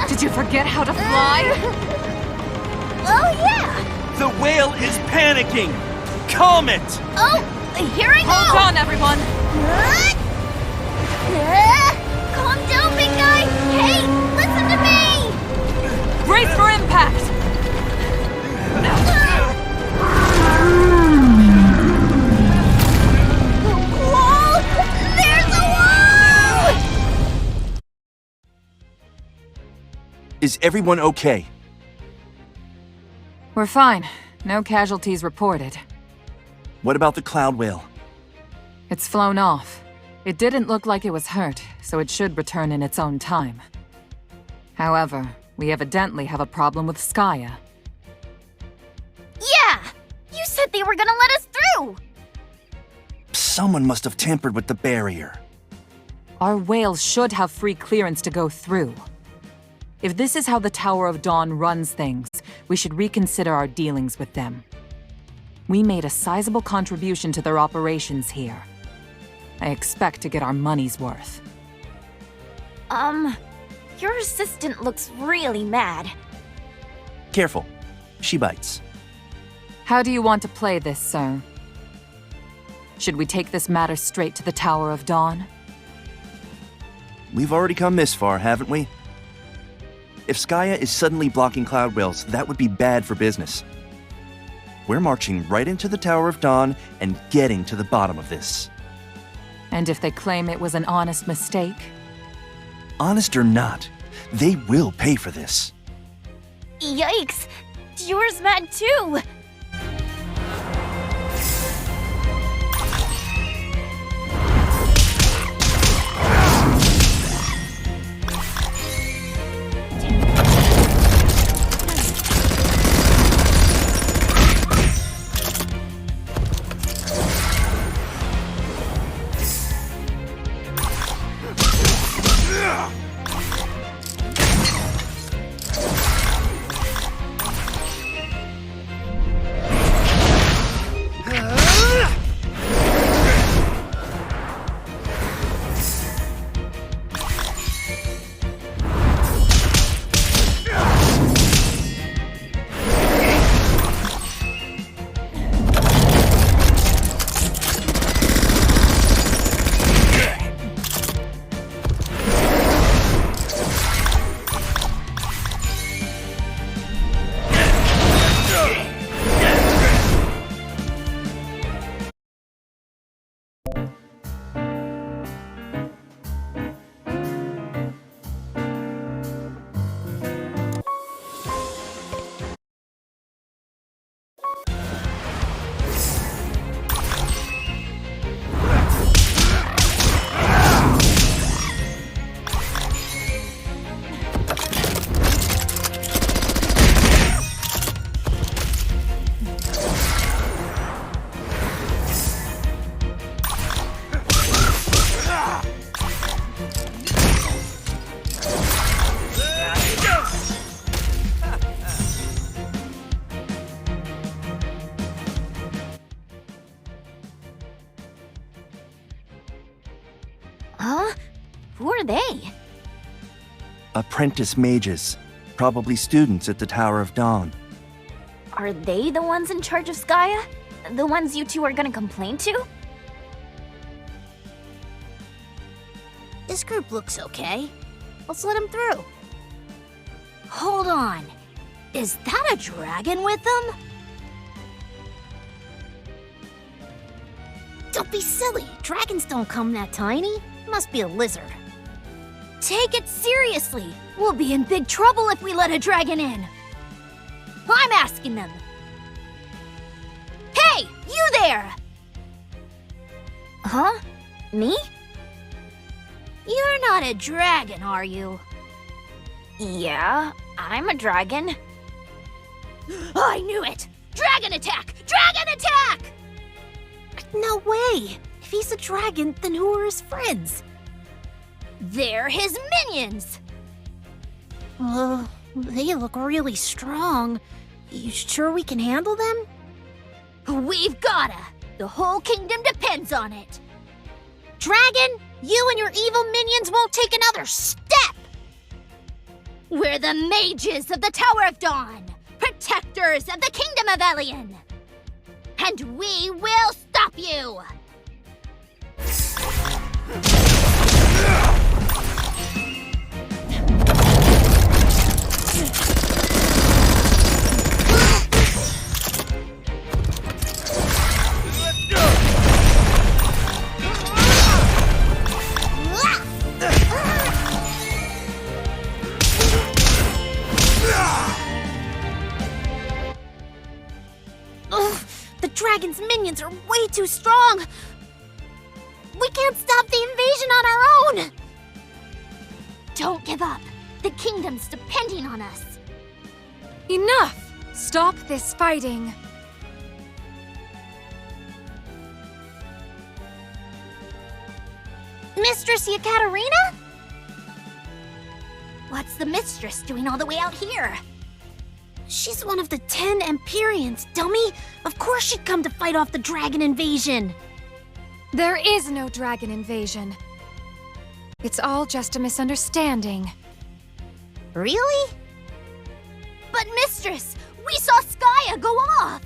Speaker 7: Did you forget how to fly?
Speaker 9: Oh, yeah!
Speaker 16: The whale is panicking! Calm it!
Speaker 9: Oh, here I go!
Speaker 7: Hold on, everyone!
Speaker 9: Calm down, big guy! Hey, listen to me!
Speaker 7: Brace for impact!
Speaker 9: Wall! There's a wall!
Speaker 6: Is everyone okay?
Speaker 7: We're fine. No casualties reported.
Speaker 6: What about the cloud whale?
Speaker 7: It's flown off. It didn't look like it was hurt, so it should return in its own time. However, we evidently have a problem with Skaya.
Speaker 9: Yeah! You said they were gonna let us through!
Speaker 6: Someone must have tampered with the barrier.
Speaker 7: Our whales should have free clearance to go through. If this is how the Tower of Dawn runs things, we should reconsider our dealings with them. We made a sizable contribution to their operations here. I expect to get our money's worth.
Speaker 9: Your assistant looks really mad.
Speaker 6: Careful. She bites.
Speaker 7: How do you want to play this, sir? Should we take this matter straight to the Tower of Dawn?
Speaker 6: We've already come this far, haven't we? If Skaya is suddenly blocking cloud whales, that would be bad for business. We're marching right into the Tower of Dawn and getting to the bottom of this.
Speaker 7: And if they claim it was an honest mistake?
Speaker 6: Honest or not, they will pay for this.
Speaker 9: Yikes! Dior's mad too! Huh? Who are they?
Speaker 6: Apprentice mages, probably students at the Tower of Dawn.
Speaker 9: Are they the ones in charge of Skya? The ones you two are gonna complain to? This group looks okay. Let's let them through. Hold on. Is that a dragon with them? Don't be silly. Dragons don't come that tiny. Must be a lizard. Take it seriously. We'll be in big trouble if we let a dragon in. I'm asking them. Hey, you there! Huh? Me? You're not a dragon, are you? Yeah, I'm a dragon. I knew it! Dragon attack! Dragon attack! No way! If he's a dragon, then who are his friends? They're his minions! They look really strong. You sure we can handle them? We've gotta! The whole kingdom depends on it! Dragon, you and your evil minions won't take another step! We're the mages of the Tower of Dawn, protectors of the Kingdom of Elion! And we will stop you! The dragon's minions are way too strong! We can't stop the invasion on our own! Don't give up. The kingdom's depending on us.
Speaker 5: Enough! Stop this fighting.
Speaker 9: Mistress Yekaterina? What's the mistress doing all the way out here? She's one of the 10 Empyreans, dummy! Of course she'd come to fight off the dragon invasion!
Speaker 5: There is no dragon invasion. It's all just a misunderstanding.
Speaker 9: Really? But mistress, we saw Skya go off!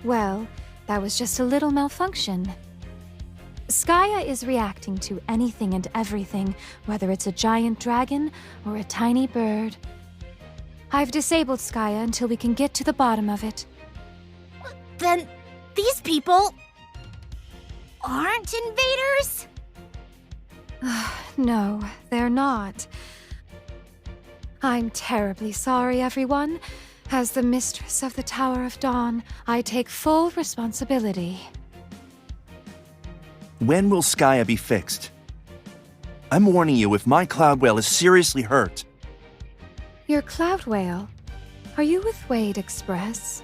Speaker 5: Well, that was just a little malfunction. Skya is reacting to anything and everything, whether it's a giant dragon or a tiny bird. I've disabled Skya until we can get to the bottom of it.
Speaker 9: Then these people aren't invaders?
Speaker 5: No, they're not. I'm terribly sorry, everyone. As the mistress of the Tower of Dawn, I take full responsibility.
Speaker 6: When will Skya be fixed? I'm warning you, if my Cloud Whale is seriously hurt.
Speaker 5: Your Cloud Whale? Are you with Wade Express?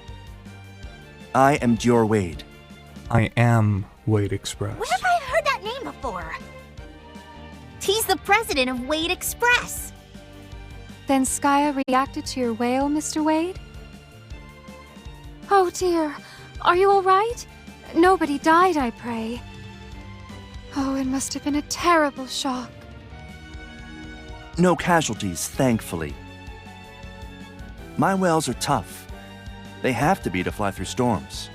Speaker 6: I am Dior Wade.
Speaker 1: I am Wade Express.
Speaker 9: Where have I heard that name before? He's the president of Wade Express.
Speaker 5: Then Skya reacted to your whale, Mr. Wade? Oh dear, are you all right? Nobody died, I pray. Oh, it must have been a terrible shock.
Speaker 6: No casualties, thankfully. My whales are tough. They have to be to fly through storms.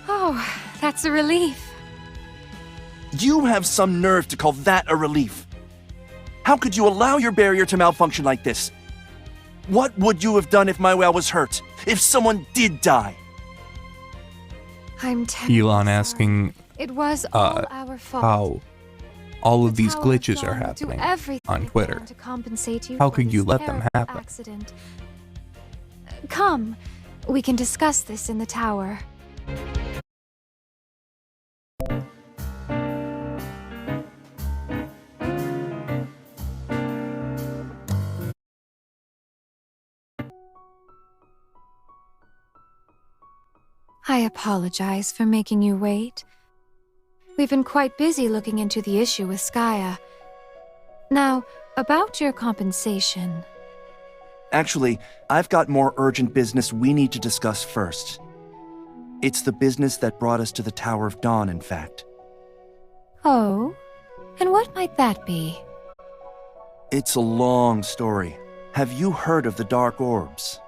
Speaker 5: Oh, that's a relief.
Speaker 6: You have some nerve to call that a relief. How could you allow your barrier to malfunction like this? What would you have done if my whale was hurt? If someone did die?
Speaker 5: I'm terribly
Speaker 1: Elon
Speaker 5: sorry.
Speaker 1: asking
Speaker 5: It was all our fault.
Speaker 1: how all of these
Speaker 5: Tower of
Speaker 1: glitches are
Speaker 5: Dawn will do
Speaker 1: happening
Speaker 5: everything
Speaker 1: on
Speaker 5: it
Speaker 1: Twitter.
Speaker 5: can to compensate you
Speaker 1: How
Speaker 5: for
Speaker 1: could you
Speaker 5: this
Speaker 1: let them
Speaker 5: terrible
Speaker 1: happen?
Speaker 5: Accident. Come, we can discuss this in the tower. I apologize for making you wait. We've been quite busy looking into the issue with Skya. Now, about your compensation.
Speaker 6: Actually, I've got more urgent business we need to discuss first. It's the business that brought us to the Tower of Dawn, in fact.
Speaker 5: Oh,
Speaker 17: And what might that be?
Speaker 6: It's a long story. Have you heard of the Dark Orbs?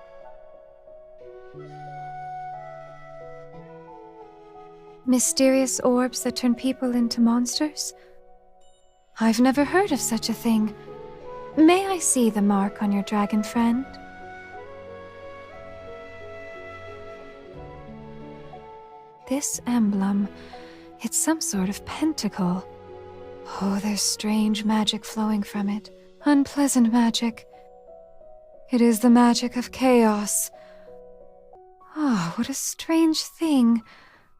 Speaker 17: Mysterious orbs that turn people into monsters? I've never heard of such a thing. May I see the mark on your dragon friend? This emblem, it's some sort of pentacle. Oh, there's strange magic flowing from it. Unpleasant magic. It is the magic of chaos. Ah, what a strange thing.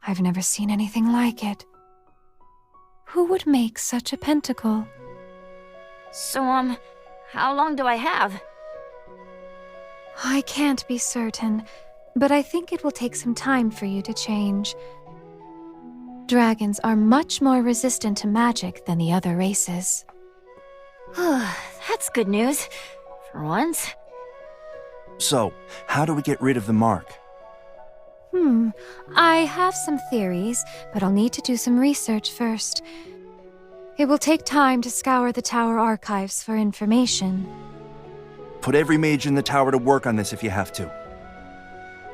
Speaker 17: I've never seen anything like it. Who would make such a pentacle?
Speaker 9: So, how long do I have?
Speaker 17: I can't be certain, but I think it will take some time for you to change. Dragons are much more resistant to magic than the other races.
Speaker 9: That's good news. For once.
Speaker 6: So, how do we get rid of the mark?
Speaker 17: I have some theories, but I'll need to do some research first. It will take time to scour the tower archives for information.
Speaker 6: Put every mage in the tower to work on this if you have to.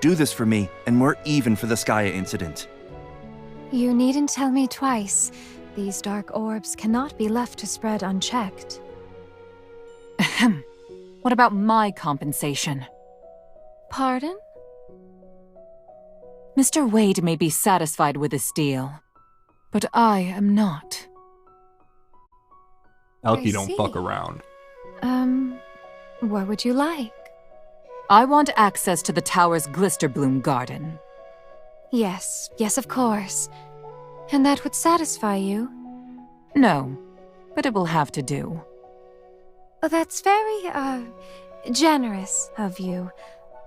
Speaker 6: Do this for me, and we're even for the Skya incident.
Speaker 17: You needn't tell me twice. These dark orbs cannot be left to spread unchecked.
Speaker 7: Ahem. What about my compensation?
Speaker 17: Pardon?
Speaker 7: Mr. Wade may be satisfied with this deal, but I am not.
Speaker 1: Elkie don't fuck around.
Speaker 17: What would you like?
Speaker 7: I want access to the tower's Glisterbloom garden.
Speaker 17: Yes, of course. And that would satisfy you?
Speaker 7: No, but it will have to do.
Speaker 17: That's very, generous of you.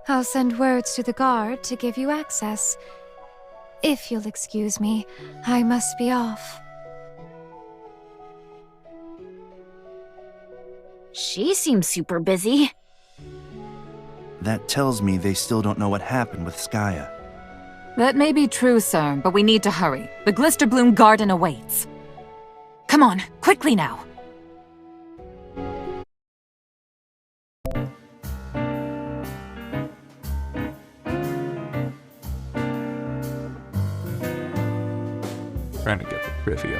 Speaker 17: I'll send words to the guard to give you access. If you'll excuse me, I must be off.
Speaker 9: She seems super busy.
Speaker 6: That tells me they still don't know what happened with Skya.
Speaker 7: That may be true, sir, but we need to hurry. The Glisterbloom garden awaits. Come on, quickly now.
Speaker 1: Trying to get the trivia.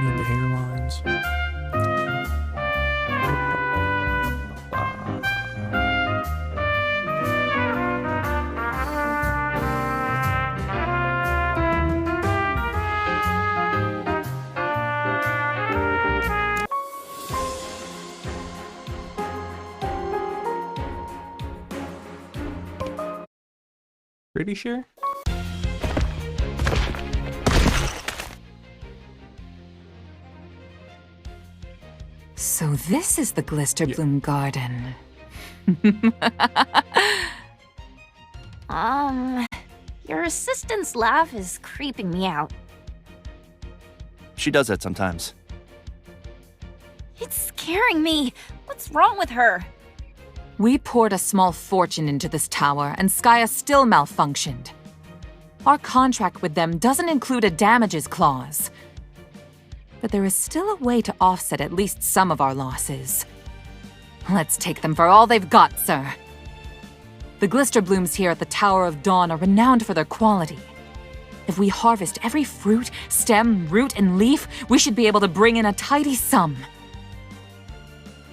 Speaker 1: Need the hairlines. Pretty sure?
Speaker 7: So this is the Glisterbloom garden.
Speaker 9: Your assistant's laugh is creeping me out.
Speaker 6: She does that sometimes.
Speaker 9: It's scaring me. What's wrong with her?
Speaker 7: We poured a small fortune into this tower, and Skya still malfunctioned. Our contract with them doesn't include a damages clause. But there is still a way to offset at least some of our losses. Let's take them for all they've got, sir. The Glisterblooms here at the Tower of Dawn are renowned for their quality. If we harvest every fruit, stem, root, and leaf, we should be able to bring in a tidy sum.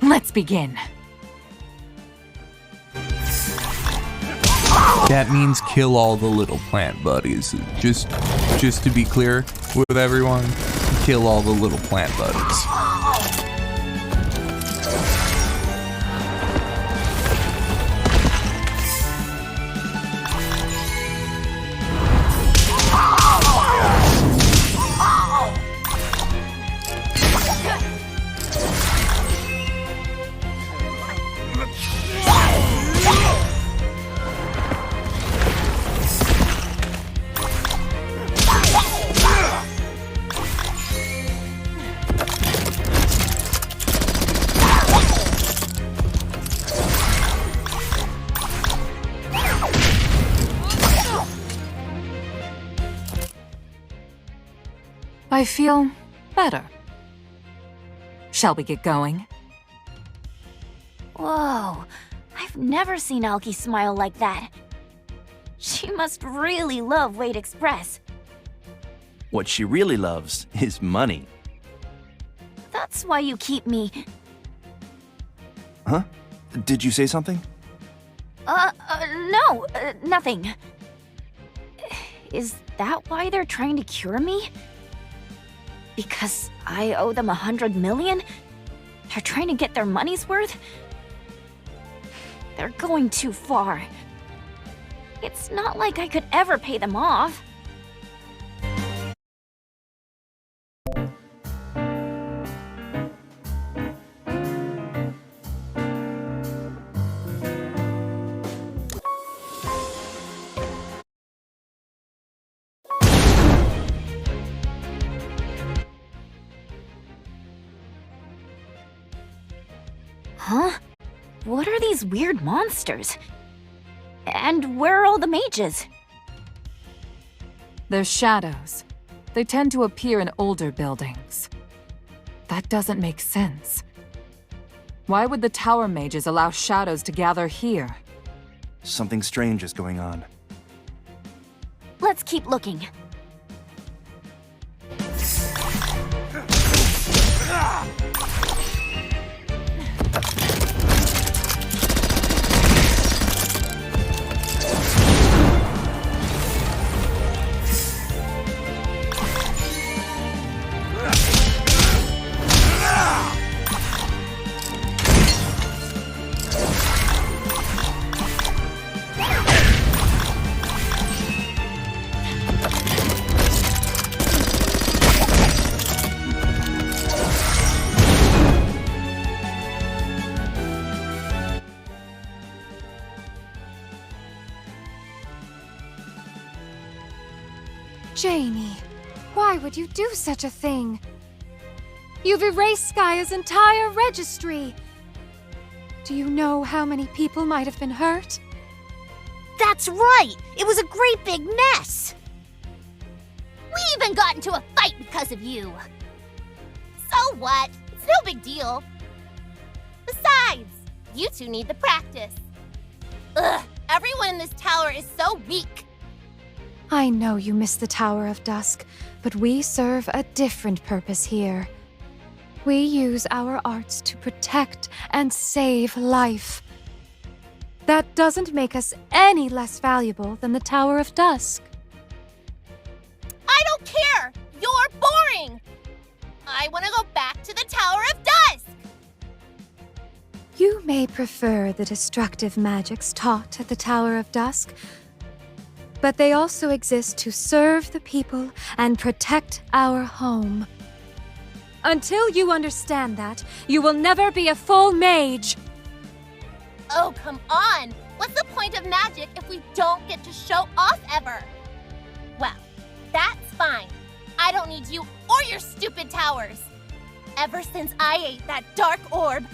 Speaker 7: Let's begin.
Speaker 1: That means kill all the little plant buddies. Just to be clear with everyone, kill all the little plant buddies.
Speaker 7: I feel better. Shall we get going?
Speaker 9: Whoa, I've never seen Alki smile like that. She must really love Wade Express.
Speaker 6: What she really loves is money.
Speaker 9: That's why you keep me.
Speaker 6: Huh? Did you say something?
Speaker 9: No, nothing. Is that why they're trying to cure me? Because I owe them 100 million? They're trying to get their money's worth? They're going too far. It's not like I could ever pay them off. Huh? What are these weird monsters? And where are all the mages?
Speaker 7: They're shadows. They tend to appear in older buildings. That doesn't make sense. Why would the tower mages allow shadows to gather here?
Speaker 6: Something strange is going on.
Speaker 9: Let's keep looking.
Speaker 17: Janie, why would you do such a thing? You've erased Skaya's entire registry. Do you know how many people might have been hurt?
Speaker 9: That's right! It was a great big mess! We even got into a fight because of you. So what? It's no big deal. Besides, you two need the practice. Ugh, everyone in this tower is so weak.
Speaker 17: I know you miss the Tower of Dusk, but we serve a different purpose here. We use our arts to protect and save life. That doesn't make us any less valuable than the Tower of Dusk.
Speaker 9: I don't care! You're boring! I want to go back to the Tower of Dusk!
Speaker 17: You may prefer the destructive magics taught at the Tower of Dusk, but they also exist to serve the people and protect our home. Until you understand that, you will never be a full mage!
Speaker 9: Oh, come on! What's the point of magic if we don't get to show off ever? Well, that's fine. I don't need you or your stupid towers. Ever since I ate that dark orb,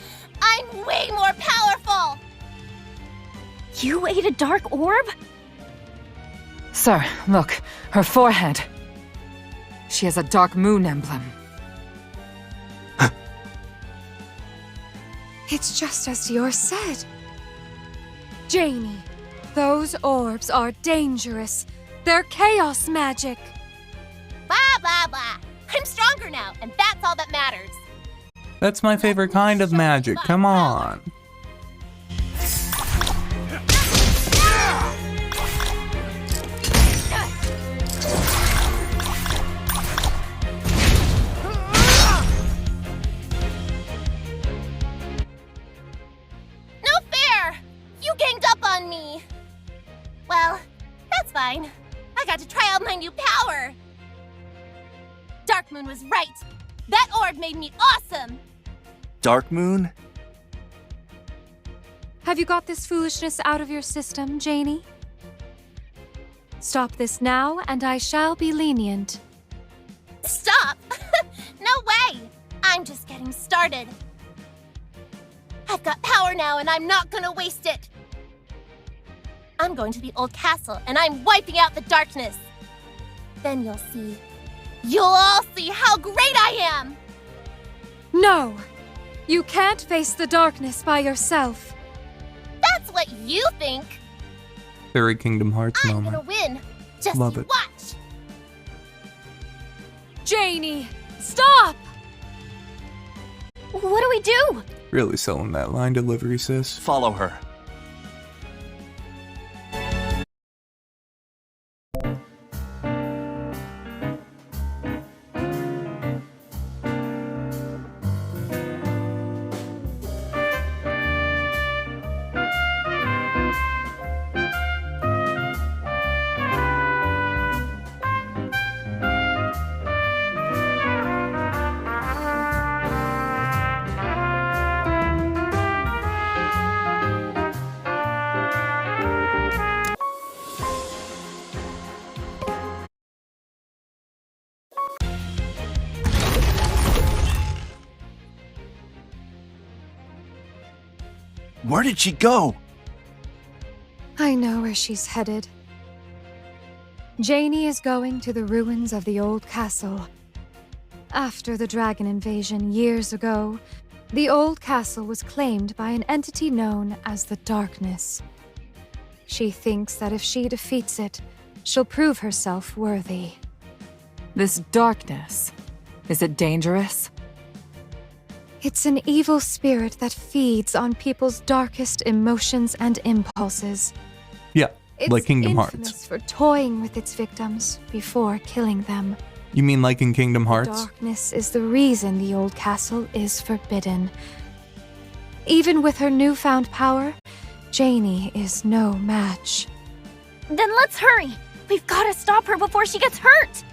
Speaker 9: I'm way more powerful! You ate a dark orb?
Speaker 7: Sir, look, her forehead. She has a dark moon emblem.
Speaker 17: It's just as yours said. Janie, those orbs are dangerous. They're chaos magic.
Speaker 9: Blah, blah, blah. I'm stronger now, and that's all that matters.
Speaker 1: That's my favorite kind of magic, come on.
Speaker 9: On me. Well, that's fine. I got to try out my new power. Dark Moon was right. That orb made me awesome.
Speaker 6: Dark Moon?
Speaker 17: Have you got this foolishness out of your system, Janie? Stop this now, and I shall be lenient.
Speaker 9: Stop? No way. I'm just getting started. I've got power now, and I'm not gonna waste it. I'm going to the old castle, and I'm wiping out the darkness. Then you'll see.
Speaker 18: You'll all see how great I am!
Speaker 17: No! You can't face the darkness by yourself.
Speaker 18: That's what you think!
Speaker 1: Very Kingdom Hearts
Speaker 18: I'm
Speaker 1: moment.
Speaker 18: gonna win! Just
Speaker 1: Love
Speaker 18: you
Speaker 1: it.
Speaker 18: watch!
Speaker 17: Janie! Stop!
Speaker 18: What do we do?
Speaker 1: Really selling that line delivery, sis.
Speaker 6: Follow her. Where did she go?
Speaker 17: I know where she's headed. Janie is going to the ruins of the old castle. After the dragon invasion years ago, the old castle was claimed by an entity known as the Darkness. She thinks that if she defeats it, she'll prove herself worthy.
Speaker 7: This darkness, is it dangerous?
Speaker 17: It's an evil spirit that feeds on people's darkest emotions and impulses.
Speaker 1: Yeah,
Speaker 17: It's
Speaker 1: like Kingdom
Speaker 17: infamous
Speaker 1: Hearts.
Speaker 17: for toying with its victims before killing them.
Speaker 1: You mean like in Kingdom Hearts?
Speaker 17: Darkness is the reason the old castle is forbidden. Even with her newfound power, Janie is no match.
Speaker 18: Then let's hurry! We've gotta stop her before she gets hurt!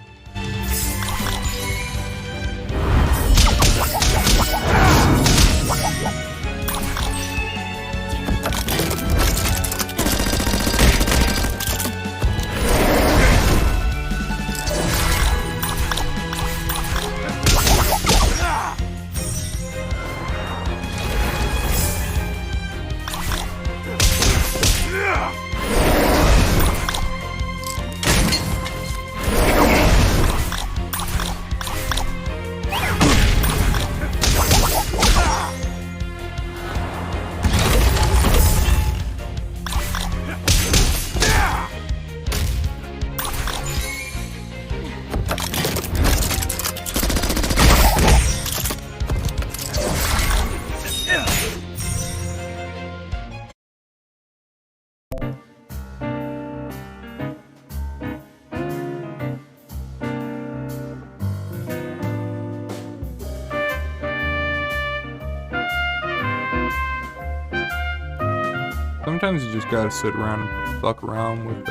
Speaker 1: Sometimes you just gotta sit around and fuck around with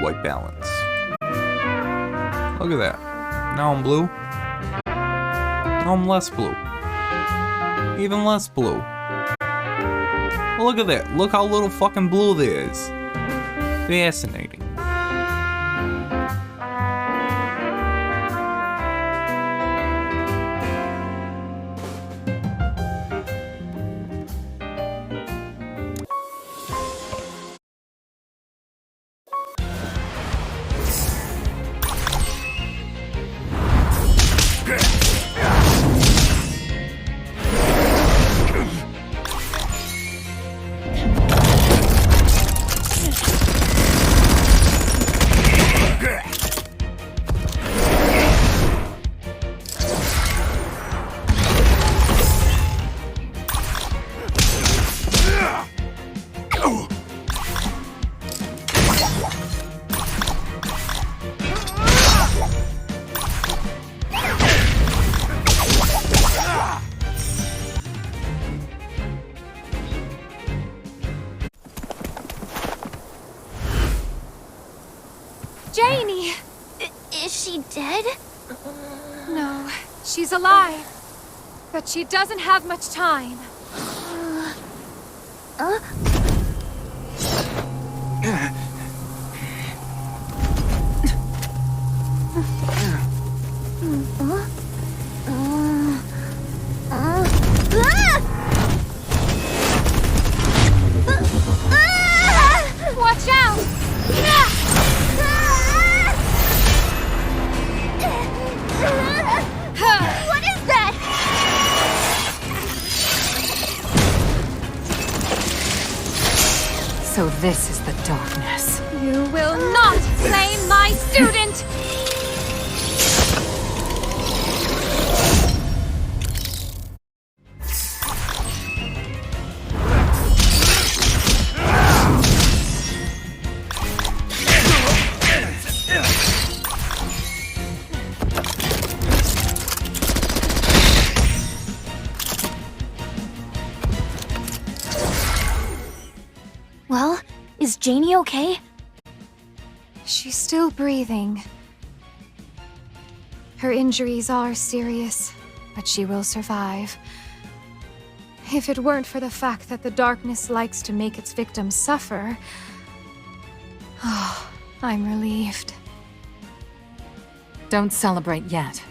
Speaker 1: white balance. Look at that. Now I'm blue. Now I'm less blue. Even less blue. Look at that. Look how little fucking blue there is. Fascinating.
Speaker 17: Janie!
Speaker 18: Is she dead?
Speaker 17: No, she's alive. But she doesn't have much time. Watch out!
Speaker 7: So this is the darkness.
Speaker 18: You will not slay my student!
Speaker 9: Well, is Janie okay?
Speaker 17: She's still breathing. Her injuries are serious, but she will survive. If it weren't for the fact that the darkness likes to make its victims suffer, oh, I'm relieved.
Speaker 7: Don't celebrate yet.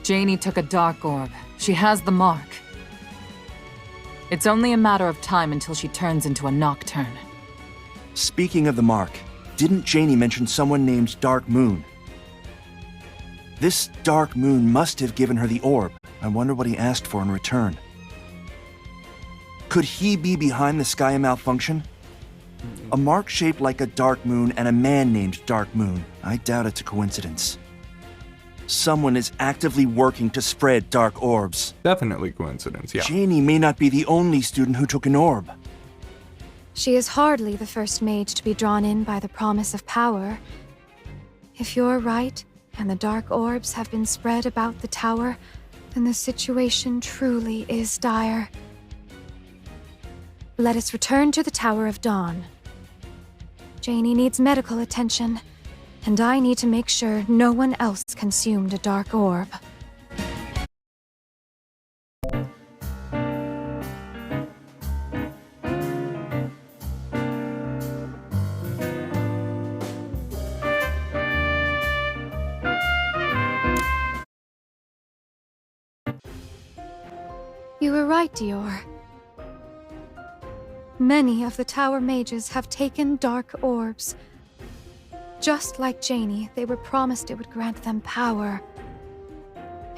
Speaker 7: Janie took a dark orb. She has the mark. It's only a matter of time until she turns into a nocturne.
Speaker 6: Speaking of the mark, didn't Janie mention someone named Dark Moon? This Dark Moon must have given her the orb. I wonder what he asked for in return. Could he be behind the Skya malfunction? A mark shaped like a Dark Moon and a man named Dark Moon. I doubt it's a coincidence. Someone is actively working to spread dark orbs.
Speaker 1: Definitely coincidence, yeah.
Speaker 6: Janie may not be the only student who took an orb.
Speaker 17: She is hardly the first mage to be drawn in by the promise of power. If you're right, and the dark orbs have been spread about the tower, then the situation truly is dire. Let us return to the Tower of Dawn. Janie needs medical attention, and I need to make sure no one else consumed a dark orb. You were right, Dior. Many of the Tower mages have taken dark orbs. Just like Janie, they were promised it would grant them power.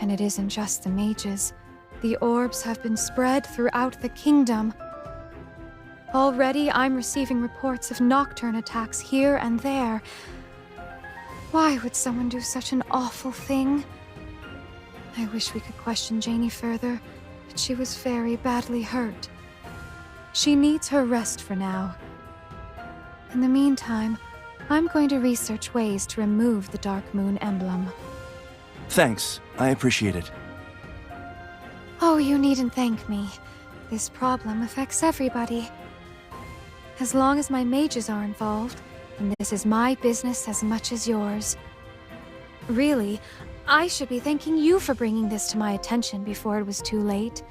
Speaker 17: And it isn't just the mages. The orbs have been spread throughout the kingdom. Already, I'm receiving reports of nocturne attacks here and there. Why would someone do such an awful thing? I wish we could question Janie further, but she was very badly hurt. She needs her rest for now. In the meantime, I'm going to research ways to remove the Dark Moon emblem.
Speaker 6: Thanks, I appreciate it.
Speaker 17: Oh, you needn't thank me. This problem affects everybody. As long as my mages are involved, then this is my business as much as yours. Really, I should be thanking you for bringing this to my attention before it was too late.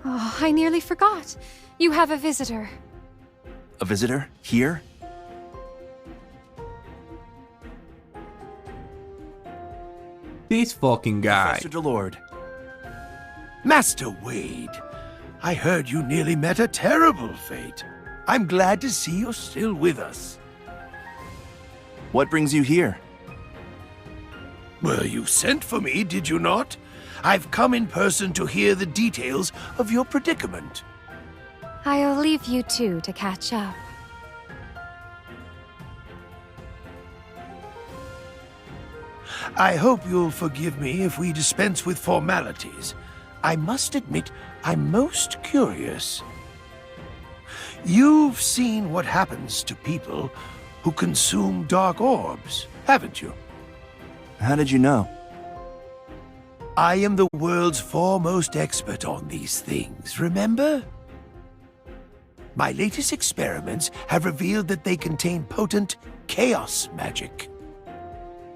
Speaker 17: Oh, I nearly forgot. You have a visitor.
Speaker 6: A visitor? Here?
Speaker 1: This fucking guy.
Speaker 6: Professor Delord.
Speaker 12: Master Wade, I heard you nearly met a terrible fate. I'm glad to see you're still with us.
Speaker 6: What brings you here?
Speaker 12: Well, you sent for me, did you not? I've come in person to hear the details of your predicament.
Speaker 17: I'll leave you two to catch up.
Speaker 12: I hope you'll forgive me if we dispense with formalities. I must admit, I'm most curious. You've seen what happens to people who consume dark orbs, haven't you?
Speaker 6: How did you know?
Speaker 12: I am the world's foremost expert on these things, remember? My latest experiments have revealed that they contain potent chaos magic.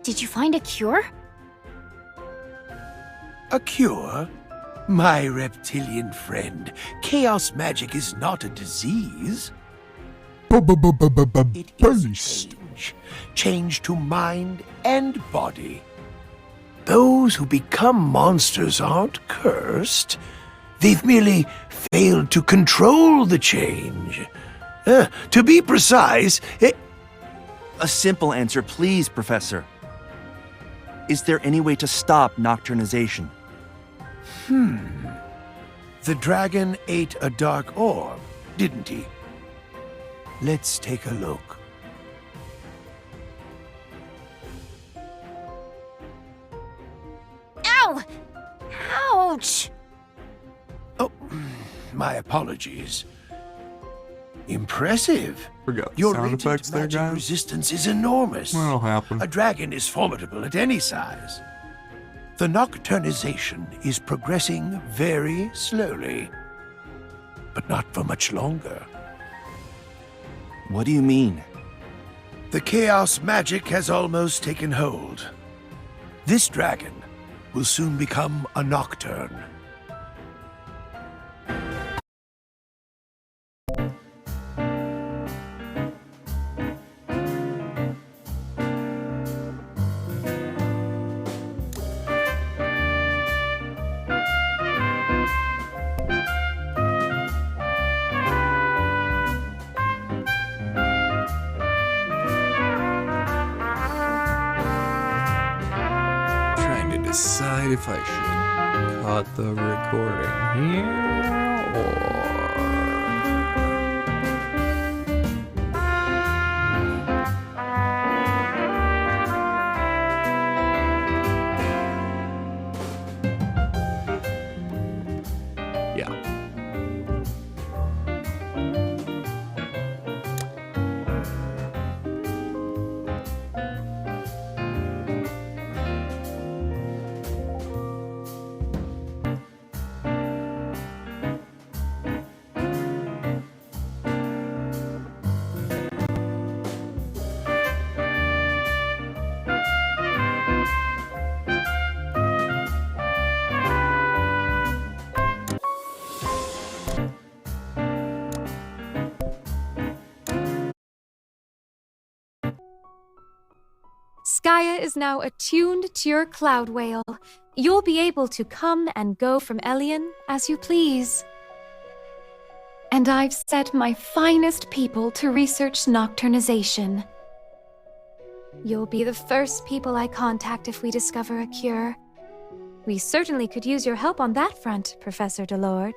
Speaker 9: Did you find a cure?
Speaker 12: A cure? My reptilian friend, chaos magic is not a disease. It is change. Change to mind and body. Those who become monsters aren't cursed. They've merely failed to control the change. To be precise,
Speaker 6: A simple answer, please, Professor. Is there any way to stop nocturnization?
Speaker 12: The dragon ate a dark orb. didn't he? Let's take a look.
Speaker 9: Ow! Ouch!
Speaker 12: Oh, my apologies. Impressive.
Speaker 1: Forgot
Speaker 12: Your
Speaker 1: sound
Speaker 12: latent
Speaker 1: effects there,
Speaker 12: magic
Speaker 1: guys.
Speaker 12: resistance is enormous.
Speaker 1: That'll happen.
Speaker 12: A dragon is formidable at any size. The nocturnization is progressing very slowly, but not for much longer.
Speaker 6: What do you mean?
Speaker 12: The chaos magic has almost taken hold. This dragon will soon become a nocturne.
Speaker 1: Decide if I should cut the recording here or... Yeah.
Speaker 17: Skya is now attuned to your cloud whale. You'll be able to come and go from Elion as you please. And I've set my finest people to research nocturnization. You'll be the first people I contact if we discover a cure. We certainly could use your help on that front, Professor Delord.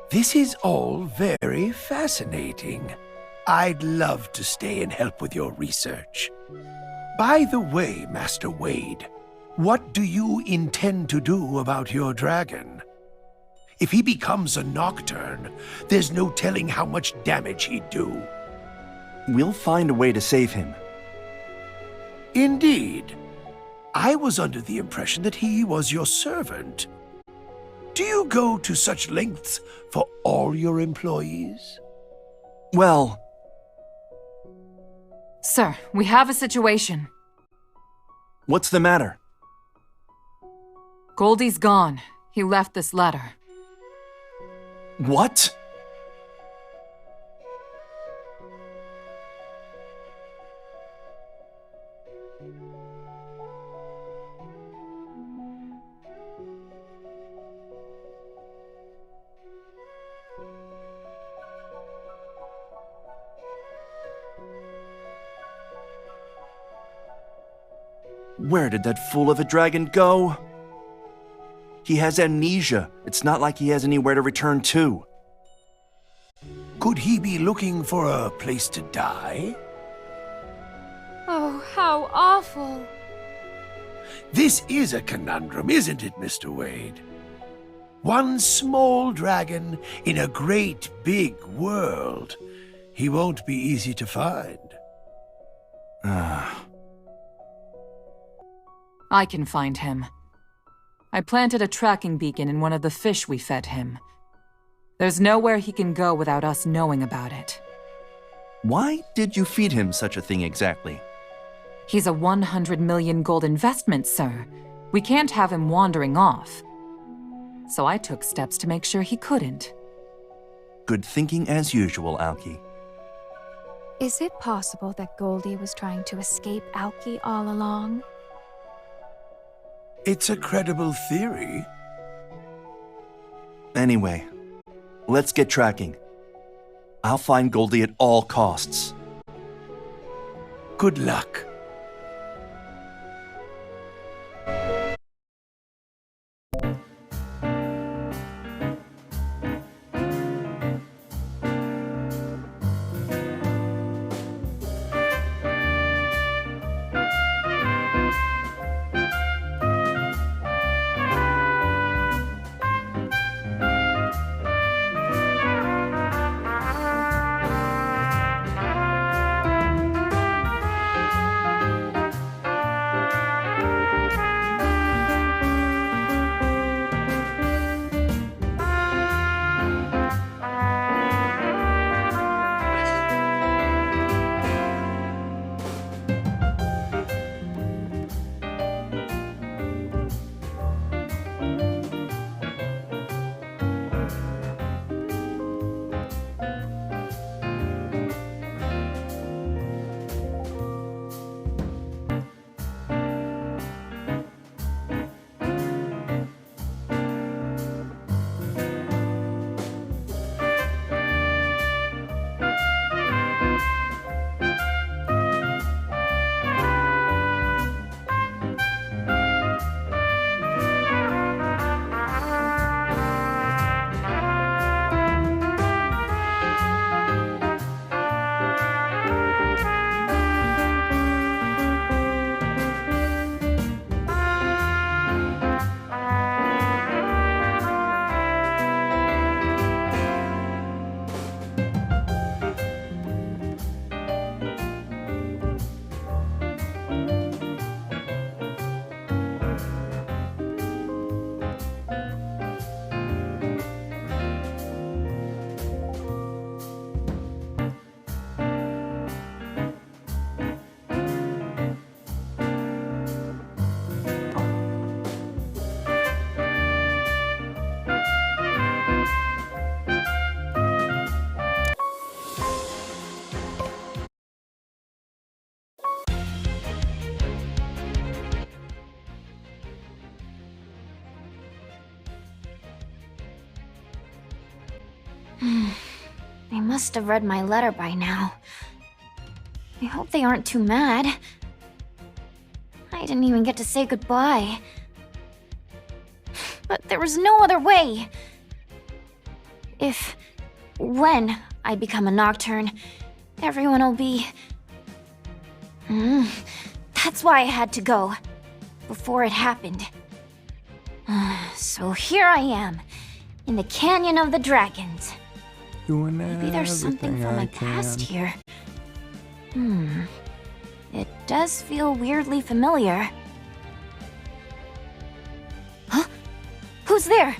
Speaker 12: This is all very fascinating. I'd love to stay and help with your research. By the way, Master Wade, what do you intend to do about your dragon? If he becomes a nocturne, there's no telling how much damage he'd do.
Speaker 6: We'll find a way to save him.
Speaker 12: Indeed. I was under the impression that he was your servant. Do you go to such lengths for all your employees?
Speaker 6: Well...
Speaker 7: Sir, we have a situation.
Speaker 6: What's the matter?
Speaker 7: Goldie's gone. He left this letter.
Speaker 6: What? Where did that fool of a dragon go? He has amnesia. It's not like he has anywhere to return to.
Speaker 12: Could he be looking for a place to die?
Speaker 17: Oh, how awful.
Speaker 12: This is a conundrum, isn't it, Mr. Wade? One small dragon in a great big world. He won't be easy to find.
Speaker 7: I can find him. I planted a tracking beacon in one of the fish we fed him. There's nowhere he can go without us knowing about it.
Speaker 6: Why did you feed him such a thing exactly?
Speaker 7: He's a 100 million gold investment, sir. We can't have him wandering off. So I took steps to make sure he couldn't.
Speaker 6: Good thinking as usual, Alki.
Speaker 17: Is it possible that Goldie was trying to escape Alki all along?
Speaker 12: It's a credible theory.
Speaker 6: Anyway, let's get tracking. I'll find Goldie at all costs.
Speaker 12: Good luck.
Speaker 9: must have read my letter by now. I hope they aren't too mad. I didn't even get to say goodbye. But there was no other way. When I become a Nocturne, everyone will be... That's why I had to go. Before it happened. So here I am, in the Canyon of the Dragons. Maybe there's something from my past here. It does feel weirdly familiar. Huh? Who's there?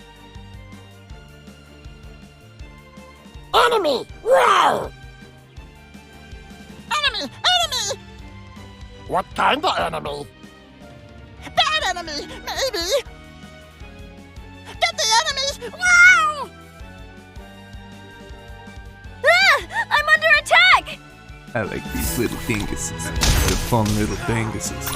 Speaker 19: Enemy! Roar! Enemy! Enemy! What kind of enemy? Bad enemy! Maybe! Get the enemy! Wow!
Speaker 9: Ah! I'm under attack!
Speaker 1: I like these little dinguses. The fun little dinguses.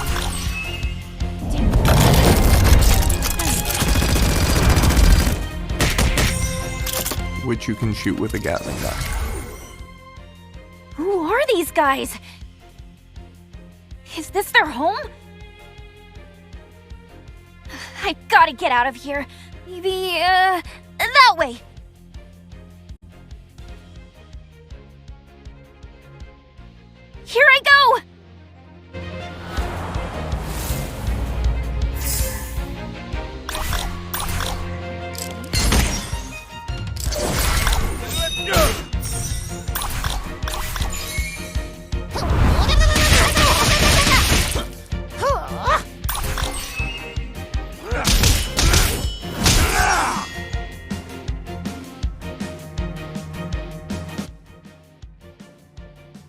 Speaker 1: Which you can shoot with a Gatling gun.
Speaker 9: Who are these guys? Is this their home? I gotta get out of here. Maybe, that way. Here I go!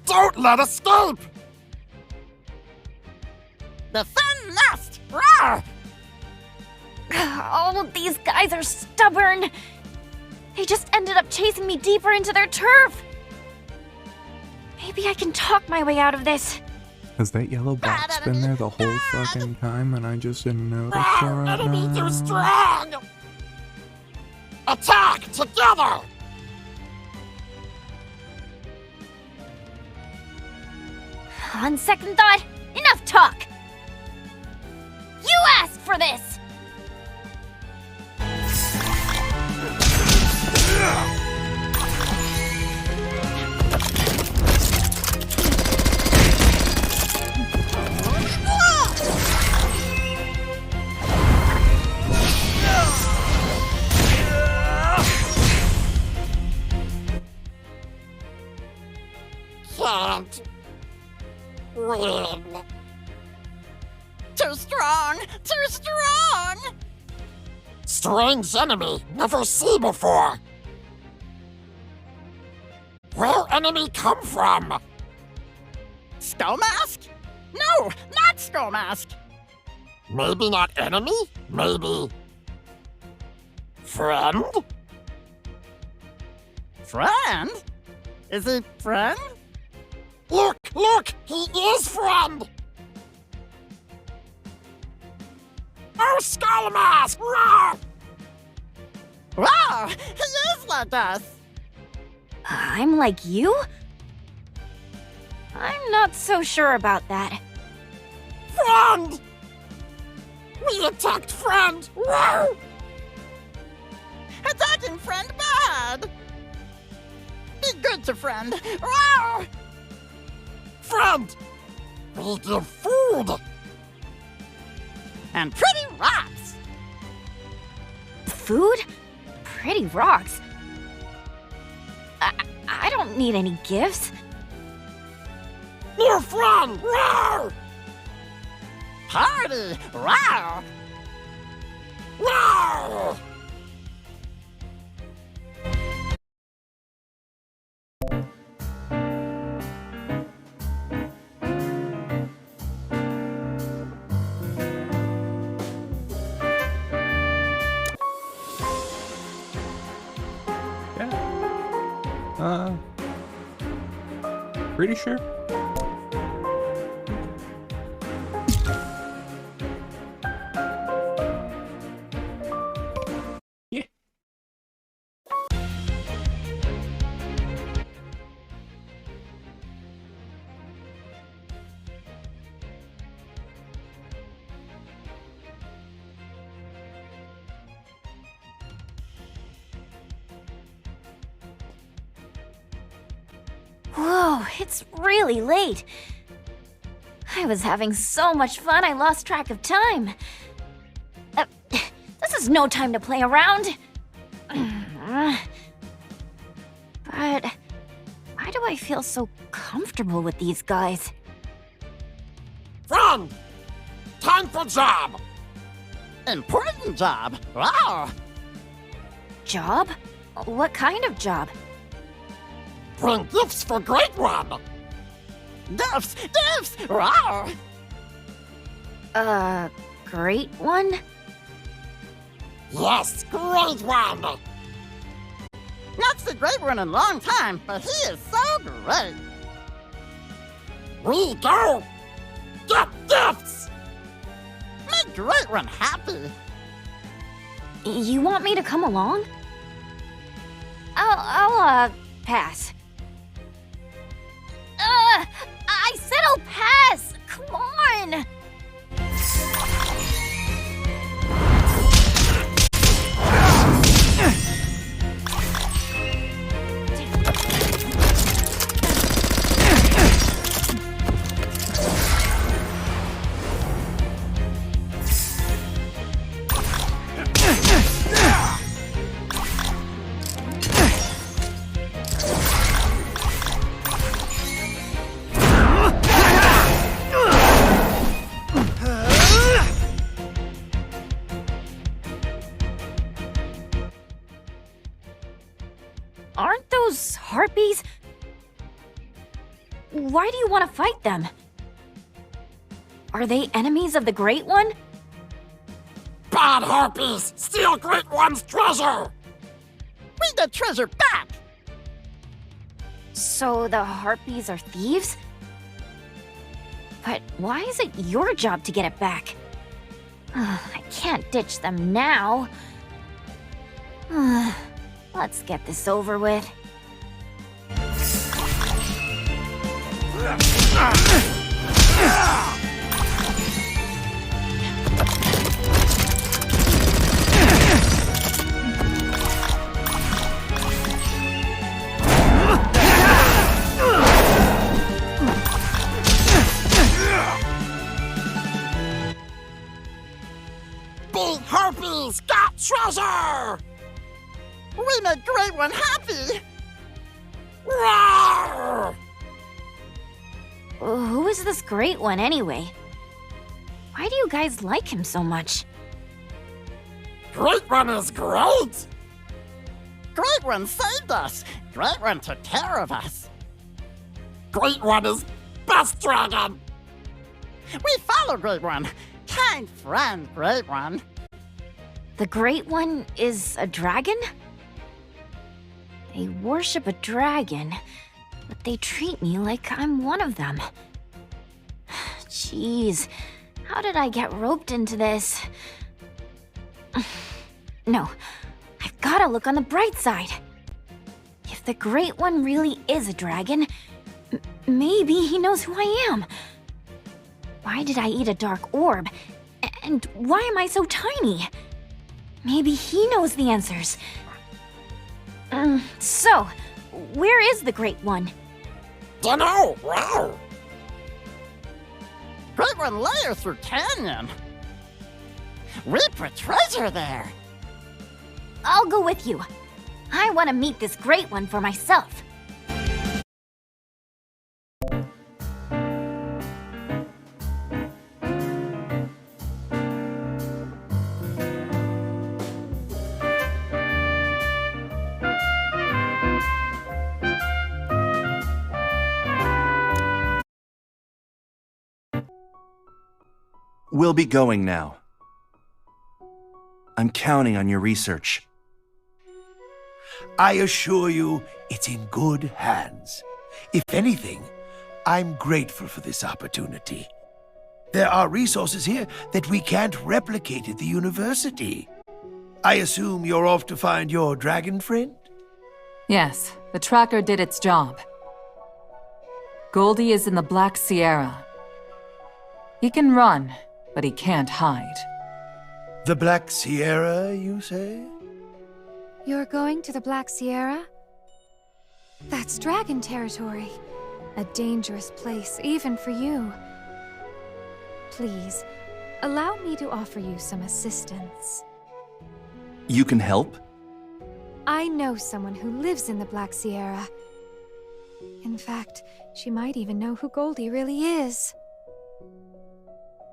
Speaker 19: Don't let escape! Defend nest! Roar!
Speaker 9: All of these guys are stubborn. They just ended up chasing me deeper into their turf. Maybe I can talk my way out of this.
Speaker 1: Has that yellow box been there the whole fucking time and I just didn't notice it right
Speaker 19: Enemy
Speaker 1: now?
Speaker 19: too strong! Attack together!
Speaker 9: On second thought, enough talk. You asked for this.
Speaker 19: Can't win. Too strong! Too strong! Strange enemy never seen before. Where enemy come from? Skull Mask? No, not Skull Mask. Maybe not enemy? Maybe friend? Friend? Is he friend? Look, look! He is friend! Oh, Skull Mask! Roar! Wow! He is like us!
Speaker 9: I'm like you? I'm not so sure about that.
Speaker 19: Friend! We attacked friend! Roar! Attacking friend bad! Be good to friend! Roar! Friend! We give food! And pretty rocks!
Speaker 9: Food? Pretty rocks? I don't need any gifts.
Speaker 19: New friend! Roar! Party! Roar! Roar!
Speaker 1: Pretty sure. Yeah.
Speaker 9: Oh, it's really late. I was having so much fun I lost track of time. This is no time to play around. But why do I feel so comfortable with these guys?
Speaker 19: Friend! Time for job! Important job! Wow!
Speaker 9: Job? What kind of job?
Speaker 19: Bring gifts for Great One! Gifts! Gifts! Wow!
Speaker 9: Great One?
Speaker 19: Yes, Great One! Not the Great One in a long time, but he is so great! We go! Get gifts! Make Great One happy!
Speaker 9: You want me to come along? I'll pass. I said I'll pass! Come on! Aren't those harpies? Why do you want to fight them? Are they enemies of the Great One?
Speaker 19: Bad harpies! Steal Great One's treasure! We the treasure back!
Speaker 9: So the harpies are thieves? But why is it your job to get it back? I can't ditch them now. Let's get this over with.
Speaker 19: Big harpies got treasure! We made Great One happy! Roar!
Speaker 9: Who is this Great One anyway? Why do you guys like him so much?
Speaker 19: Great One is great! Great One saved us! Great One took care of us! Great One is best dragon! We follow Great One! Kind friend, Great One!
Speaker 9: The Great One is a dragon? They worship a dragon, but they treat me like I'm one of them. Jeez, how did I get roped into this? No, I've gotta look on the bright side. If the Great One really is a dragon, maybe he knows who I am. Why did I eat a dark orb? And why am I so tiny? Maybe he knows the answers. So, where is the Great One?
Speaker 19: Dunno, wow! Great One lair through canyon. We put treasure there.
Speaker 9: I'll go with you. I want to meet this Great One for myself.
Speaker 6: We'll be going now. I'm counting on your research.
Speaker 12: I assure you, it's in good hands. If anything, I'm grateful for this opportunity. There are resources here that we can't replicate at the university. I assume you're off to find your dragon friend?
Speaker 7: Yes, the tracker did its job. Goldie is in the Black Sierra. He can run, but he can't hide.
Speaker 12: The Black Sierra, you say?
Speaker 17: You're going to the Black Sierra? That's dragon territory. A dangerous place, even for you. Please, allow me to offer you some assistance.
Speaker 6: You can help?
Speaker 17: I know someone who lives in the Black Sierra. In fact, she might even know who Goldie really is.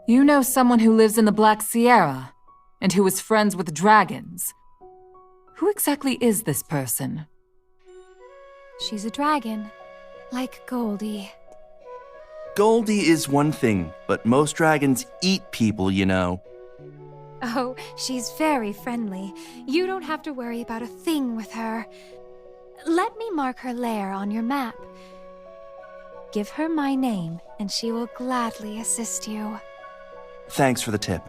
Speaker 7: You know someone who lives in the Black Sierra, and who is friends with dragons. Who exactly is this person?
Speaker 17: She's a dragon, like Goldie.
Speaker 6: Goldie is one thing, but most dragons eat people, you know.
Speaker 17: Oh, she's very friendly. You don't have to worry about a thing with her. Let me mark her lair on your map. Give her my name, and she will gladly assist you.
Speaker 6: Thanks for the tip.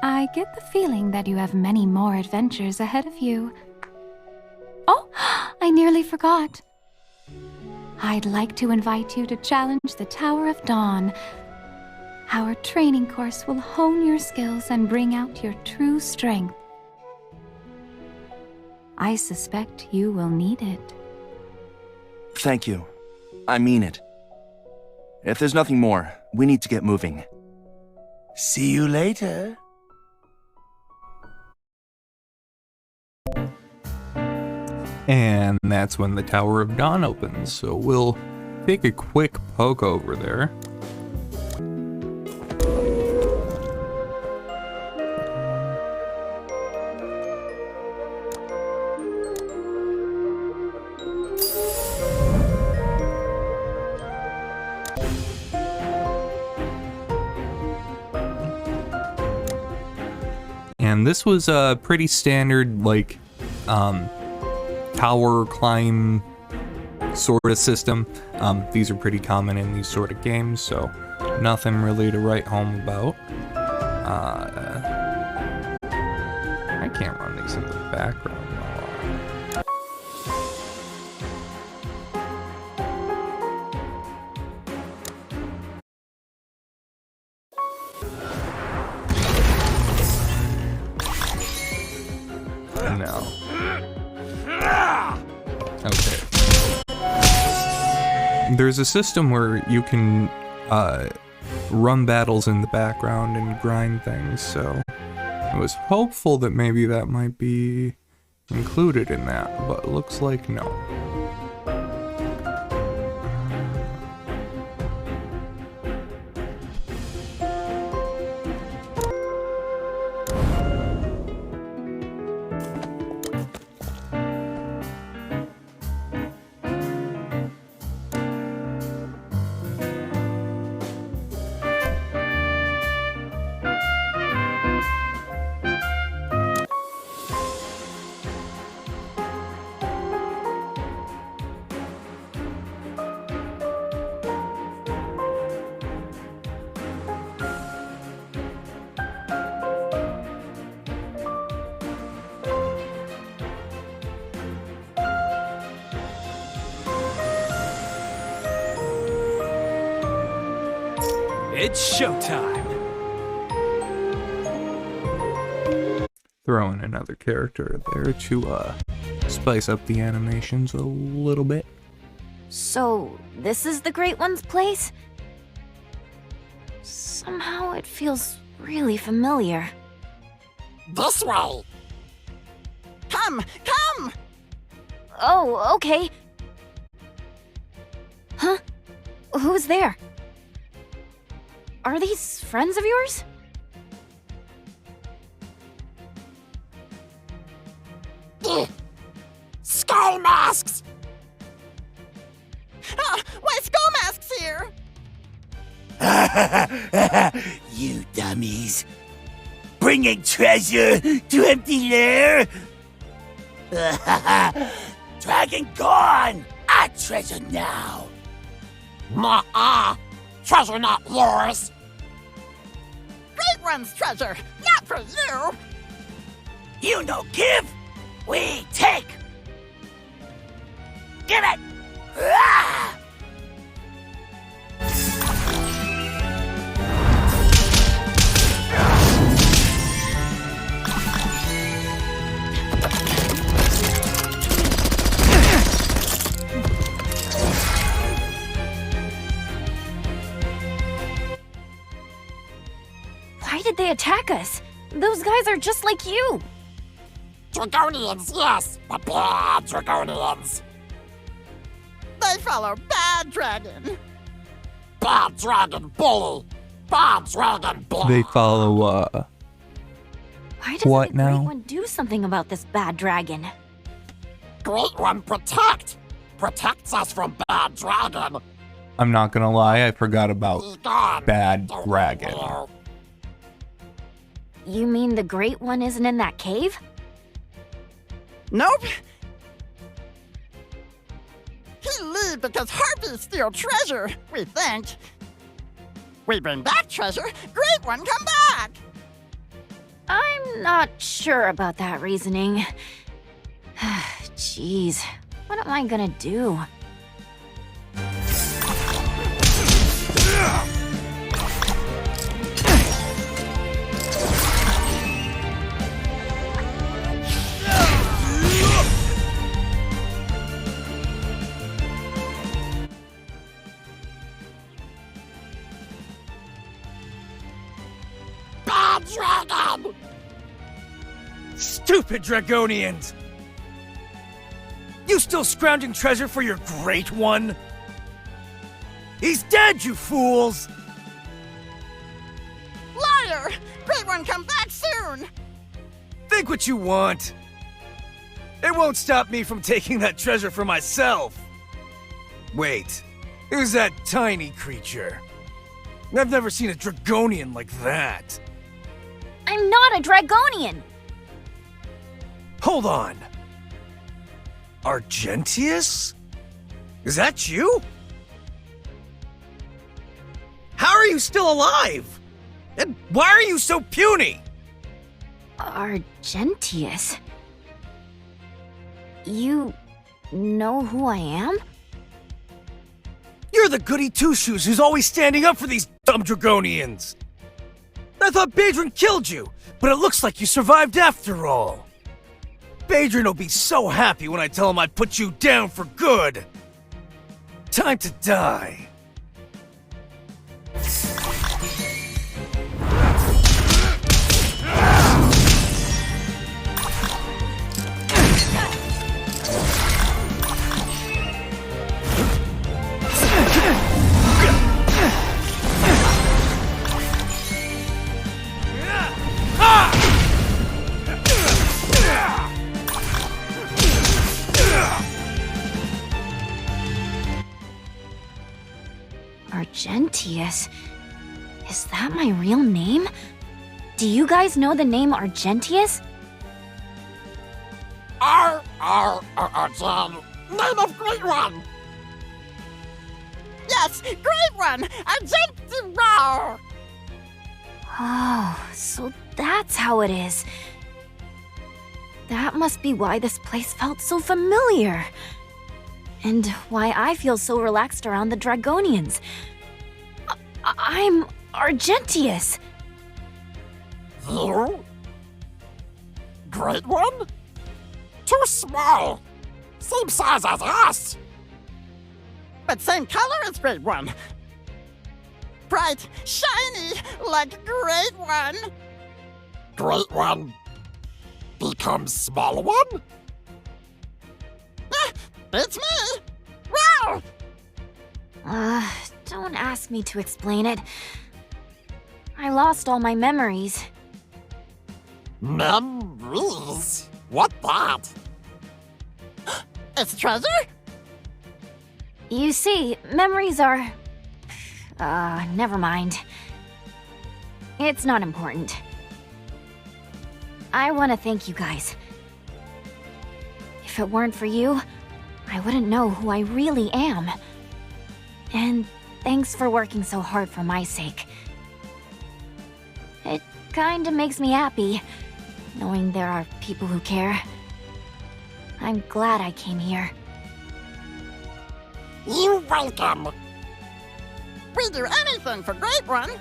Speaker 17: I get the feeling that you have many more adventures ahead of you. Oh, I nearly forgot. I'd like to invite you to challenge the Tower of Dawn. Our training course will hone your skills and bring out your true strength. I suspect you will need it.
Speaker 6: Thank you. I mean it. If there's nothing more, we need to get moving.
Speaker 12: See you later.
Speaker 1: And that's when the Tower of Dawn opens, so we'll take a quick poke over there. And this was a pretty standard, like, tower climb sort of system. These are pretty common in these sort of games, so nothing really to write home about. I can't run these in the background. No. Okay. There's a system where you can run battles in the background and grind things, so I was hopeful that maybe that might be included in that, but it looks like no.
Speaker 16: It's showtime.
Speaker 1: Throw in another character there to spice up the animations a little bit.
Speaker 9: So, this is the Great One's place? Somehow it feels really familiar.
Speaker 19: This way! Come! Come!
Speaker 9: Oh, okay. Huh? Who's there? Are these friends of yours?
Speaker 19: Skull masks! Why skull masks here? You dummies. Bringing treasure to empty lair? Dragon gone! Our treasure now. Nuh-uh. Treasure not yours. Great One's treasure, not for you. You no give, we take. Give it. Ah!
Speaker 9: attack us? Those guys are just like you.
Speaker 19: Dragonians, yes, but bad Dragonians. They follow Bad Dragon. Bad Dragon bully. Bad Dragon bully.
Speaker 1: They follow,
Speaker 9: Why doesn't
Speaker 1: what
Speaker 9: the
Speaker 1: now?
Speaker 9: Great One do something about this bad dragon?
Speaker 19: Great One protect. Protects us from Bad Dragon.
Speaker 1: I'm not gonna lie, I forgot about
Speaker 19: Gone.
Speaker 1: Bad Dragon.
Speaker 9: You mean the Great One isn't in that cave?
Speaker 19: Nope. He leave because harpies steal treasure, we think. We bring back treasure, Great One come back!
Speaker 9: I'm not sure about that reasoning. Jeez, what am I gonna do?
Speaker 19: Bad Dragon!
Speaker 10: Stupid Dragonians! You still scrounging treasure for your Great One? He's dead, you fools!
Speaker 19: Liar! Great One come back soon!
Speaker 10: Think what you want. It won't stop me from taking that treasure for myself. Wait, who's that tiny creature? I've never seen a Dragonian like that.
Speaker 9: I'm not a Dragonian!
Speaker 10: Hold on. Argentius? Is that you? How are you still alive? And why are you so puny?
Speaker 9: Argentius? You know who I am?
Speaker 10: You're the goody two-shoes who's always standing up for these dumb Dragonians. I thought Badrin killed you, but it looks like you survived after all. Badrin will be so happy when I tell him I put you down for good. Time to die.
Speaker 9: Argentius? Is that my real name? Do you guys know the name Argentius?
Speaker 19: Argent, name of Great One! Yes, Great One! Argent Twilight!
Speaker 9: Oh, so that's how it is. That must be why this place felt so familiar. And why I feel so relaxed around the Dragonians. I'm Argentius.
Speaker 19: You? Great One? Too small. Same size as us. But same color as Great One. Bright, shiny, like Great One. Great One becomes small one? It's me! Wow!
Speaker 9: Don't ask me to explain it. I lost all my memories.
Speaker 19: Memories? What that? It's treasure?
Speaker 9: You see, memories are... never mind. It's not important. I want to thank you guys. If it weren't for you, I wouldn't know who I really am. And thanks for working so hard for my sake. It kinda makes me happy, knowing there are people who care. I'm glad I came here.
Speaker 19: You're welcome. We do anything for Great One.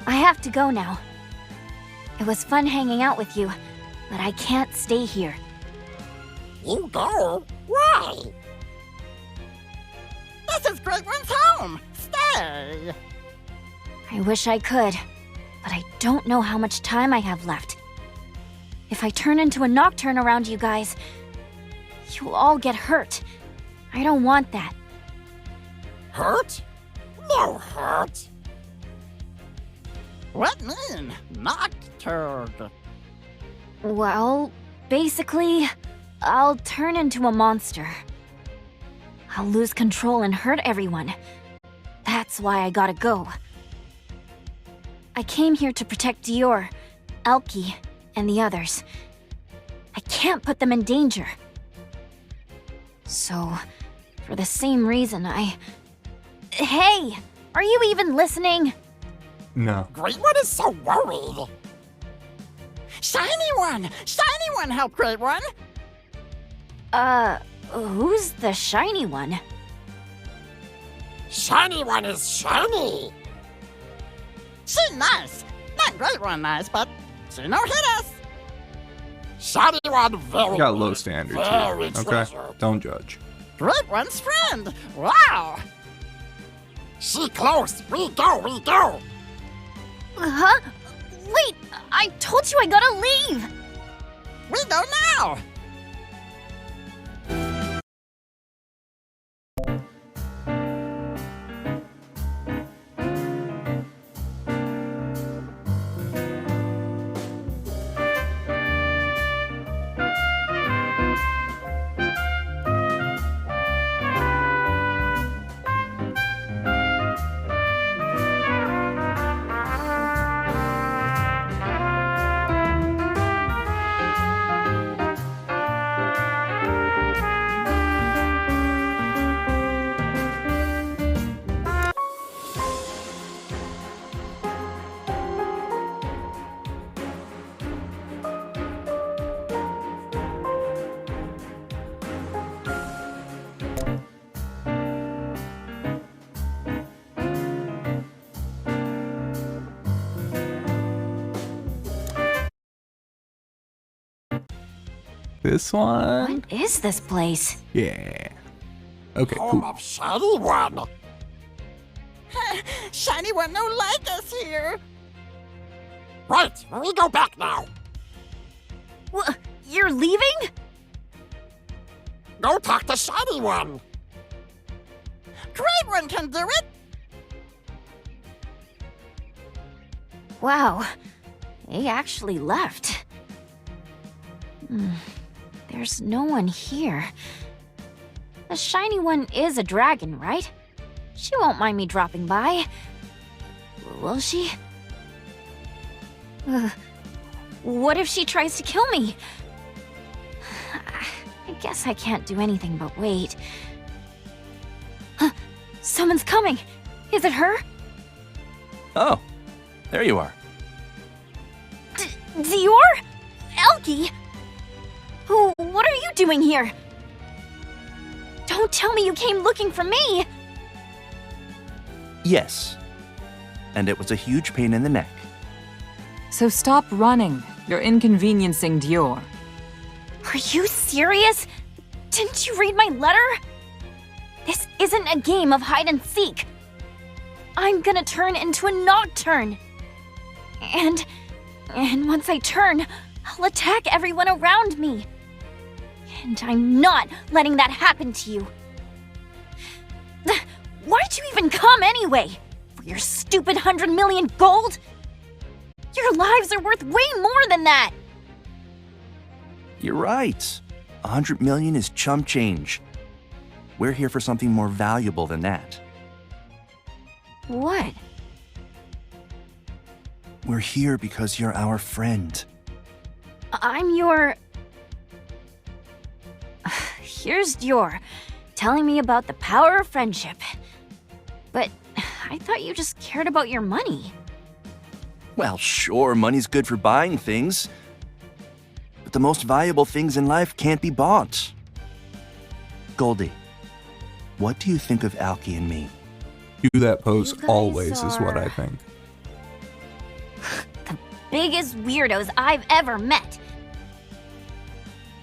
Speaker 9: I have to go now. It was fun hanging out with you, but I can't stay here.
Speaker 19: You go? Why? This is Great One's home. Stay.
Speaker 9: I wish I could, but I don't know how much time I have left. If I turn into a nocturne around you guys, you'll all get hurt. I don't want that.
Speaker 19: Hurt? No hurt. What mean, nocturne?
Speaker 9: Well, basically, I'll turn into a monster. I'll lose control and hurt everyone. That's why I gotta go. I came here to protect Dior, Elke, and the others. I can't put them in danger. So, for the same reason, Hey! Are you even listening?
Speaker 1: No.
Speaker 19: Great One is so worried. Shiny One! Shiny One, help Great One!
Speaker 9: Who's the shiny one?
Speaker 19: Shiny One is shiny! She nice! Not Great One nice, but she no hit us! Shiny One very
Speaker 1: You got low standards
Speaker 19: very
Speaker 1: here. Okay?
Speaker 19: treasured.
Speaker 1: Don't judge.
Speaker 19: Great One's friend! Wow! She close! We go, we go!
Speaker 9: Huh? Wait! I told you I gotta leave!
Speaker 19: We go now!
Speaker 1: This one?
Speaker 9: What is this place?
Speaker 1: Yeah. Okay,
Speaker 19: Home
Speaker 1: cool.
Speaker 19: of Shiny One! Shiny One no like us here! Right, we go back now!
Speaker 9: You're leaving?
Speaker 19: Go talk to Shiny One! Great One can do it!
Speaker 9: Wow. They actually left. There's no one here. The shiny one is a dragon, right? She won't mind me dropping by. Will she? What if she tries to kill me? I guess I can't do anything but wait. Someone's coming! Is it her?
Speaker 6: Oh, there you are.
Speaker 9: Dior? Elke? What are you doing here? Don't tell me you came looking for me!
Speaker 6: Yes. And it was a huge pain in the neck.
Speaker 7: So stop running. You're inconveniencing Dior.
Speaker 9: Are you serious? Didn't you read my letter? This isn't a game of hide and seek. I'm gonna turn into a nocturne. And once I turn, I'll attack everyone around me. And I'm not letting that happen to you. Why'd you even come anyway? For your stupid 100 million gold? Your lives are worth way more than that!
Speaker 6: You're right. 100 million is chump change. We're here for something more valuable than that.
Speaker 9: What?
Speaker 6: We're here because you're our friend.
Speaker 9: I'm your... Here's Dior, telling me about the power of friendship. But I thought you just cared about your money.
Speaker 6: Well, sure, money's good for buying things. But the most valuable things in life can't be bought. Goldie, what do you think of Elke and me?
Speaker 1: Do that pose
Speaker 9: You guys
Speaker 1: always is what
Speaker 9: are-
Speaker 1: I think.
Speaker 9: Biggest weirdos I've ever met.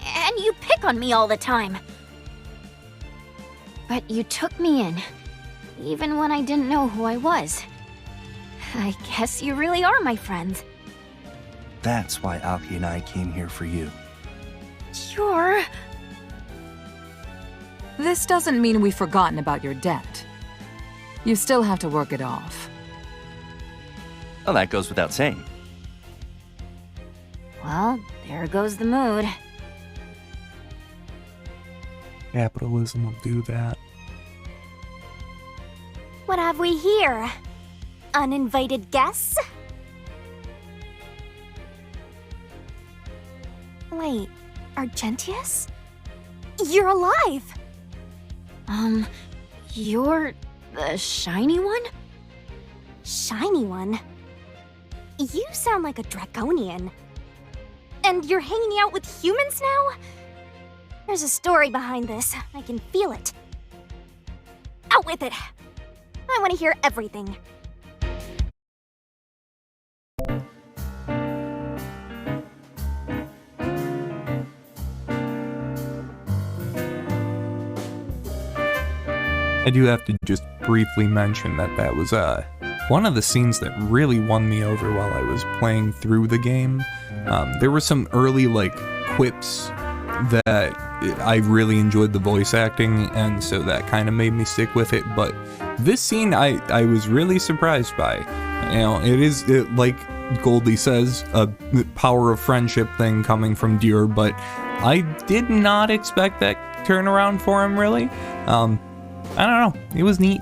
Speaker 9: And you pick on me all the time. But you took me in, even when I didn't know who I was. I guess you really are my friend.
Speaker 6: That's why Alki and I came here for you.
Speaker 9: You're...
Speaker 7: This doesn't mean we've forgotten about your debt. You still have to work it off.
Speaker 6: Well, that goes without saying.
Speaker 9: Well, there goes the mood.
Speaker 1: Capitalism will do that.
Speaker 18: What have we here? Uninvited guests? Wait, Argentius? You're alive!
Speaker 9: You're the shiny one?
Speaker 18: Shiny one? You sound like a Dragonian. And you're hanging out with humans now? There's a story behind this. I can feel it. Out with it! I want to hear everything.
Speaker 1: I do have to just briefly mention that was one of the scenes that really won me over while I was playing through the game. There were some early quips that I really enjoyed the voice acting, and so that kind of made me stick with it. But this scene I was really surprised by. You know, it is like Goldie says, a power of friendship thing coming from Dior, but I did not expect that turnaround for him, really. I don't know, it was neat.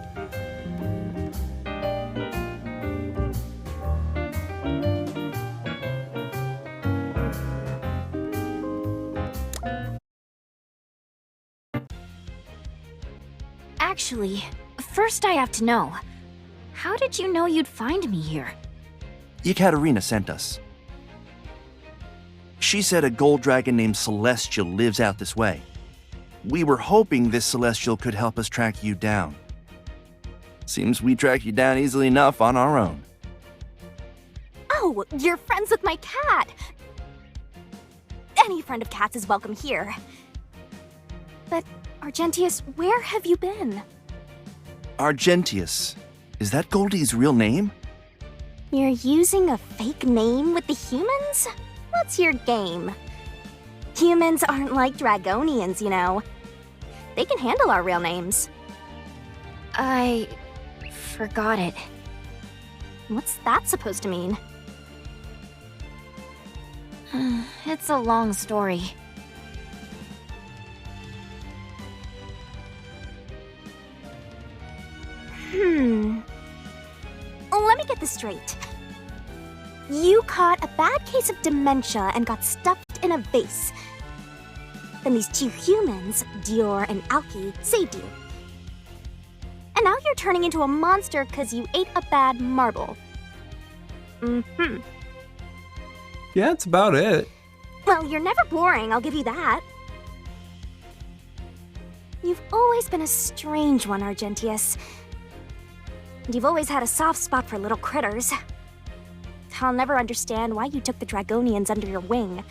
Speaker 9: Actually, first I have to know, how did you know you'd find me here?
Speaker 6: Ekaterina sent us. She said a gold dragon named Celestial lives out this way. We were hoping this Celestial could help us track you down. Seems we track you down easily enough on our own.
Speaker 18: Oh, you're friends with my cat! Any friend of Cat's is welcome here. But, Argentius, where have you been?
Speaker 6: Argentius. Is that Goldie's real name?
Speaker 18: You're using a fake name with the humans? What's your game? Humans aren't like Dragonians, you know. They can handle our real names.
Speaker 9: I... forgot it.
Speaker 18: What's that supposed to mean?
Speaker 9: It's a long story.
Speaker 18: Let me get this straight. You caught a bad case of dementia and got stuffed in a vase. Then these two humans, Dior and Alki, saved you. And now you're turning into a monster because you ate a bad marble. Mm-hmm.
Speaker 1: Yeah, that's about it.
Speaker 18: Well, you're never boring, I'll give you that. You've always been a strange one, Argentius. And you've always had a soft spot for little critters. I'll never understand why you took the Dragonians under your wing.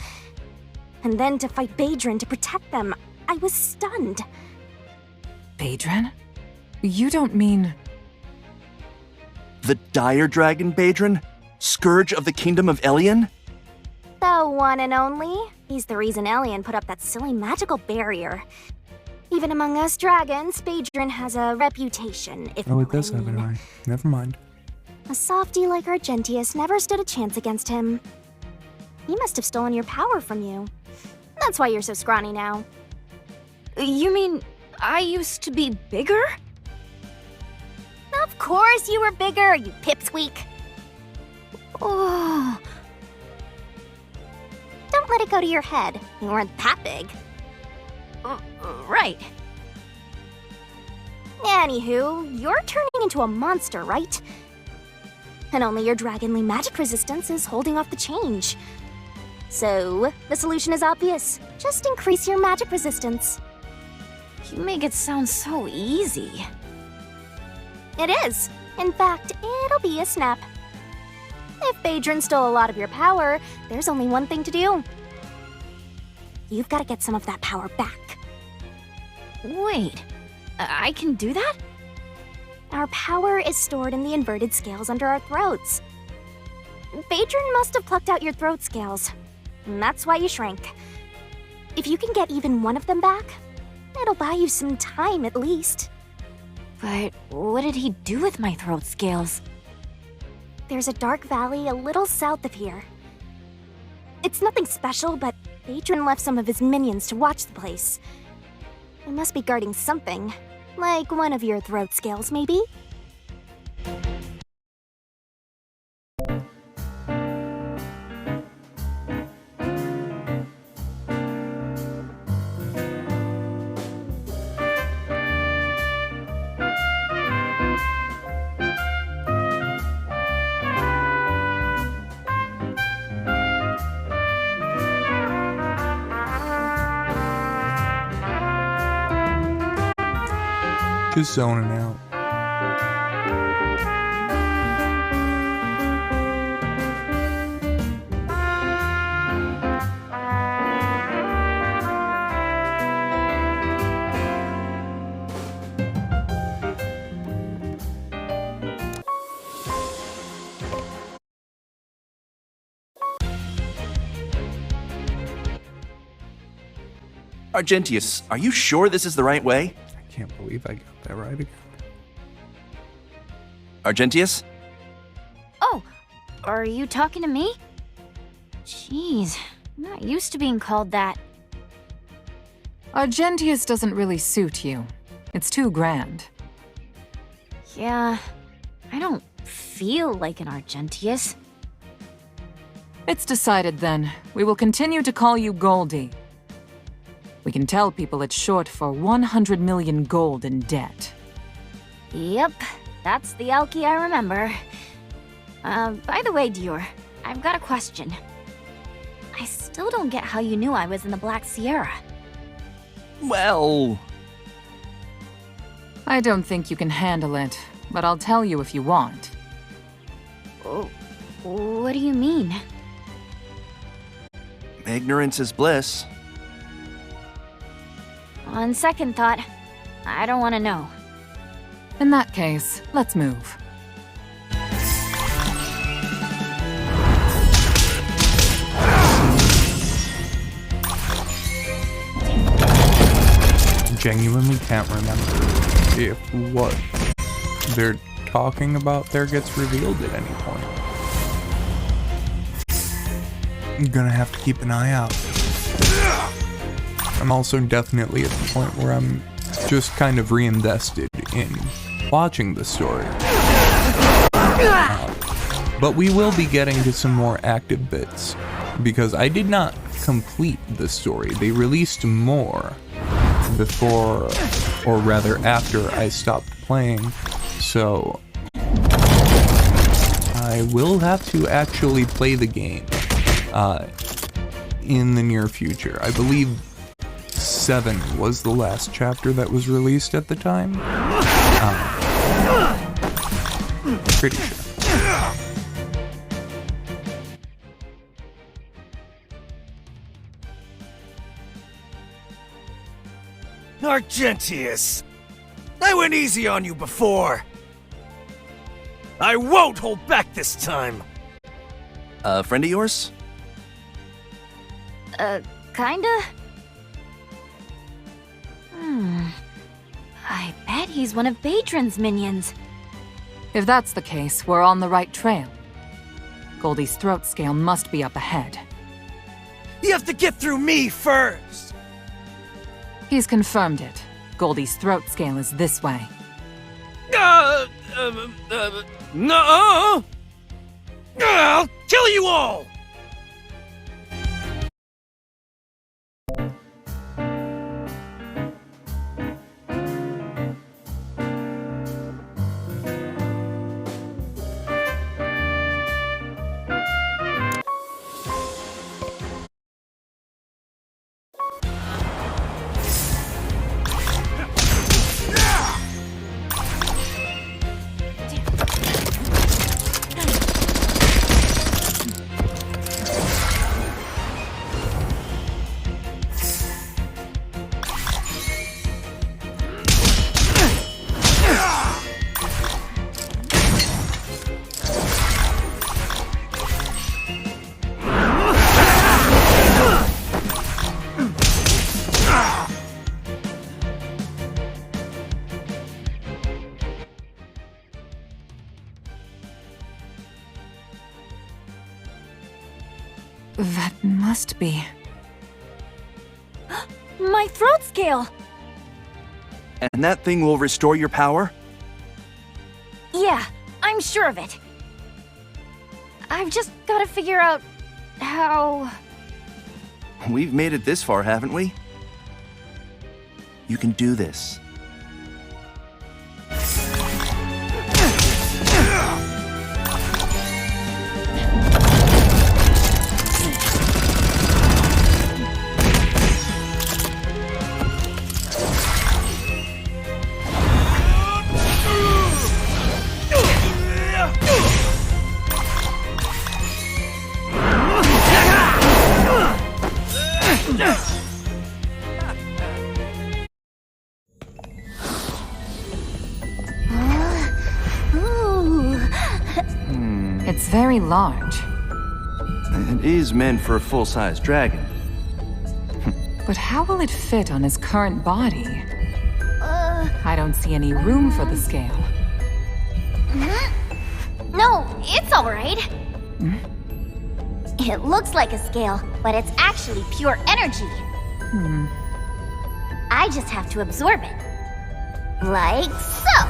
Speaker 18: And then to fight Badrin to protect them, I was stunned.
Speaker 7: Badrin? You don't mean...
Speaker 6: The dire dragon Badrin? Scourge of the kingdom of Elion?
Speaker 18: The one and only. He's the reason Elion put up that silly magical barrier. Even among us dragons, Badrin has a reputation, if
Speaker 1: Oh, it does have an eye. Never mind.
Speaker 18: A softie like Argentius never stood a chance against him. He must have stolen your power from you. That's why you're so scrawny now.
Speaker 9: You mean I used to be bigger?
Speaker 18: Of course you were bigger, you pipsqueak.
Speaker 9: Oh.
Speaker 18: Don't let it go to your head. You weren't that big.
Speaker 9: Right.
Speaker 18: Anywho, you're turning into a monster, right? And only your dragonly magic resistance is holding off the change. So, the solution is obvious. Just increase your magic resistance.
Speaker 9: You make it sound so easy.
Speaker 18: It is. In fact, it'll be a snap. If Badrin stole a lot of your power, there's only one thing to do. You've got to get some of that power back.
Speaker 9: Wait, I can do that?
Speaker 18: Our power is stored in the inverted scales under our throats. Badron must have plucked out your throat scales. And that's why you shrank. If you can get even one of them back, it'll buy you some time at least.
Speaker 9: But what did he do with my throat scales?
Speaker 18: There's a dark valley a little south of here. It's nothing special, but Badron left some of his minions to watch the place. They must be guarding something. Like one of your throat scales, maybe?
Speaker 1: Just zoning out.
Speaker 6: Argentius, are you sure this is the right way?
Speaker 1: I can't believe I got that right again.
Speaker 6: Argentius?
Speaker 9: Oh, are you talking to me? Jeez, I'm not used to being called that.
Speaker 7: Argentius doesn't really suit you. It's too grand.
Speaker 9: Yeah, I don't feel like an Argentius.
Speaker 7: It's decided then. We will continue to call you Goldie. We can tell people it's short for 100 million gold in debt.
Speaker 9: Yep, that's the Alki I remember. By the way, Dior, I've got a question. I still don't get how you knew I was in the Black Sierra.
Speaker 6: Well...
Speaker 7: I don't think you can handle it, but I'll tell you if you want.
Speaker 9: Oh, what do you mean?
Speaker 6: Ignorance is bliss.
Speaker 9: On second thought, I don't want to know.
Speaker 7: In that case, let's move.
Speaker 1: Genuinely can't remember if what they're talking about there gets revealed at any point. I'm gonna have to keep an eye out. I'm also definitely at the point where I'm just kind of reinvested in watching the story. But we will be getting to some more active bits, because I did not complete the story. They released more before, or rather after, I stopped playing, so I will have to actually play the game in the near future. I believe 7 was the last chapter that was released at the time. Pretty sure.
Speaker 10: Argentius! I went easy on you before. I won't hold back this time.
Speaker 6: A friend of yours?
Speaker 9: Kinda? I bet he's one of Badron's minions.
Speaker 7: If that's the case, we're on the right trail. Goldie's throat scale must be up ahead.
Speaker 10: You have to get through me first!
Speaker 7: He's confirmed it. Goldie's throat scale is this way.
Speaker 10: No! I'll kill you all!
Speaker 7: That must be...
Speaker 9: My throat scale!
Speaker 6: And that thing will restore your power?
Speaker 9: Yeah, I'm sure of it. I've just gotta figure out how...
Speaker 6: We've made it this far, haven't we? You can do this.
Speaker 7: It's very large.
Speaker 6: It is meant for a full-size dragon.
Speaker 7: But how will it fit on his current body? I don't see any room for the scale.
Speaker 9: No, it's alright. It looks like a scale, but it's actually pure energy. I just have to absorb it. Like so.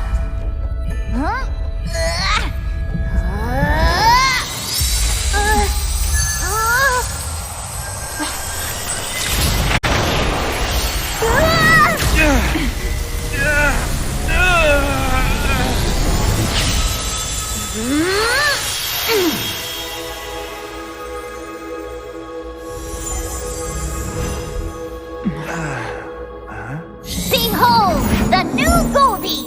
Speaker 9: Behold, the new Goldie!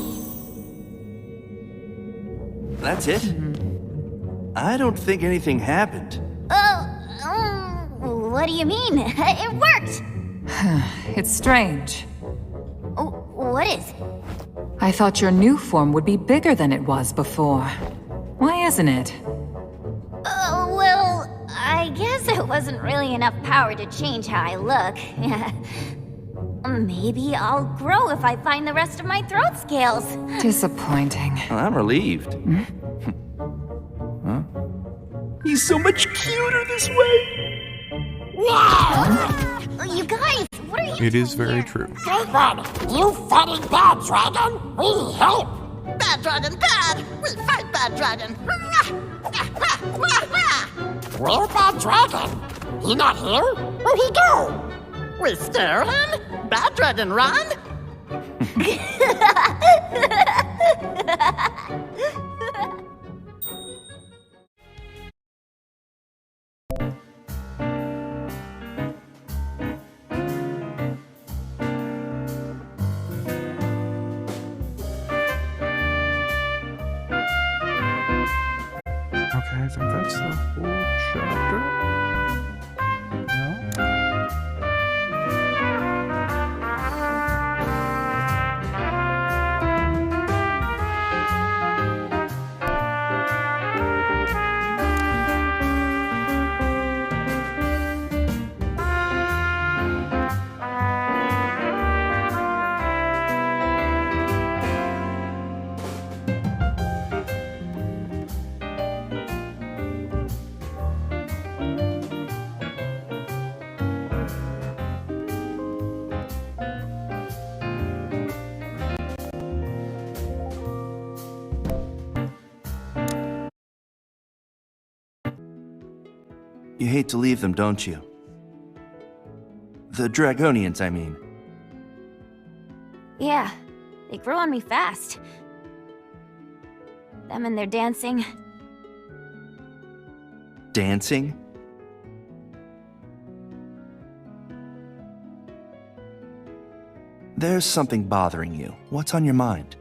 Speaker 6: That's it? I don't think anything happened.
Speaker 9: What do you mean? It worked!
Speaker 7: It's strange.
Speaker 9: What is?
Speaker 7: I thought your new form would be bigger than it was before. Why isn't it?
Speaker 9: Well, I guess it wasn't really enough power to change how I look. Maybe I'll grow if I find the rest of my throat scales.
Speaker 7: Disappointing.
Speaker 6: I'm relieved. Huh? He's so much cuter this way!
Speaker 9: You guys, what are you
Speaker 1: It is very true.
Speaker 19: Great one! You fighting Bad Dragon? We help! Bad Dragon, bad! We fight Bad Dragon! Where Bad Dragon? He not here? Where'd he go? We scare him? Bad Dragon run?
Speaker 1: Okay, I think that's the whole chapter.
Speaker 6: You hate to leave them, don't you? The Dragonians, I mean.
Speaker 9: Yeah, they grow on me fast. Them and their dancing.
Speaker 6: Dancing? There's something bothering you. What's on your mind?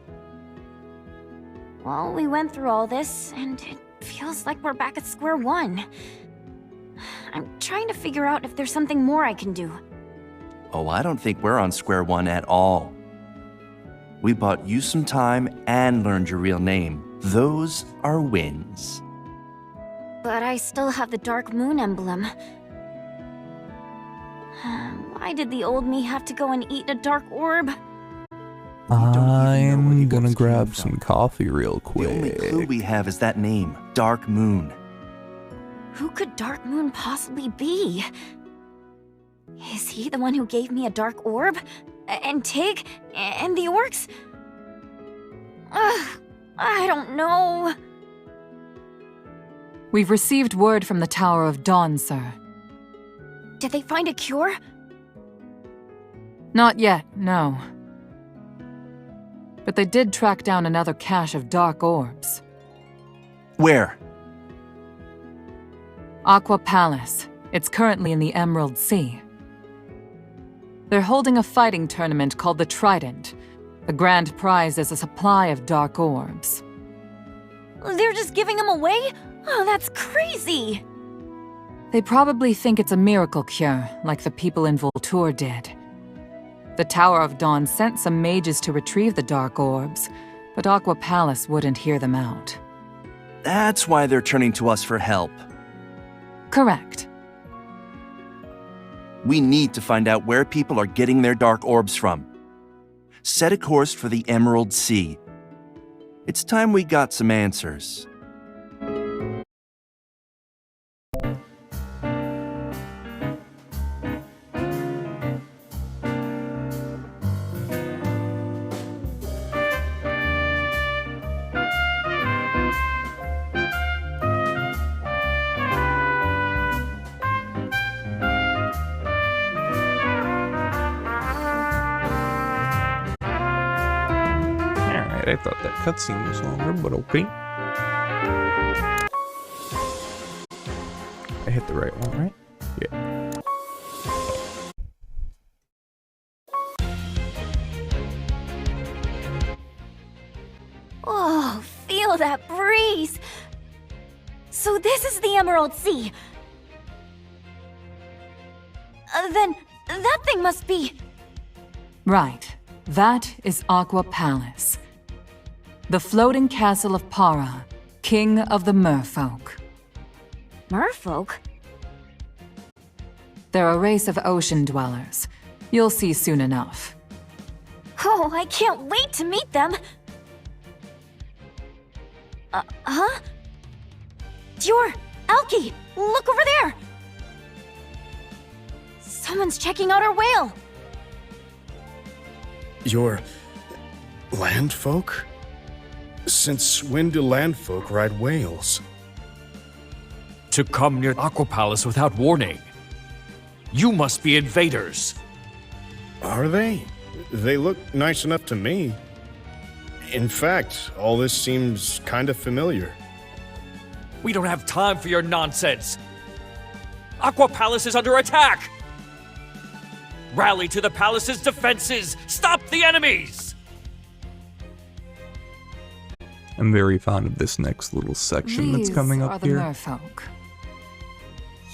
Speaker 9: Well, we went through all this, and it feels like we're back at square one. I'm trying to figure out if there's something more I can do.
Speaker 6: Oh, I don't think we're on square one at all. We bought you some time and learned your real name. Those are wins.
Speaker 9: But I still have the Dark Moon emblem. Why did the old me have to go and eat a dark orb?
Speaker 1: I'm gonna grab some coffee real quick.
Speaker 6: The only clue we have is that name, Dark Moon.
Speaker 9: Who could Dark Moon possibly be? Is he the one who gave me a dark orb? And Tig? And the orcs? I don't know.
Speaker 7: We've received word from the Tower of Dawn, sir.
Speaker 9: Did they find a cure?
Speaker 7: Not yet, no. But they did track down another cache of dark orbs.
Speaker 6: Where?
Speaker 7: Aqua Palace. It's currently in the Emerald Sea. They're holding a fighting tournament called the Trident. The grand prize is a supply of dark orbs.
Speaker 9: They're just giving them away? Oh, that's crazy!
Speaker 7: They probably think it's a miracle cure, like the people in Voltour did. The Tower of Dawn sent some mages to retrieve the dark orbs, but Aqua Palace wouldn't hear them out.
Speaker 6: That's why they're turning to us for help.
Speaker 7: Correct.
Speaker 6: We need to find out where people are getting their dark orbs from. Set a course for the Emerald Sea. It's time we got some answers.
Speaker 1: I thought that cutscene was longer, but okay. I hit the right one, right? Yeah.
Speaker 9: Oh, feel that breeze! So this is the Emerald Sea. Then that thing must be...
Speaker 7: Right. That is Aqua Palace. The floating castle of Para, king of the merfolk.
Speaker 9: Merfolk?
Speaker 7: They're a race of ocean dwellers. You'll see soon enough.
Speaker 9: Oh, I can't wait to meet them! Huh? Dior! Alki! Look over there! Someone's checking out our whale!
Speaker 20: Your... landfolk? Since when do landfolk ride whales?
Speaker 16: To come near Aqua Palace without warning. You must be invaders.
Speaker 20: Are they? They look nice enough to me. In fact, all this seems kind of familiar.
Speaker 16: We don't have time for your nonsense. Aqua Palace is under attack! Rally to the palace's defenses! Stop the enemies!
Speaker 1: I'm very fond of this next little section that's coming up here.
Speaker 7: Merfolk.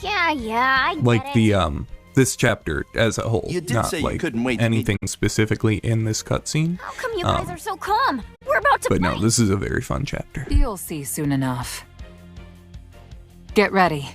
Speaker 9: Yeah, I get
Speaker 1: Like
Speaker 9: it.
Speaker 1: the this chapter as a whole,
Speaker 6: You did
Speaker 1: not
Speaker 6: say you
Speaker 1: like
Speaker 6: couldn't wait to
Speaker 1: anything specifically in this cutscene.
Speaker 9: How come you guys are so calm? We're about to
Speaker 1: But
Speaker 9: play.
Speaker 1: no, this is a very fun chapter.
Speaker 7: You'll see soon enough. Get ready.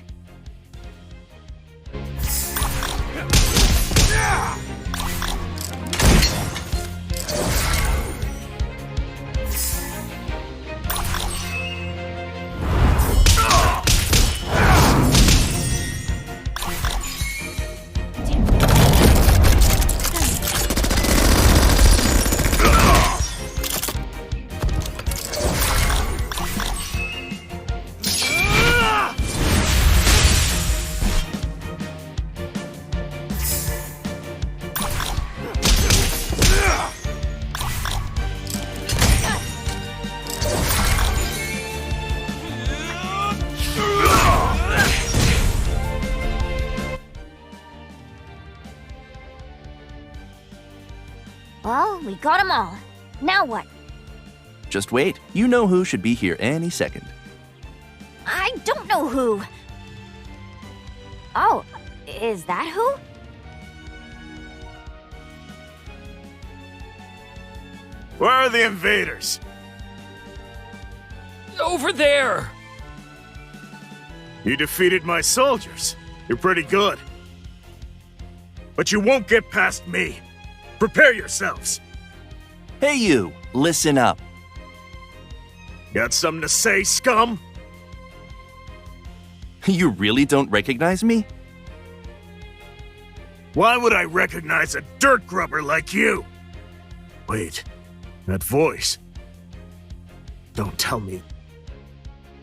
Speaker 9: Well, we got them all. Now what?
Speaker 6: Just wait. You know who should be here any second.
Speaker 9: I don't know who. Oh, is that who?
Speaker 13: Where are the invaders?
Speaker 16: Over there!
Speaker 13: You defeated my soldiers. You're pretty good. But you won't get past me. Prepare yourselves.
Speaker 6: Hey you, listen up.
Speaker 13: Got something to say, scum?
Speaker 6: You really don't recognize me?
Speaker 12: Why would I recognize a dirt grubber like you? Wait, that voice. Don't tell me.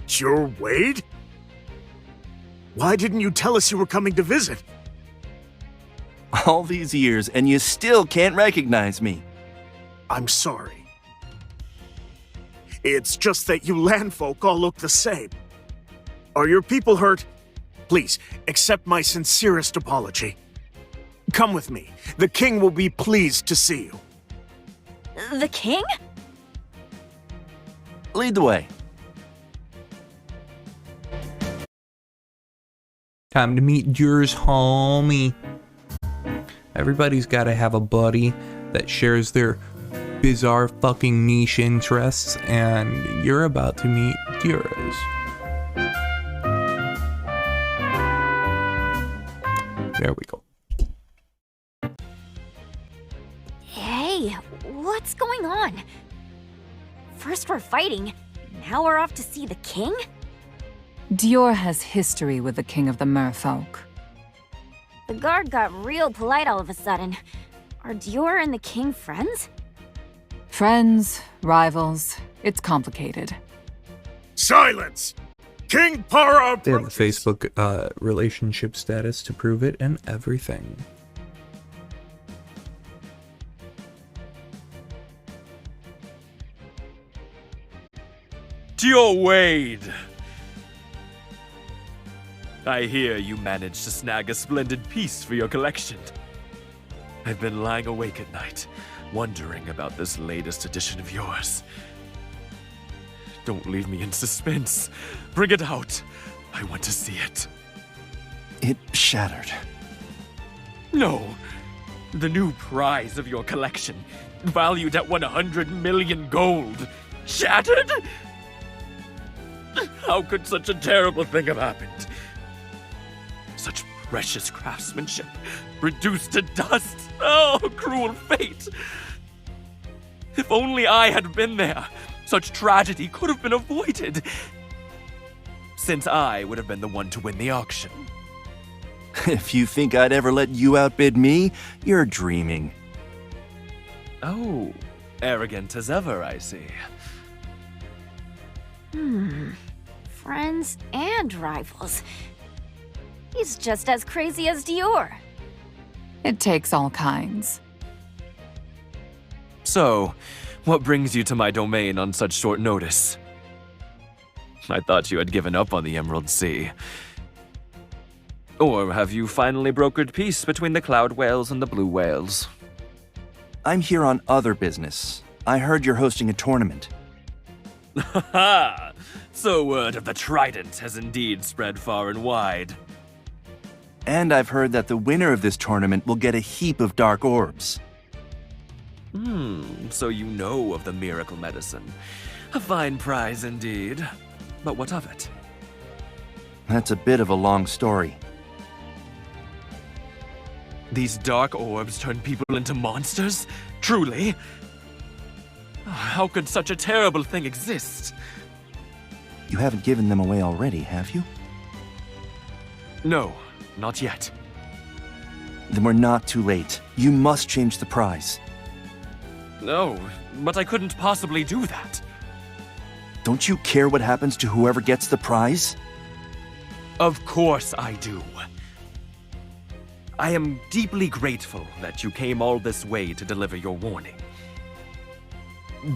Speaker 12: You're Wade? Why didn't you tell us you were coming to visit?
Speaker 6: All these years, and you still can't recognize me.
Speaker 12: I'm sorry. It's just that you landfolk all look the same. Are your people hurt? Please, accept my sincerest apology. Come with me. The king will be pleased to see you.
Speaker 5: The king?
Speaker 6: Lead the way.
Speaker 1: Time to meet yours, homie. Everybody's got to have a buddy that shares their bizarre fucking niche interests, and you're about to meet yours. There we go.
Speaker 9: Hey, what's going on? First we're fighting, now we're off to see the king?
Speaker 7: Dior has history with the king of the merfolk.
Speaker 9: The guard got real polite all of a sudden. Are Dior and the king friends?
Speaker 7: Friends, rivals, it's complicated.
Speaker 12: Silence! King Para!
Speaker 1: They have the Facebook relationship status to prove it and everything.
Speaker 16: Dior Wade! I hear you managed to snag a splendid piece for your collection. I've been lying awake at night, wondering about this latest edition of yours. Don't leave me in suspense. Bring it out. I want to see it.
Speaker 6: It shattered.
Speaker 16: No. The new prize of your collection, valued at 100 million gold, shattered? How could such a terrible thing have happened? Such precious craftsmanship, reduced to dust. Oh, cruel fate! If only I had been there, such tragedy could have been avoided. Since I would have been the one to win the auction.
Speaker 6: If you think I'd ever let you outbid me, you're dreaming.
Speaker 16: Oh, arrogant as ever, I see.
Speaker 9: Friends and rivals. He's just as crazy as Dior.
Speaker 7: It takes all kinds.
Speaker 16: So, what brings you to my domain on such short notice? I thought you had given up on the Emerald Sea. Or have you finally brokered peace between the Cloud Whales and the Blue Whales?
Speaker 6: I'm here on other business. I heard you're hosting a tournament.
Speaker 16: Ha! So word of the Trident has indeed spread far and wide.
Speaker 6: And I've heard that the winner of this tournament will get a heap of dark orbs.
Speaker 16: So you know of the miracle medicine. A fine prize indeed. But what of it?
Speaker 6: That's a bit of a long story.
Speaker 16: These dark orbs turn people into monsters? Truly? How could such a terrible thing exist?
Speaker 6: You haven't given them away already, have you?
Speaker 16: No, not yet.
Speaker 6: Then we're not too late. You must change the prize.
Speaker 16: No, but I couldn't possibly do that.
Speaker 6: Don't you care what happens to whoever gets the prize?
Speaker 16: Of course I do. I am deeply grateful that you came all this way to deliver your warning.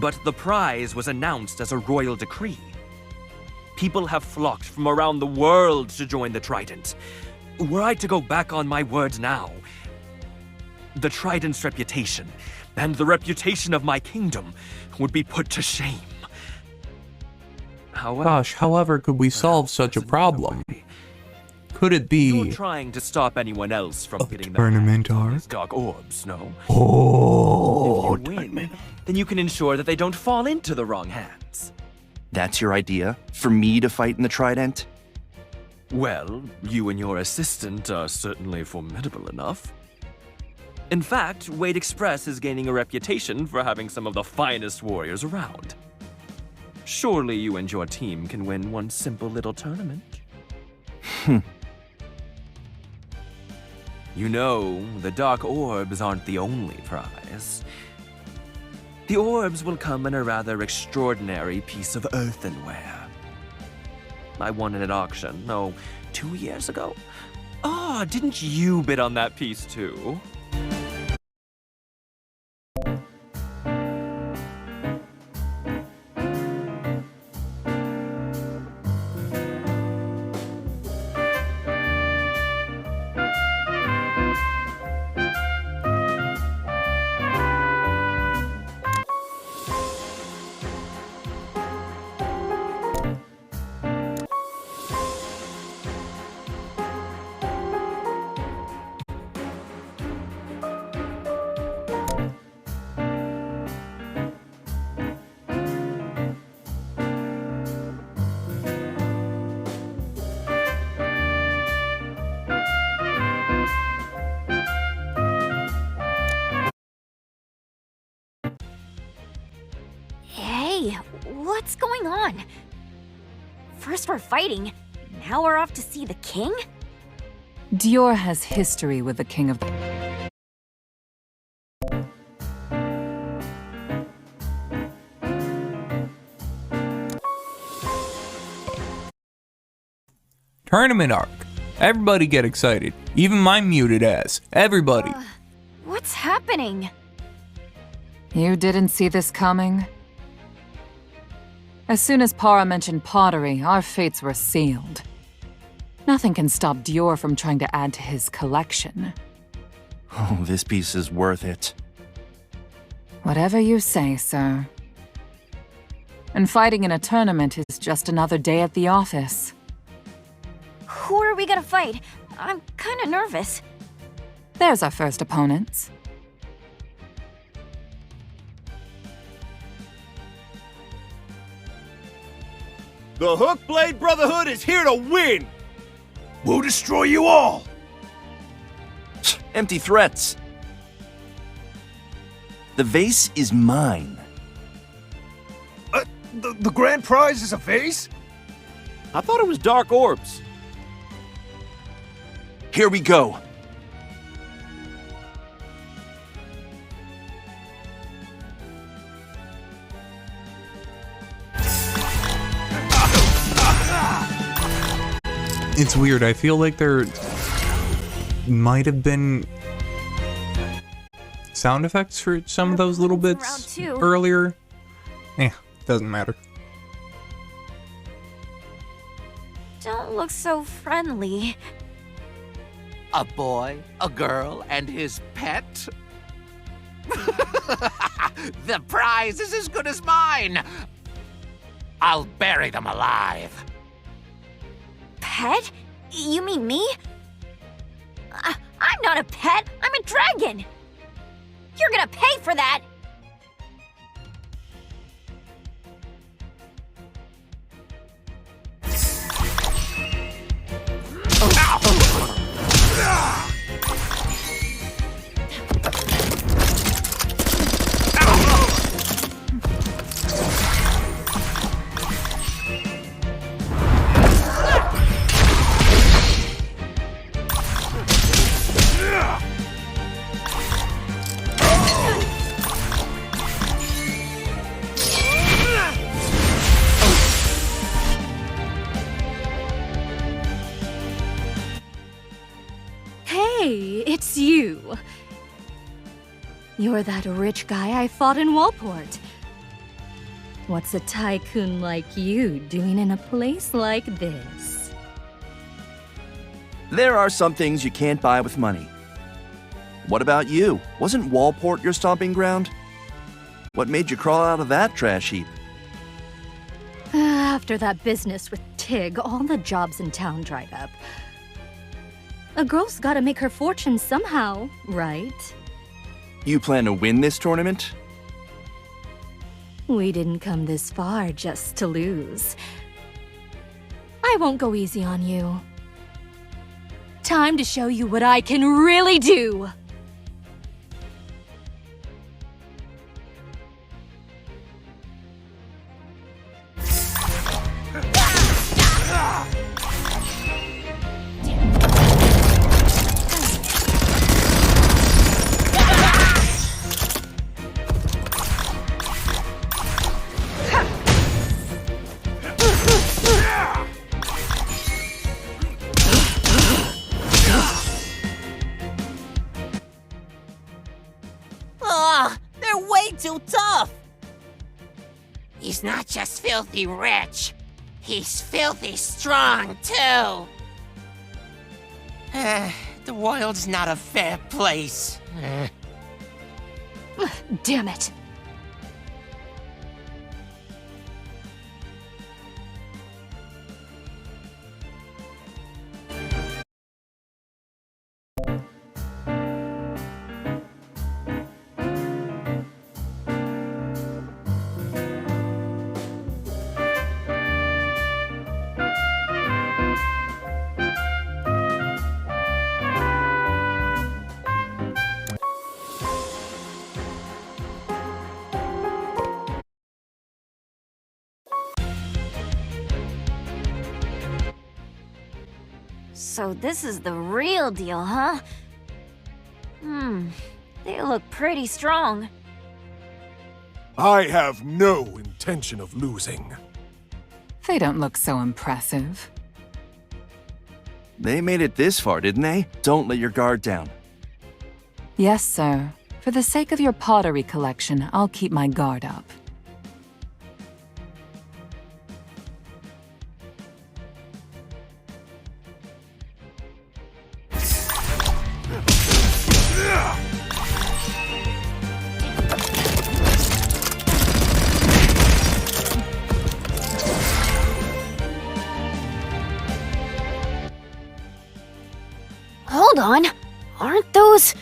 Speaker 16: But the prize was announced as a royal decree. People have flocked from around the world to join the Trident. Were I to go back on my word now, the Trident's reputation and the reputation of my kingdom would be put to shame.
Speaker 1: However could we solve such a problem? Could it be
Speaker 16: You're trying to stop anyone else from getting the
Speaker 1: tournament art?
Speaker 16: dark orbs, no?
Speaker 6: Oh,
Speaker 16: if you win, then you can ensure that they don't fall into the wrong hands.
Speaker 6: That's your idea? For me to fight in the Trident?
Speaker 16: Well, you and your assistant are certainly formidable enough. In fact, Wade Express is gaining a reputation for having some of the finest warriors around. Surely you and your team can win one simple little tournament. You know, the dark orbs aren't the only prize. The orbs will come in a rather extraordinary piece of earthenware. I won it at auction, 2 years ago? Ah, didn't you bid on that piece too?
Speaker 9: Hey, what's going on? First we're fighting, now we're off to see the king?
Speaker 7: Dior has history with the king of...
Speaker 1: Tournament arc. Everybody get excited. Even my muted ass. Everybody.
Speaker 9: What's happening?
Speaker 7: You didn't see this coming? As soon as Para mentioned pottery, our fates were sealed. Nothing can stop Dior from trying to add to his collection.
Speaker 6: Oh, this piece is worth it.
Speaker 7: Whatever you say, sir. And fighting in a tournament is just another day at the office.
Speaker 9: Who are we gonna fight? I'm kinda nervous.
Speaker 7: There's our first opponents.
Speaker 10: The Hookblade Brotherhood is here to win! We'll destroy you all!
Speaker 6: Empty threats. The vase is mine.
Speaker 10: The grand prize is a vase?
Speaker 16: I thought it was dark orbs.
Speaker 6: Here we go.
Speaker 1: It's weird. I feel like there might have been sound effects for some of those little bits earlier. Doesn't matter.
Speaker 9: Don't look so friendly.
Speaker 21: A boy, a girl, and his pet? The prize is as good as mine! I'll bury them alive.
Speaker 9: Pet? You mean me? I'm not a pet, I'm a dragon! You're gonna pay for that!
Speaker 11: Hey, it's you. You're that rich guy I fought in Wallport. What's a tycoon like you doing in a place like this?
Speaker 6: There are some things you can't buy with money. What about you? Wasn't Wallport your stomping ground? What made you crawl out of that trash heap?
Speaker 11: After that business with Tig, all the jobs in town dried up. A girl's gotta make her fortune somehow, right?
Speaker 6: You plan to win this tournament?
Speaker 11: We didn't come this far just to lose. I won't go easy on you. Time to show you what I can really do!
Speaker 8: He's not just filthy rich. He's filthy strong, too. The world's not a fair place.
Speaker 11: Damn it.
Speaker 9: So this is the real deal, huh? They look pretty strong.
Speaker 4: I have no intention of losing.
Speaker 7: They don't look so impressive.
Speaker 6: They made it this far, didn't they? Don't let your guard down.
Speaker 7: Yes, sir. For the sake of your pottery collection, I'll keep my guard up.
Speaker 9: Hold on. Aren't those...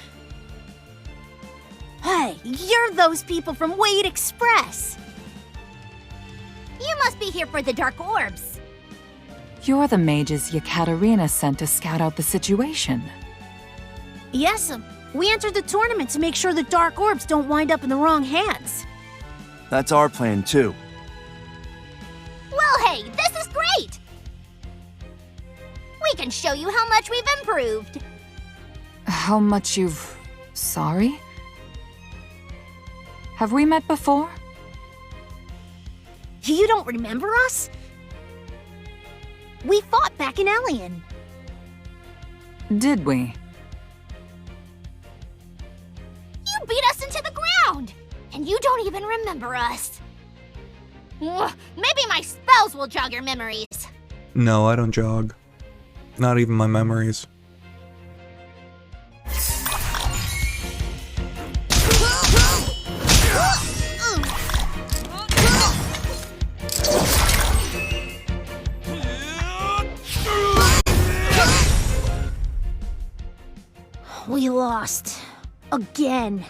Speaker 18: Hey, you're those people from Wade Express.
Speaker 9: You must be here for the Dark Orbs.
Speaker 7: You're the mages Yekaterina sent to scout out the situation.
Speaker 18: Yes, we entered the tournament to make sure the Dark Orbs don't wind up in the wrong hands.
Speaker 6: That's our plan, too.
Speaker 9: Well, hey, this is great! We can show you how much we've improved.
Speaker 7: How much you've... Sorry? Have we met before?
Speaker 18: You don't remember us? We fought back in Alien.
Speaker 7: Did we?
Speaker 9: You beat us into the ground! And you don't even remember us. Ugh, maybe my spells will jog your memories.
Speaker 1: No, I don't jog. Not even my memories.
Speaker 18: We lost. Again.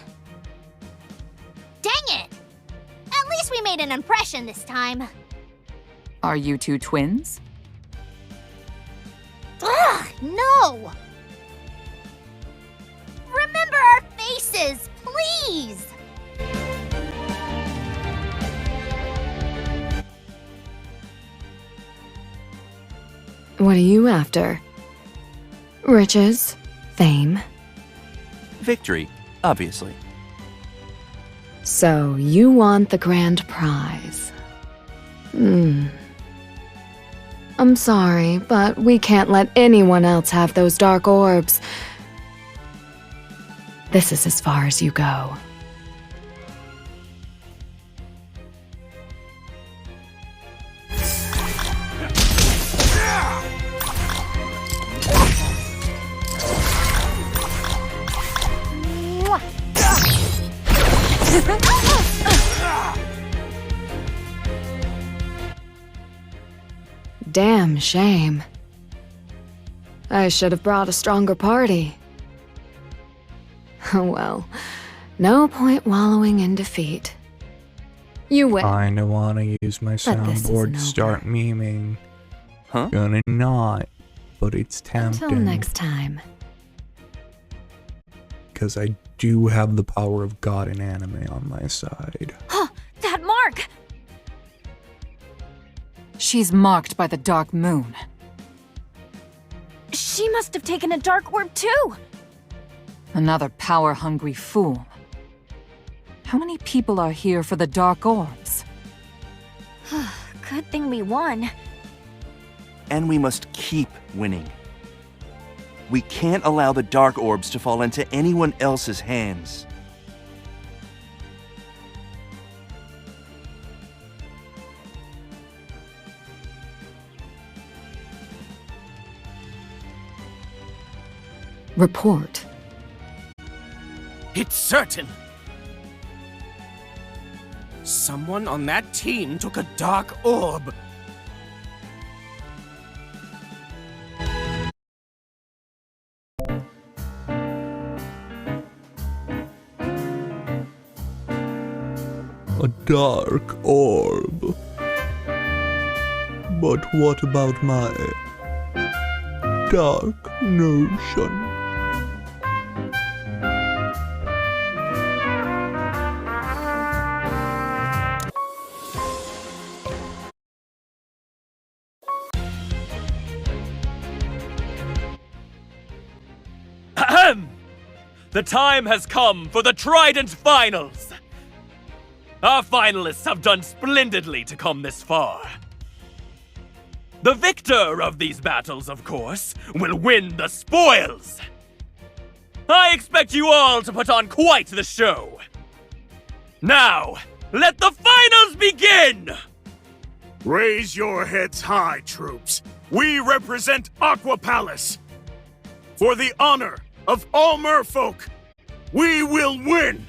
Speaker 9: Dang it! At least we made an impression this time.
Speaker 7: Are you two twins?
Speaker 9: Ugh, no! Remember our faces, please!
Speaker 17: What are you after? Riches? Fame?
Speaker 6: Victory, obviously.
Speaker 17: So you want the grand prize? I'm sorry, but we can't let anyone else have those dark orbs. This is as far as you go. Damn shame. I should have brought a stronger party. Oh well, no point wallowing in defeat. You win.
Speaker 1: Kinda wanna use my soundboard to start memeing.
Speaker 6: Huh?
Speaker 1: Gonna not, but it's tempting.
Speaker 17: Until next time.
Speaker 1: Because I do have the power of God in anime on my side.
Speaker 9: That mark!
Speaker 7: She's marked by the dark moon.
Speaker 9: She must have taken a dark orb too!
Speaker 7: Another power-hungry fool. How many people are here for the dark orbs?
Speaker 9: Good thing we won.
Speaker 6: And we must keep winning. We can't allow the dark orbs to fall into anyone else's hands.
Speaker 7: Report.
Speaker 10: It's certain. Someone on that team took a dark orb.
Speaker 1: A dark orb. But what about my dark notion?
Speaker 16: Ahem! The time has come for the Trident Finals! Our finalists have done splendidly to come this far. The victor of these battles, of course, will win the spoils! I expect you all to put on quite the show! Now, let the finals begin!
Speaker 4: Raise your heads high, troops. We represent Aqua Palace. For the honor of all merfolk, we will win!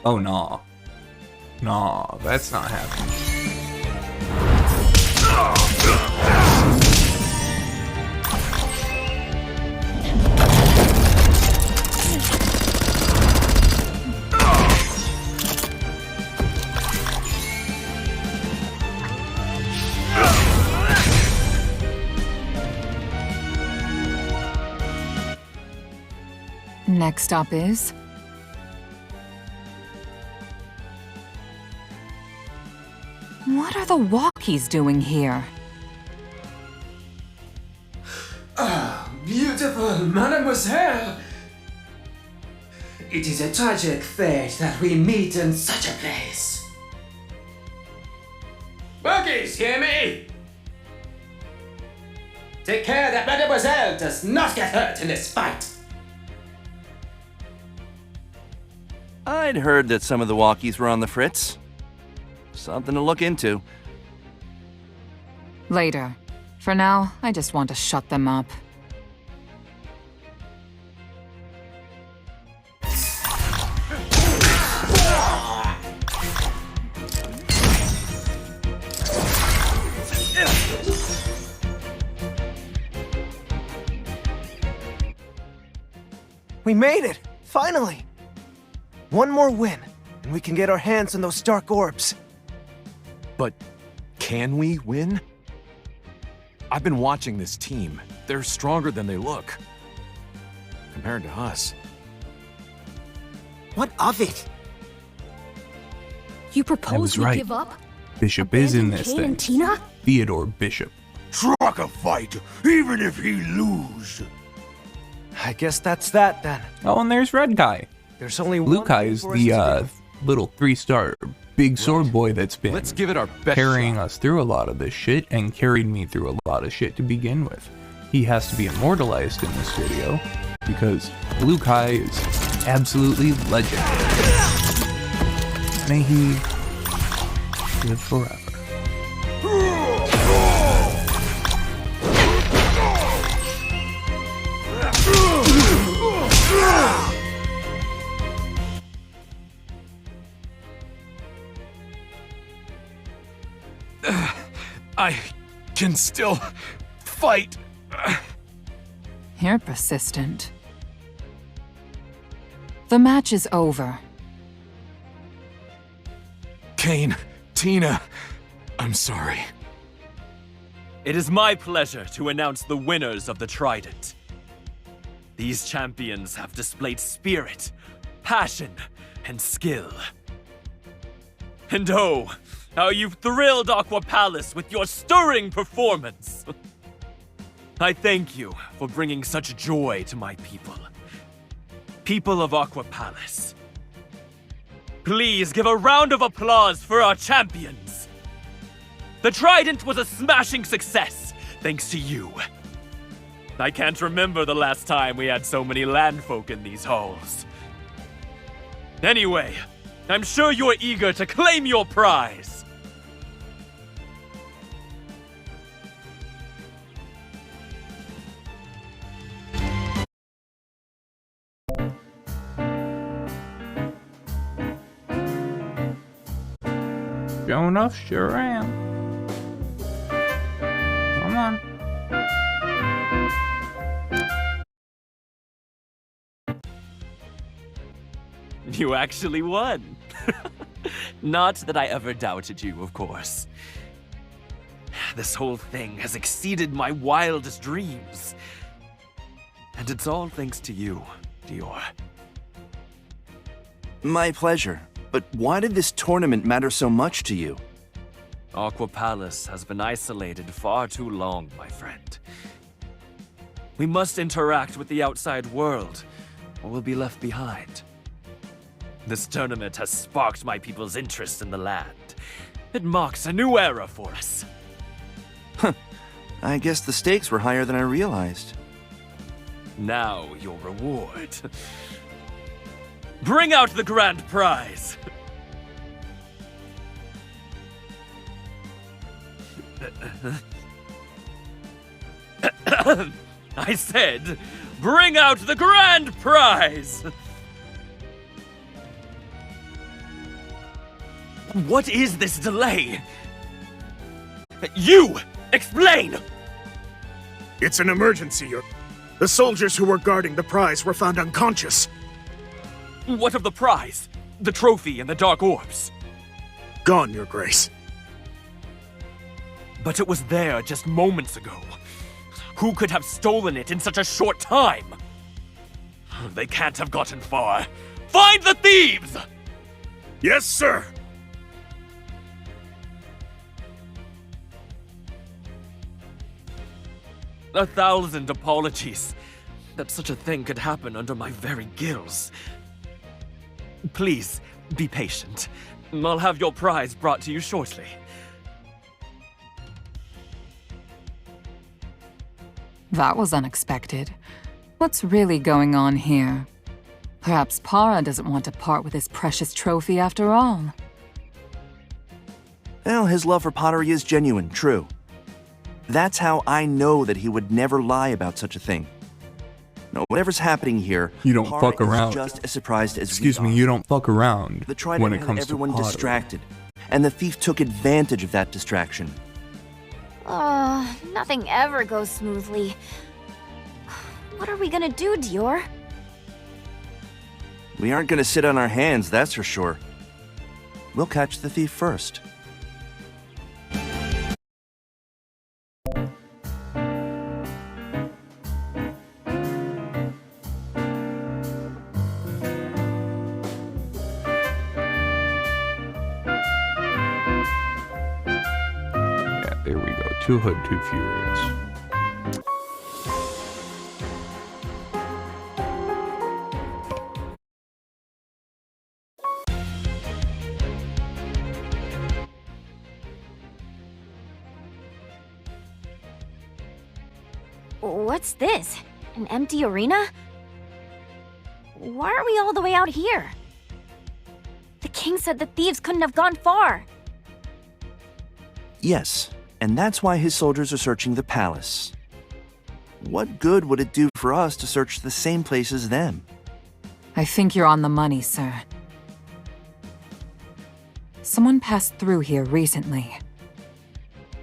Speaker 1: Oh, nah. Nah, that's not happening.
Speaker 7: Next up is... What are the walkies doing here?
Speaker 2: Ah, beautiful mademoiselle! It is a tragic fate that we meet in such a place. Buggies, hear me? Take care that mademoiselle does not get hurt in this fight.
Speaker 6: I'd heard that some of the walkies were on the fritz. Something to look into.
Speaker 7: Later. For now, I just want to shut them up.
Speaker 10: We made it! Finally! One more win, and we can get our hands on those dark orbs.
Speaker 22: But can we win? I've been watching this team. They're stronger than they look. Compared to us.
Speaker 10: What of it?
Speaker 11: You
Speaker 1: I
Speaker 11: propose
Speaker 1: was
Speaker 11: we
Speaker 1: right.
Speaker 11: give up?
Speaker 1: Bishop is in
Speaker 11: Abandon
Speaker 1: this
Speaker 11: Kane
Speaker 1: thing.
Speaker 11: and Tina?
Speaker 1: Theodore Bishop.
Speaker 12: Struck a fight, even if he lose.
Speaker 10: I guess that's that then.
Speaker 1: Oh, and there's Red Guy.
Speaker 10: There's only
Speaker 1: Blue
Speaker 10: one
Speaker 1: Guy
Speaker 10: thing
Speaker 1: is
Speaker 10: for us to
Speaker 1: the little 3-star big sword boy that's been
Speaker 22: Let's give it our best
Speaker 1: carrying us through a lot of this shit and carried me through a lot of shit to begin with. He has to be immortalized in this video because Blue Kai is absolutely legendary. May he live forever.
Speaker 22: I can still fight.
Speaker 7: You're persistent. The match is over.
Speaker 22: Kane, Tina, I'm sorry.
Speaker 16: It is my pleasure to announce the winners of the Trident. These champions have displayed spirit, passion, and skill. And oh, how you've thrilled Aqua Palace with your stirring performance! I thank you for bringing such joy to my people. People of Aqua Palace. Please give a round of applause for our champions! The Trident was a smashing success, thanks to you. I can't remember the last time we had so many landfolk in these halls. Anyway, I'm sure you're eager to claim your prize.
Speaker 1: Sure enough, sure am. Come on.
Speaker 16: You actually won. Not that I ever doubted you, of course. This whole thing has exceeded my wildest dreams. And it's all thanks to you, Dior.
Speaker 6: My pleasure. But why did this tournament matter so much to you?
Speaker 16: Aqua Palace has been isolated far too long, my friend. We must interact with the outside world, or we'll be left behind. This tournament has sparked my people's interest in the land. It marks a new era for us.
Speaker 6: I guess the stakes were higher than I realized.
Speaker 16: Now, your reward. Bring out the grand prize! I said, bring out the grand prize! What is this delay? You! Explain!
Speaker 4: It's an emergency. The soldiers who were guarding the prize were found unconscious.
Speaker 16: What of the prize? The trophy and the dark orbs?
Speaker 4: Gone, Your Grace.
Speaker 16: But it was there just moments ago. Who could have stolen it in such a short time? They can't have gotten far. Find the thieves!
Speaker 4: Yes, sir!
Speaker 16: A thousand apologies that such a thing could happen under my very gills. Please, be patient. I'll have your prize brought to you shortly.
Speaker 7: That was unexpected. What's really going on here? Perhaps Para doesn't want to part with his precious trophy after all.
Speaker 6: Well, his love for pottery is genuine, true. That's how I know that he would never lie about such a thing. No, whatever's happening here,
Speaker 1: You don't
Speaker 6: Para
Speaker 1: fuck
Speaker 6: is
Speaker 1: around.
Speaker 6: just as surprised as
Speaker 1: Excuse
Speaker 6: we
Speaker 1: me,
Speaker 6: are.
Speaker 1: you don't fuck around
Speaker 6: The trident
Speaker 1: when it
Speaker 6: had
Speaker 1: comes to
Speaker 6: everyone
Speaker 1: pottery.
Speaker 6: distracted, and the thief took advantage of that distraction.
Speaker 9: Nothing ever goes smoothly. What are we gonna do, Dior?
Speaker 6: We aren't gonna sit on our hands, that's for sure. We'll catch the thief first.
Speaker 1: Yeah, there we go. Too Hood, Too Furious.
Speaker 9: What's this? An empty arena? Why are we all the way out here? The king said the thieves couldn't have gone far.
Speaker 6: Yes, and that's why his soldiers are searching the palace. What good would it do for us to search the same place as them?
Speaker 7: I think you're on the money, sir. Someone passed through here recently.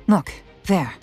Speaker 7: Look, there.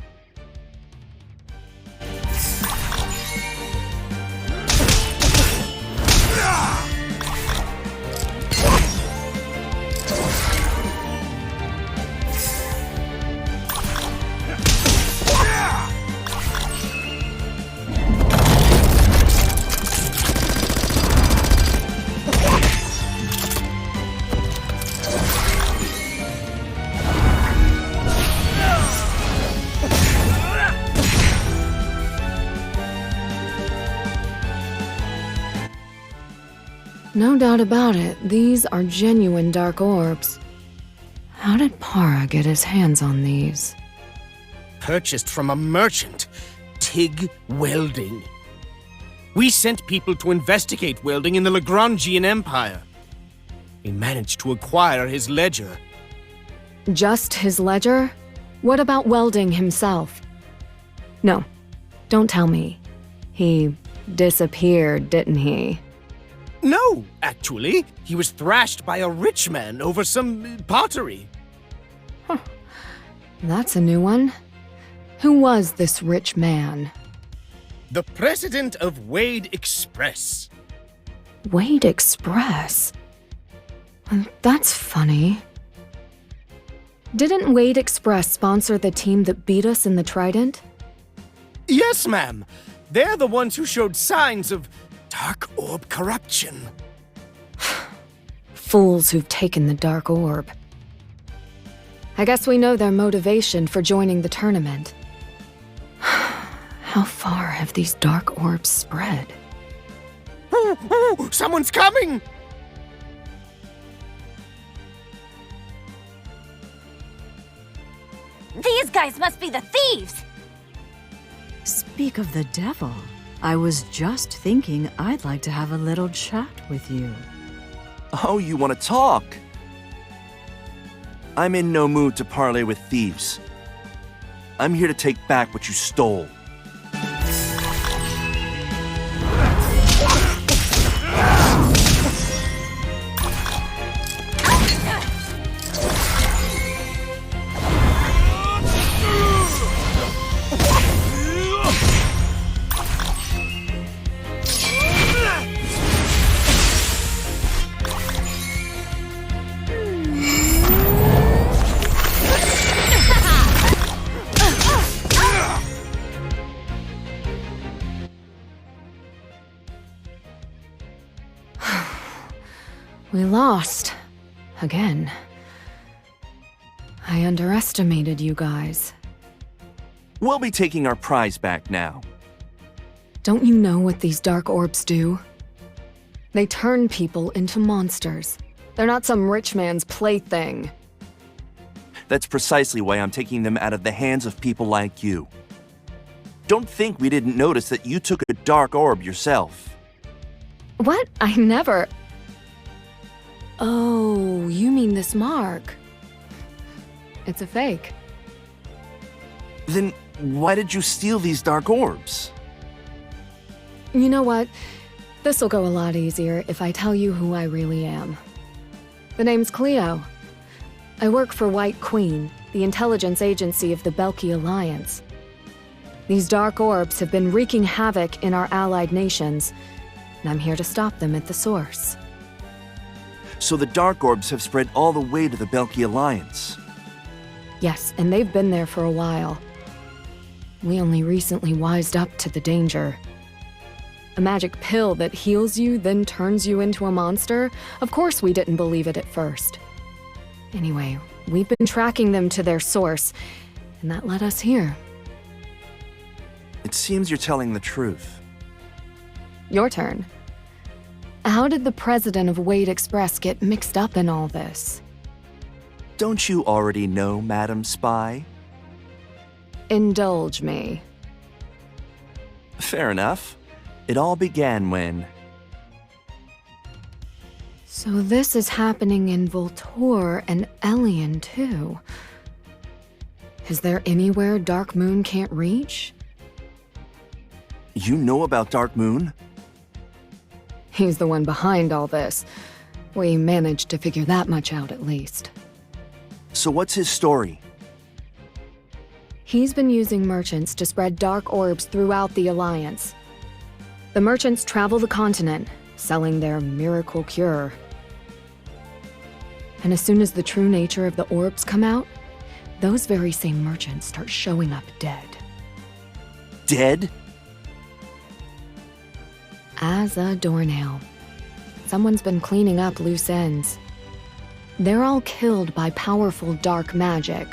Speaker 3: No doubt about it, these are genuine dark orbs. How did Para get his hands on these?
Speaker 10: Purchased from a merchant, Tig Welding. We sent people to investigate welding in the Lagrangian Empire. We managed to acquire his ledger.
Speaker 3: Just his ledger? What about Welding himself? No, don't tell me. He disappeared, didn't he?
Speaker 10: No, actually. He was thrashed by a rich man over some pottery.
Speaker 3: That's a new one. Who was this rich man?
Speaker 14: The president of Wade Express.
Speaker 3: Wade Express? That's funny. Didn't Wade Express sponsor the team that beat us in the Trident?
Speaker 14: Yes, ma'am. They're the ones who showed signs of dark orb corruption.
Speaker 3: Fools who've taken the Dark Orb. I guess we know their motivation for joining the tournament. How far have these Dark Orbs spread?
Speaker 14: Ooh, someone's coming!
Speaker 9: These guys must be the thieves!
Speaker 15: Speak of the devil, I was just thinking I'd like to have a little chat with you.
Speaker 6: Oh, you want to talk? I'm in no mood to parley with thieves. I'm here to take back what you stole.
Speaker 3: We lost. Again. I underestimated you guys.
Speaker 6: We'll be taking our prize back now.
Speaker 3: Don't you know what these dark orbs do? They turn people into monsters. They're not some rich man's plaything.
Speaker 6: That's precisely why I'm taking them out of the hands of people like you. Don't think we didn't notice that you took a dark orb yourself.
Speaker 3: What? I never... Oh, you mean this mark? It's a fake.
Speaker 6: Then why did you steal these dark orbs?
Speaker 3: You know what? This'll go a lot easier if I tell you who I really am. The name's Cleo. I work for White Queen, the intelligence agency of the Belky Alliance. These dark orbs have been wreaking havoc in our allied nations, and I'm here to stop them at the source.
Speaker 6: So the dark orbs have spread all the way to the Belky Alliance.
Speaker 3: Yes, and they've been there for a while. We only recently wised up to the danger. A magic pill that heals you, then turns you into a monster? Of course we didn't believe it at first. Anyway, we've been tracking them to their source, and that led us here.
Speaker 6: It seems you're telling the truth.
Speaker 3: Your turn. How did the president of Wade Express get mixed up in all this?
Speaker 6: Don't you already know, Madam Spy?
Speaker 3: Indulge me.
Speaker 6: Fair enough. It all began when...
Speaker 3: So this is happening in Voltor and Elian, too. Is there anywhere Dark Moon can't reach?
Speaker 6: You know about Dark Moon?
Speaker 3: He's the one behind all this. We managed to figure that much out, at least.
Speaker 6: So what's his story?
Speaker 3: He's been using merchants to spread dark orbs throughout the Alliance. The merchants travel the continent, selling their miracle cure. And as soon as the true nature of the orbs come out, those very same merchants start showing up dead.
Speaker 6: Dead?
Speaker 3: As a doornail. Someone's been cleaning up loose ends. They're all killed by powerful dark magic.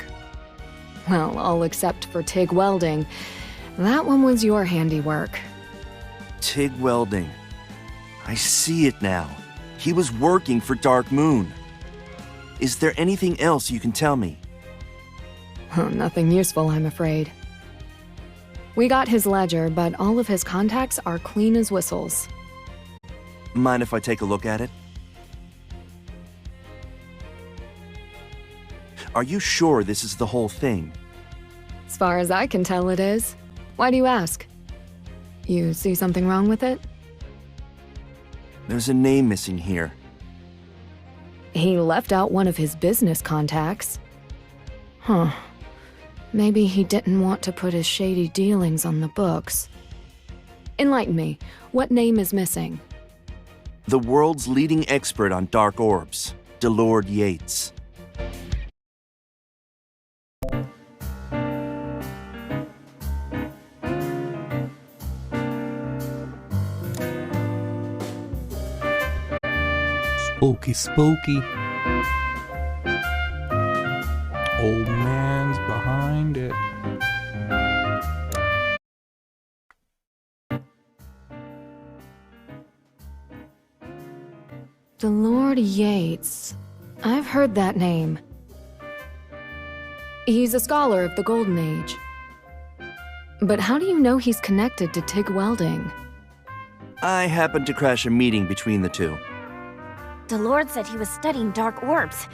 Speaker 3: Well, all except for Tig Welding. That one was your handiwork.
Speaker 6: Tig Welding. I see it now. He was working for Dark Moon. Is there anything else you can tell me?
Speaker 3: Oh, nothing useful, I'm afraid. We got his ledger, but all of his contacts are clean as whistles.
Speaker 6: Mind if I take a look at it? Are you sure this is the whole thing?
Speaker 3: As far as I can tell, it is. Why do you ask? You see something wrong with it?
Speaker 6: There's a name missing here.
Speaker 3: He left out one of his business contacts. Huh. Maybe he didn't want to put his shady dealings on the books. Enlighten me. What name is missing?
Speaker 6: The world's leading expert on dark orbs, Delord Yates.
Speaker 1: Spooky, spooky. Old man's behind it.
Speaker 3: Delord Yates. I've heard that name. He's a scholar of the Golden Age. But how do you know he's connected to TIG welding?
Speaker 6: I happened to crash a meeting between the two.
Speaker 18: Delord said he was studying dark orbs.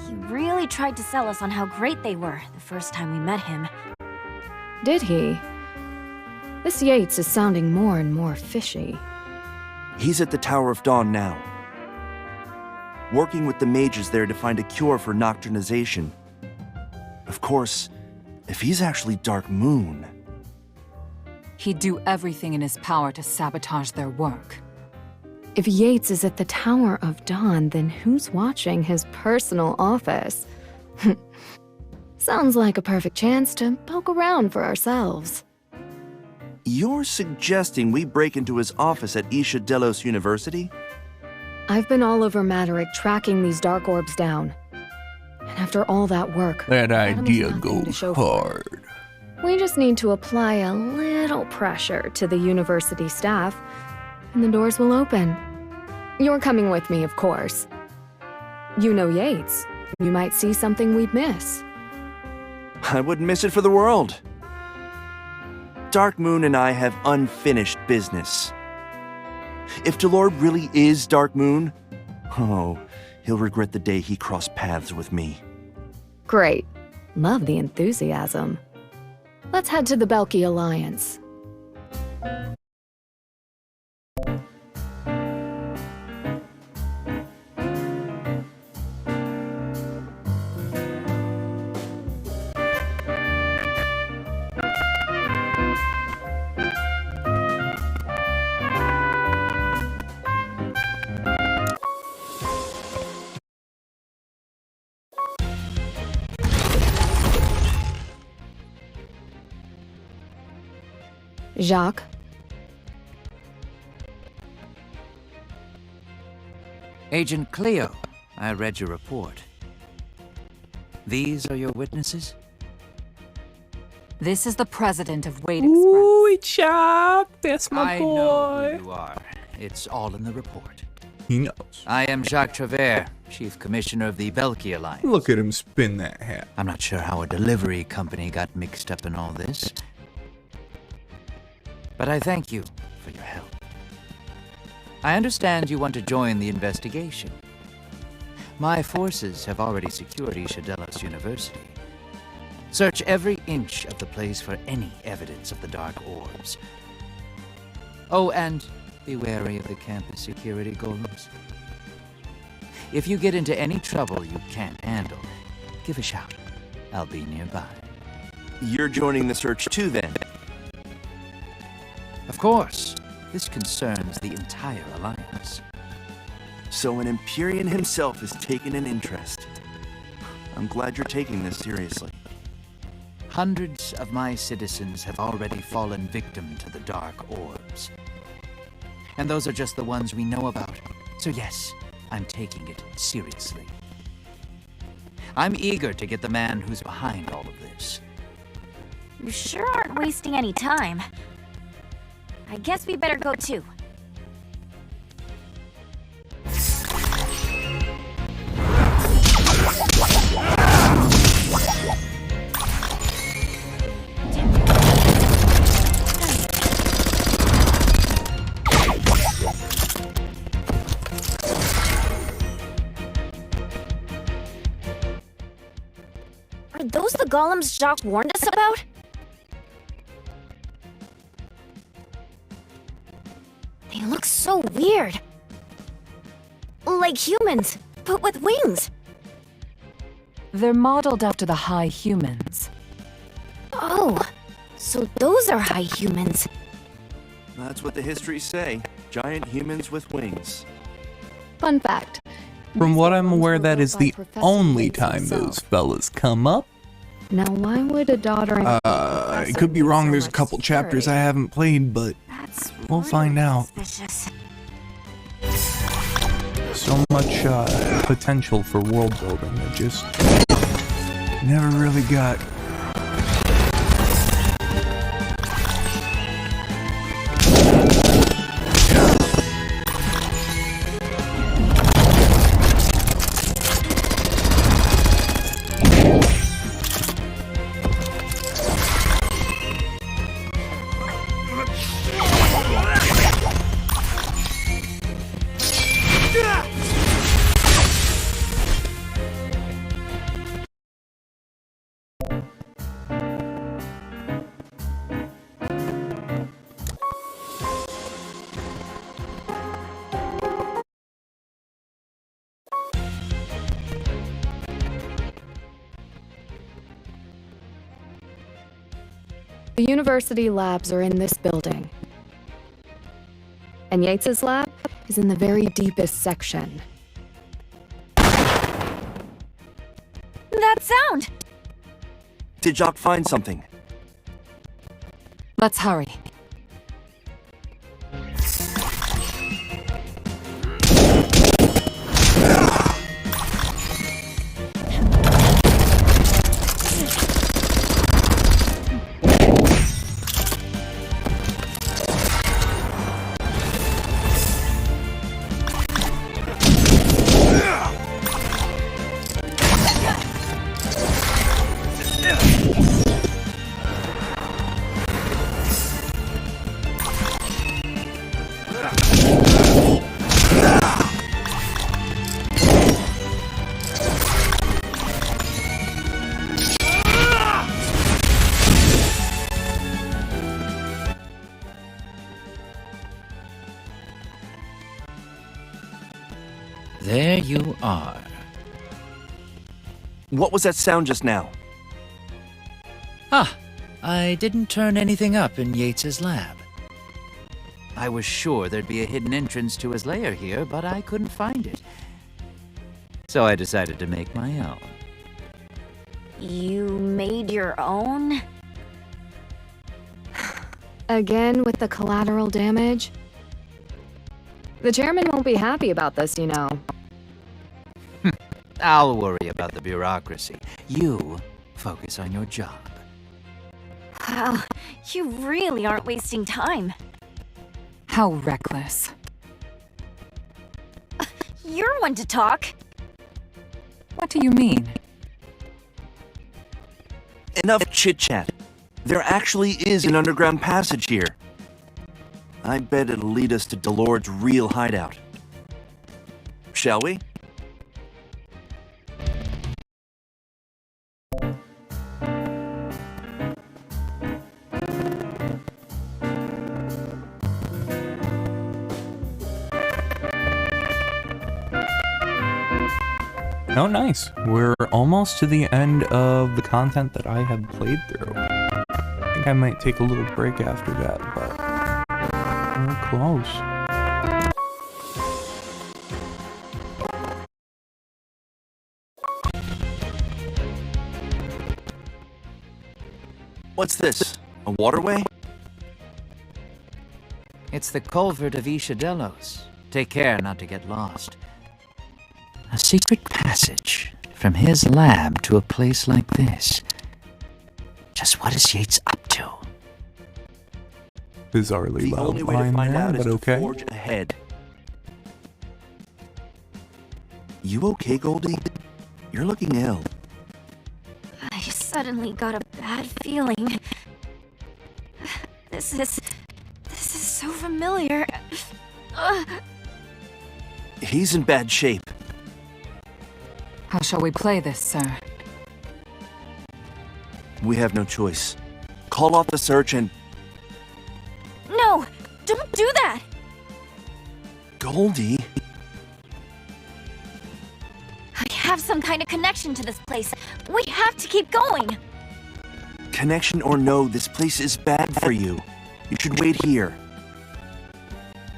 Speaker 18: He really tried to sell us on how great they were the first time we met him.
Speaker 3: Did he? This Yates is sounding more and more fishy.
Speaker 6: He's at the Tower of Dawn now, working with the mages there to find a cure for nocturnization. Of course, if he's actually Dark Moon...
Speaker 7: He'd do everything in his power to sabotage their work.
Speaker 3: If Yates is at the Tower of Dawn, then who's watching his personal office? Sounds like a perfect chance to poke around for ourselves.
Speaker 6: You're suggesting we break into his office at Isha Delos University?
Speaker 3: I've been all over Maderick tracking these dark orbs down. And after all that work,
Speaker 1: that
Speaker 3: Adam has
Speaker 1: idea
Speaker 3: nothing to
Speaker 1: goes
Speaker 3: show for it.
Speaker 1: hard.
Speaker 3: We just need to apply a little pressure to the university staff, and the doors will open. You're coming with me, of course. You know Yates. You might see something we'd miss.
Speaker 6: I wouldn't miss it for the world. Dark Moon and I have unfinished business. If Delord really is Dark Moon, oh, he'll regret the day he crossed paths with me.
Speaker 3: Great. Love the enthusiasm. Let's head to the Belky Alliance. Jacques?
Speaker 19: Agent Cleo, I read your report. These are your witnesses?
Speaker 7: This is the president of Wade Express.
Speaker 1: Ooh, Jacques, that's my
Speaker 19: I
Speaker 1: boy.
Speaker 19: know who you are. It's all in the report.
Speaker 1: He knows.
Speaker 19: I am Jacques Travers, Chief Commissioner of the Belky Alliance.
Speaker 1: Look at him spin that hat.
Speaker 19: I'm not sure how a delivery company got mixed up in all this, but I thank you for your help. I understand you want to join the investigation. My forces have already secured Isha Delos University. Search every inch of the place for any evidence of the dark orbs. Oh, and be wary of the campus security golems. If you get into any trouble you can't handle, give a shout. I'll be nearby.
Speaker 6: You're joining the search too, then?
Speaker 19: Of course. This concerns the entire Alliance.
Speaker 6: So an Empyrean himself has taken an interest. I'm glad you're taking this seriously.
Speaker 19: Hundreds of my citizens have already fallen victim to the dark orbs. And those are just the ones we know about. So yes, I'm taking it seriously. I'm eager to get the man who's behind all of this.
Speaker 18: You sure aren't wasting any time. I guess we better go too. Are those the golems Jacques warned us about? They look so weird. Like humans, but with wings.
Speaker 7: They're modeled after the high humans.
Speaker 9: Oh, so those are high humans.
Speaker 6: That's what the histories say. Giant humans with wings.
Speaker 3: Fun fact.
Speaker 1: From what I'm aware, that is the only time those fellas come up.
Speaker 3: Now, why would a daughter and
Speaker 1: I could be wrong. There's a couple chapters I haven't played, but we'll find out. So much potential for world building that just never really got.
Speaker 3: The university labs are in this building. And Yates's lab is in the very deepest section.
Speaker 5: That sound!
Speaker 6: Did Jock find something?
Speaker 7: Let's hurry.
Speaker 19: There you are.
Speaker 6: What was that sound just now?
Speaker 19: Ah, I didn't turn anything up in Yates's lab. I was sure there'd be a hidden entrance to his lair here, but I couldn't find it. So I decided to make my own.
Speaker 9: You made your own?
Speaker 3: Again with the collateral damage? The chairman won't be happy about this, you know.
Speaker 19: I'll worry about the bureaucracy. You focus on your job.
Speaker 5: Wow, you really aren't wasting time.
Speaker 7: How reckless.
Speaker 5: You're one to talk.
Speaker 7: What do you mean?
Speaker 6: Enough chit-chat. There actually is an underground passage here. I bet it'll lead us to Delord's real hideout. Shall we?
Speaker 1: Oh, nice. We're almost to the end of the content that I have played through. I think I might take a little break after that, but we're close.
Speaker 6: What's this? A waterway?
Speaker 19: It's the culvert of Isha Delos. Take care not to get lost. A secret passage from his lab to a place like this. Just what is Yates up to?
Speaker 1: Bizarrely
Speaker 6: The
Speaker 1: loud
Speaker 6: only way to
Speaker 1: line
Speaker 6: find
Speaker 1: there,
Speaker 6: out is
Speaker 1: but
Speaker 6: to
Speaker 1: okay.
Speaker 6: forge ahead. You okay, Goldie? You're looking ill.
Speaker 5: I suddenly got a bad feeling. This is so familiar.
Speaker 6: He's in bad shape.
Speaker 7: How shall we play this, sir?
Speaker 6: We have no choice. Call off the search and...
Speaker 5: No! Don't do that!
Speaker 6: Goldie?
Speaker 5: I have
Speaker 9: some kind of connection to this place. We have to keep going.
Speaker 6: Connection or no, this place is bad for you. You should wait here.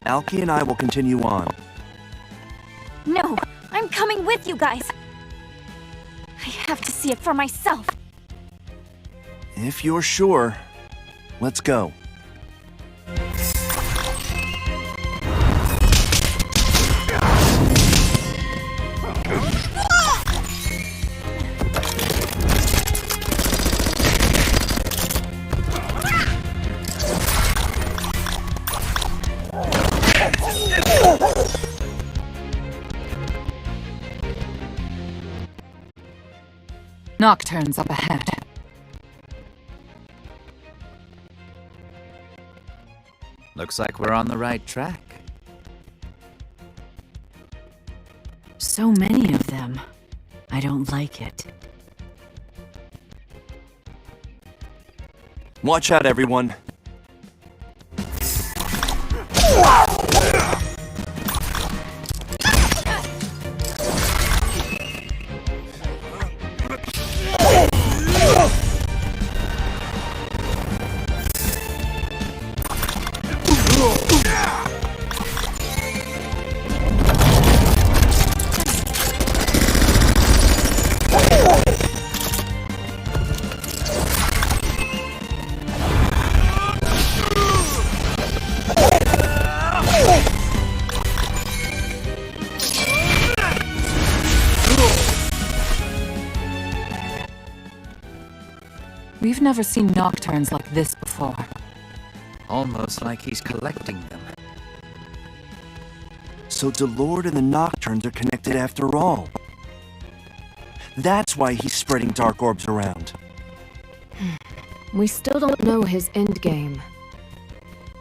Speaker 6: Alki and I will continue on.
Speaker 9: No, I'm coming with you guys. I have to see it for myself.
Speaker 6: If you're sure, let's go.
Speaker 7: Nocturne's up ahead.
Speaker 19: Looks like we're on the right track.
Speaker 15: So many of them. I don't like it.
Speaker 6: Watch out, everyone.
Speaker 7: We've never seen Nocturnes like this before.
Speaker 19: Almost like he's collecting them.
Speaker 6: So Delord and the Nocturnes are connected after all. That's why he's spreading dark orbs around.
Speaker 3: We still don't know his endgame.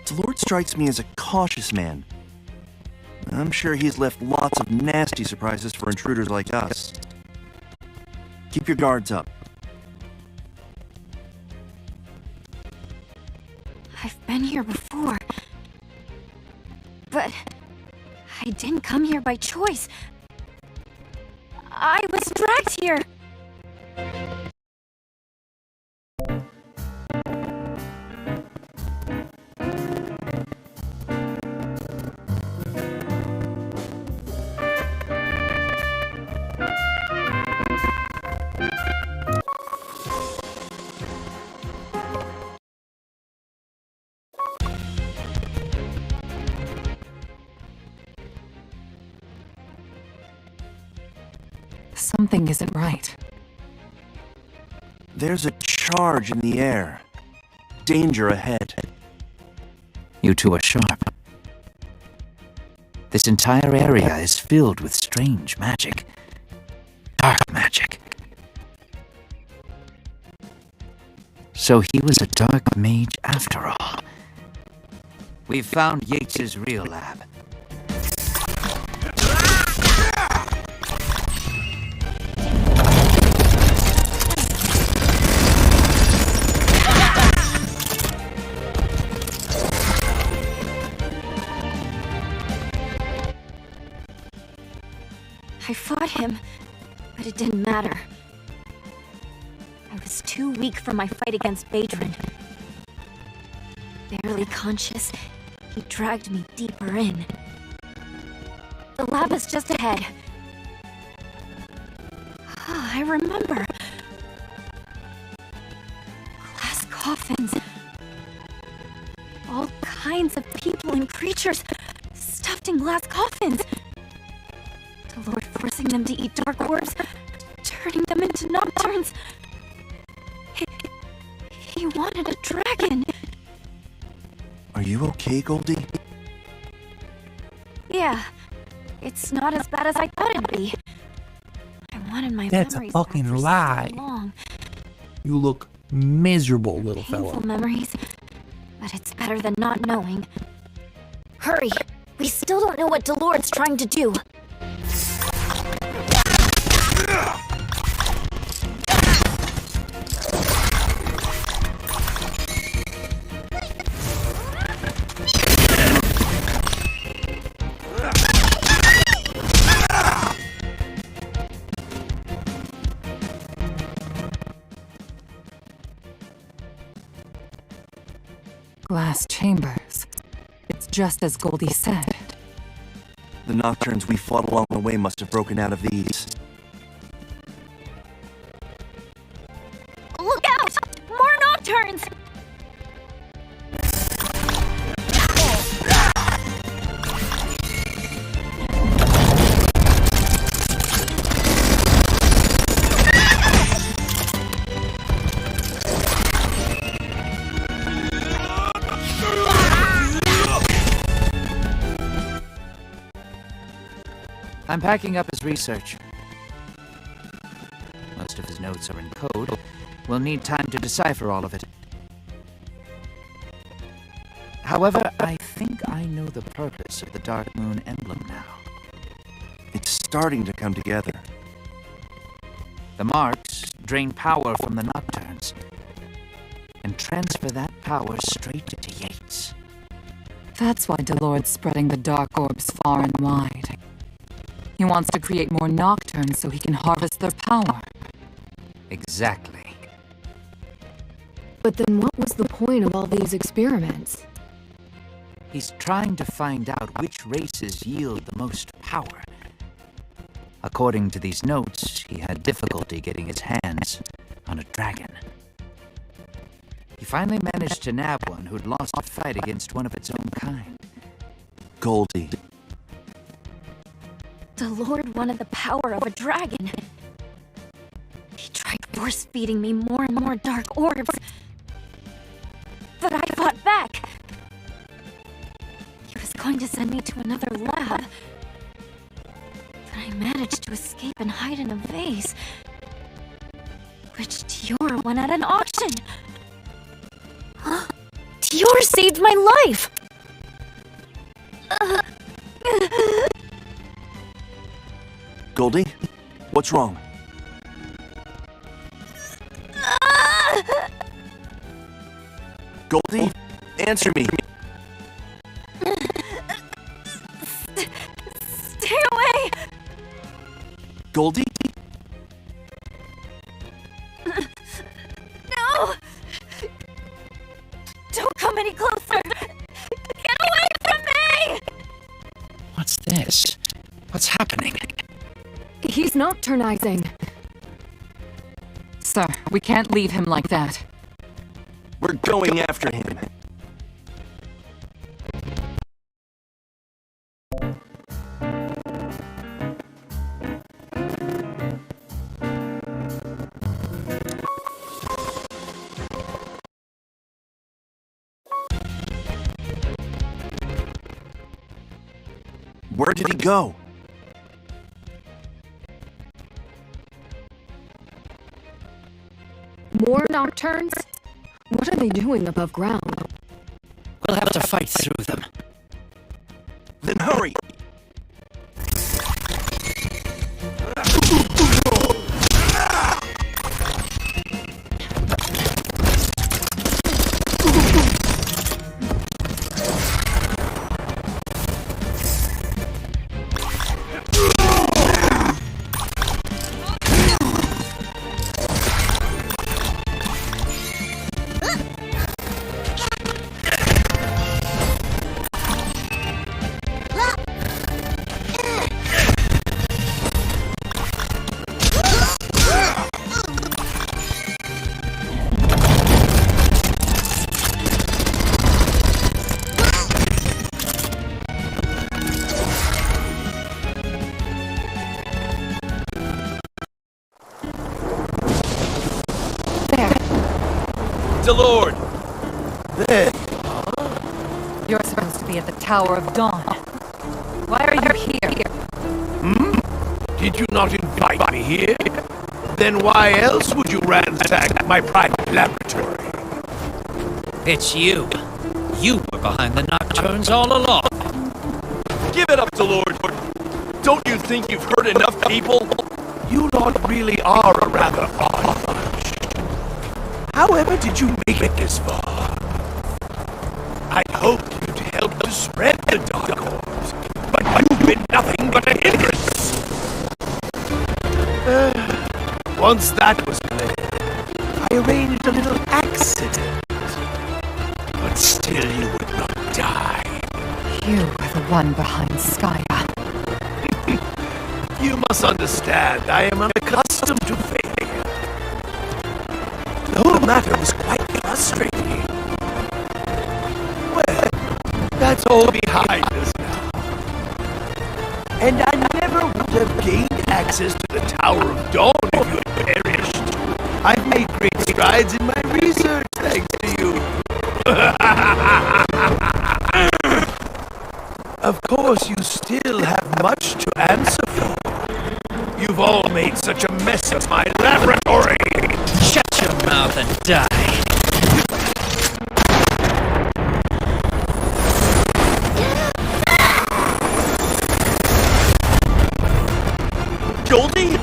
Speaker 6: Delord strikes me as a cautious man. I'm sure he's left lots of nasty surprises for intruders like us. Keep your guards up.
Speaker 9: I've been here before. But I didn't come here by choice. I was dragged here.
Speaker 7: Something isn't right.
Speaker 6: There's a charge in the air. Danger ahead.
Speaker 19: You two are sharp. This entire area is filled with strange magic. Dark magic. So he was a dark mage after all. We've found Yates's real lab.
Speaker 9: I fought him, but it didn't matter. I was too weak for my fight against Badrin. Barely conscious, he dragged me deeper in. The lab is just ahead. Ah, I remember. Glass coffins. All kinds of people and creatures stuffed in glass coffins. The Lord forcing them to eat dark orbs, turning them into nocturnes. He wanted a dragon.
Speaker 6: Are you okay, Goldie?
Speaker 9: Yeah, it's not as bad as I thought it'd be. I wanted my
Speaker 1: That's a
Speaker 9: memories back
Speaker 1: fucking
Speaker 9: for so
Speaker 1: lie.
Speaker 9: long.
Speaker 1: You look miserable, little
Speaker 9: Painful
Speaker 1: fella.
Speaker 9: memories, but it's better than not knowing. Hurry! We still don't know what Delord's trying to do.
Speaker 7: Glass chambers. It's just as Goldie said.
Speaker 6: The nocturnes we fought along the way must have broken out of these.
Speaker 9: Look out! More nocturnes!
Speaker 19: I'm packing up his research. Most of his notes are in code. We'll need time to decipher all of it. However, I think I know the purpose of the Dark Moon emblem now.
Speaker 6: It's starting to come together.
Speaker 19: The marks drain power from the nocturnes and transfer that power straight to Yates.
Speaker 7: That's why Delord's spreading the dark orbs far and wide. He wants to create more nocturnes so he can harvest their power.
Speaker 19: Exactly.
Speaker 3: But then what was the point of all these experiments?
Speaker 19: He's trying to find out which races yield the most power. According to these notes, he had difficulty getting his hands on a dragon. He finally managed to nab one who'd lost a fight against one of its own kind.
Speaker 6: Goldie.
Speaker 9: The Lord wanted the power of a dragon. He tried force-feeding me more and more dark orbs. But I fought back. He was going to send me to another lab. But I managed to escape and hide in a vase, which Dior won at an auction. Dior saved my life!
Speaker 6: Goldie? What's wrong? Goldie? Answer me!
Speaker 9: Stay away!
Speaker 6: Goldie?
Speaker 9: No! Don't come any closer! Get away from me!
Speaker 19: What's this? What's happening?
Speaker 3: He's nocturnizing.
Speaker 7: Sir, we can't leave him like that.
Speaker 6: We're going after him. Where did he go?
Speaker 3: More nocturnes? What are they doing above ground?
Speaker 13: We'll have to fight through them.
Speaker 6: Then hurry!
Speaker 10: Lord!
Speaker 12: There.
Speaker 7: You're supposed to be at the Tower of Dawn. Why are you here?
Speaker 12: Did you not invite me here? Then why else would you ransack my private laboratory?
Speaker 21: It's you. You were behind the nocturnes all along.
Speaker 10: Give it up, Lord. Don't you think you've hurt enough people?
Speaker 12: You lot really are a rather odd bunch. However did you make it this far? I hoped you'd help to spread the dark orbs, but you've been nothing but a hindrance. Once that was clear, I arranged a little accident. But still,
Speaker 7: one behind Skya.
Speaker 12: You must understand, I am unaccustomed to failure. The whole matter was quite frustrating. Well, that's all behind us now. And I never would have gained access to the Tower of Dawn if you had perished. I've made great strides in my research thanks to you. Of course, you still have much to answer for. You've all made such a mess of my laboratory!
Speaker 13: Shut your mouth and die!
Speaker 12: Goldie?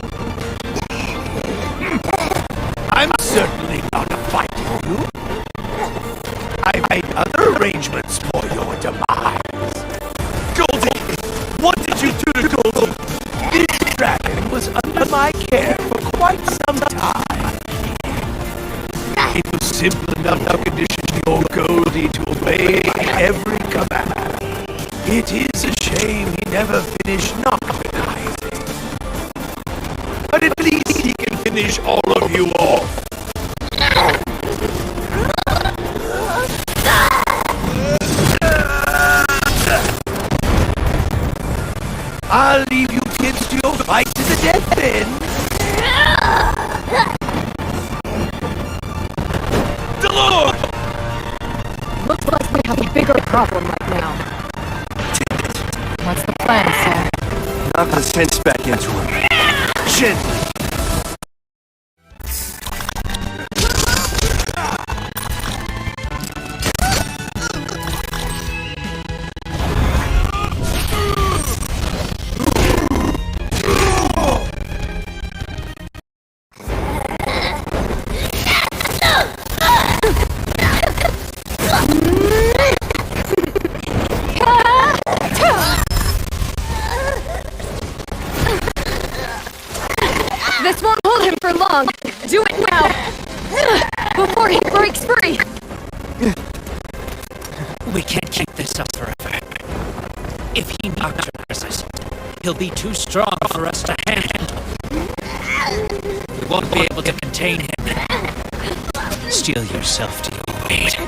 Speaker 12: I'm certainly not a fighting you. I made other arrangements for your demise. Goldie! What did you do to Goldie? This dragon was under my care for quite some time. It was simple enough to condition your Goldie to obey every command. It is a shame he never finished nocturnizing. But at least he can finish all of you off. I'll leave you kids to your fight to the death then. Delord!
Speaker 3: Looks like we have a bigger problem right now.
Speaker 7: What's the plan, sir?
Speaker 6: Knock the sense back into him. Gently.
Speaker 3: This won't hold him for long. Do it now, before he breaks free.
Speaker 13: We can't keep this up forever. If he nocturnizes, he'll be too strong for us to handle. We won't be able to contain him. Steel yourself to your weight.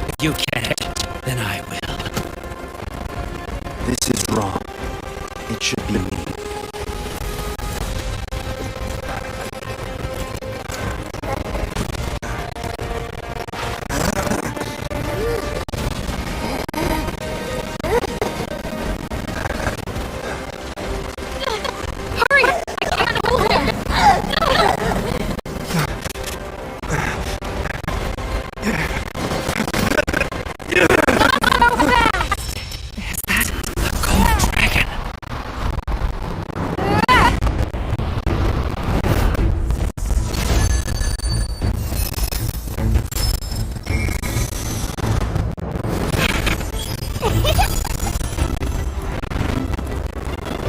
Speaker 13: If you can't, then I will.
Speaker 6: This is wrong. It should be me.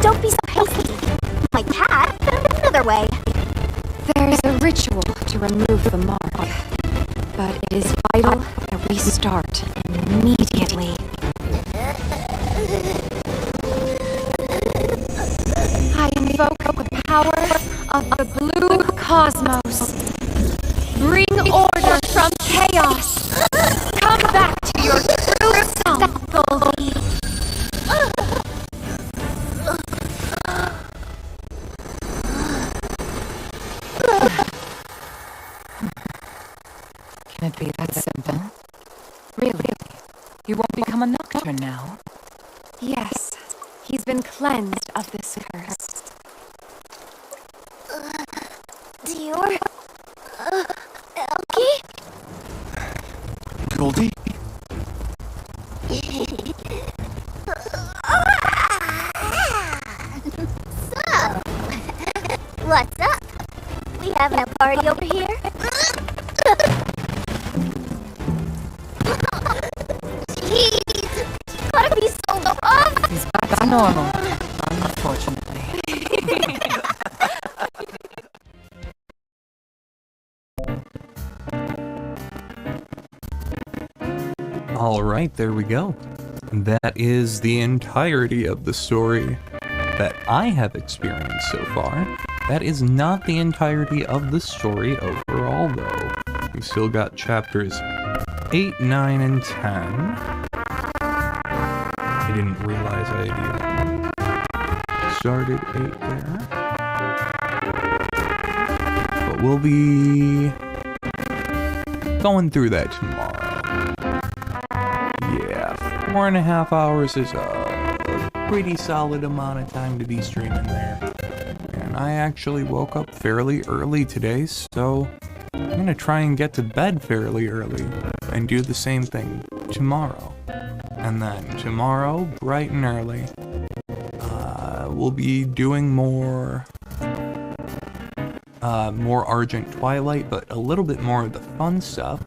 Speaker 18: Don't be so hasty. My cat, another way.
Speaker 17: There's a ritual to remove the mark, but it is vital that we start immediately. I invoke the power of the blue cosmos. Bring order from chaos. Come back to your true self, Goldie.
Speaker 7: Can it be that simple? Really? You won't become a nocturne now?
Speaker 17: Yes, he's been cleansed of this curse.
Speaker 18: Dior? Elkie?
Speaker 6: Goldie?
Speaker 18: So, what's up? We having a party over here? Jeez, gotta be so rough.
Speaker 7: He's back to normal, unfortunately.
Speaker 1: Alright, there we go. That is the entirety of the story that I have experienced so far. That is not the entirety of the story overall, though. We've still got chapters 8, 9, and 10. I didn't realize I had even started 8 there. But we'll be going through that tomorrow. Yeah, 4.5 hours is a pretty solid amount of time to be streaming there. And I actually woke up fairly early today, so I'm gonna try and get to bed fairly early and do the same thing tomorrow. And then tomorrow, bright and early, we'll be doing more Argent Twilight, but a little bit more of the fun stuff.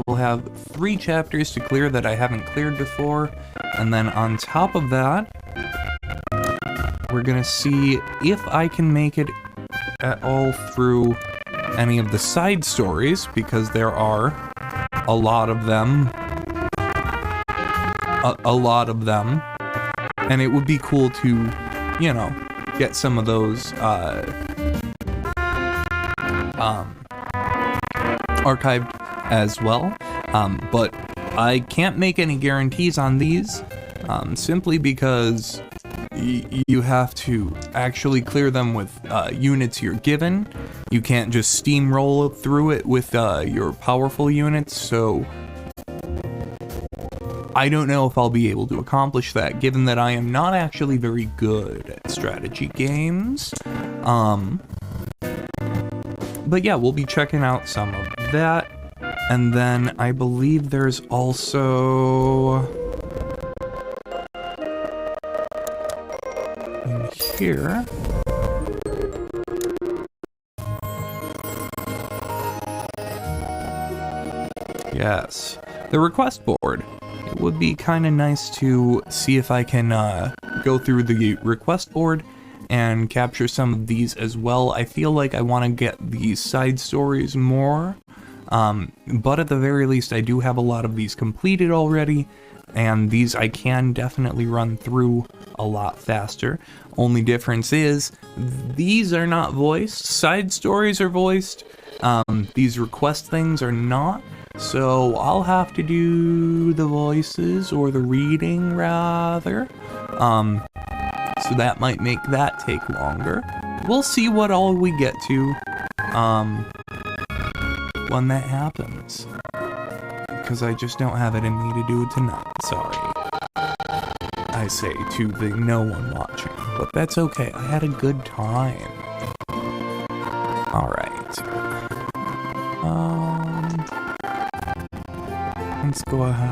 Speaker 1: We'll have 3 chapters to clear that I haven't cleared before, and then on top of that, we're gonna see if I can make it at all through any of the side stories, because there are a lot of them. A lot of them. And it would be cool to, you know, get some of those archived as well. But I can't make any guarantees on these, simply because you have to actually clear them with units you're given. You can't just steamroll through it with your powerful units, so I don't know if I'll be able to accomplish that, given that I am not actually very good at strategy games. But yeah, we'll be checking out some of that, and then I believe there's also in here. Yes, the request board. It would be kind of nice to see if I can go through the request board and capture some of these as well. I feel like I want to get these side stories more, but at the very least I do have a lot of these completed already, and these I can definitely run through a lot faster. Only difference is, these are not voiced, side stories are voiced, these request things are not. So I'll have to do the voices, or the reading rather. So that might make that take longer. We'll see what all we get to when that happens. Because I just don't have it in me to do it tonight, sorry. I say to the no one watching, but that's okay, I had a good time. Alright. Let's go ahead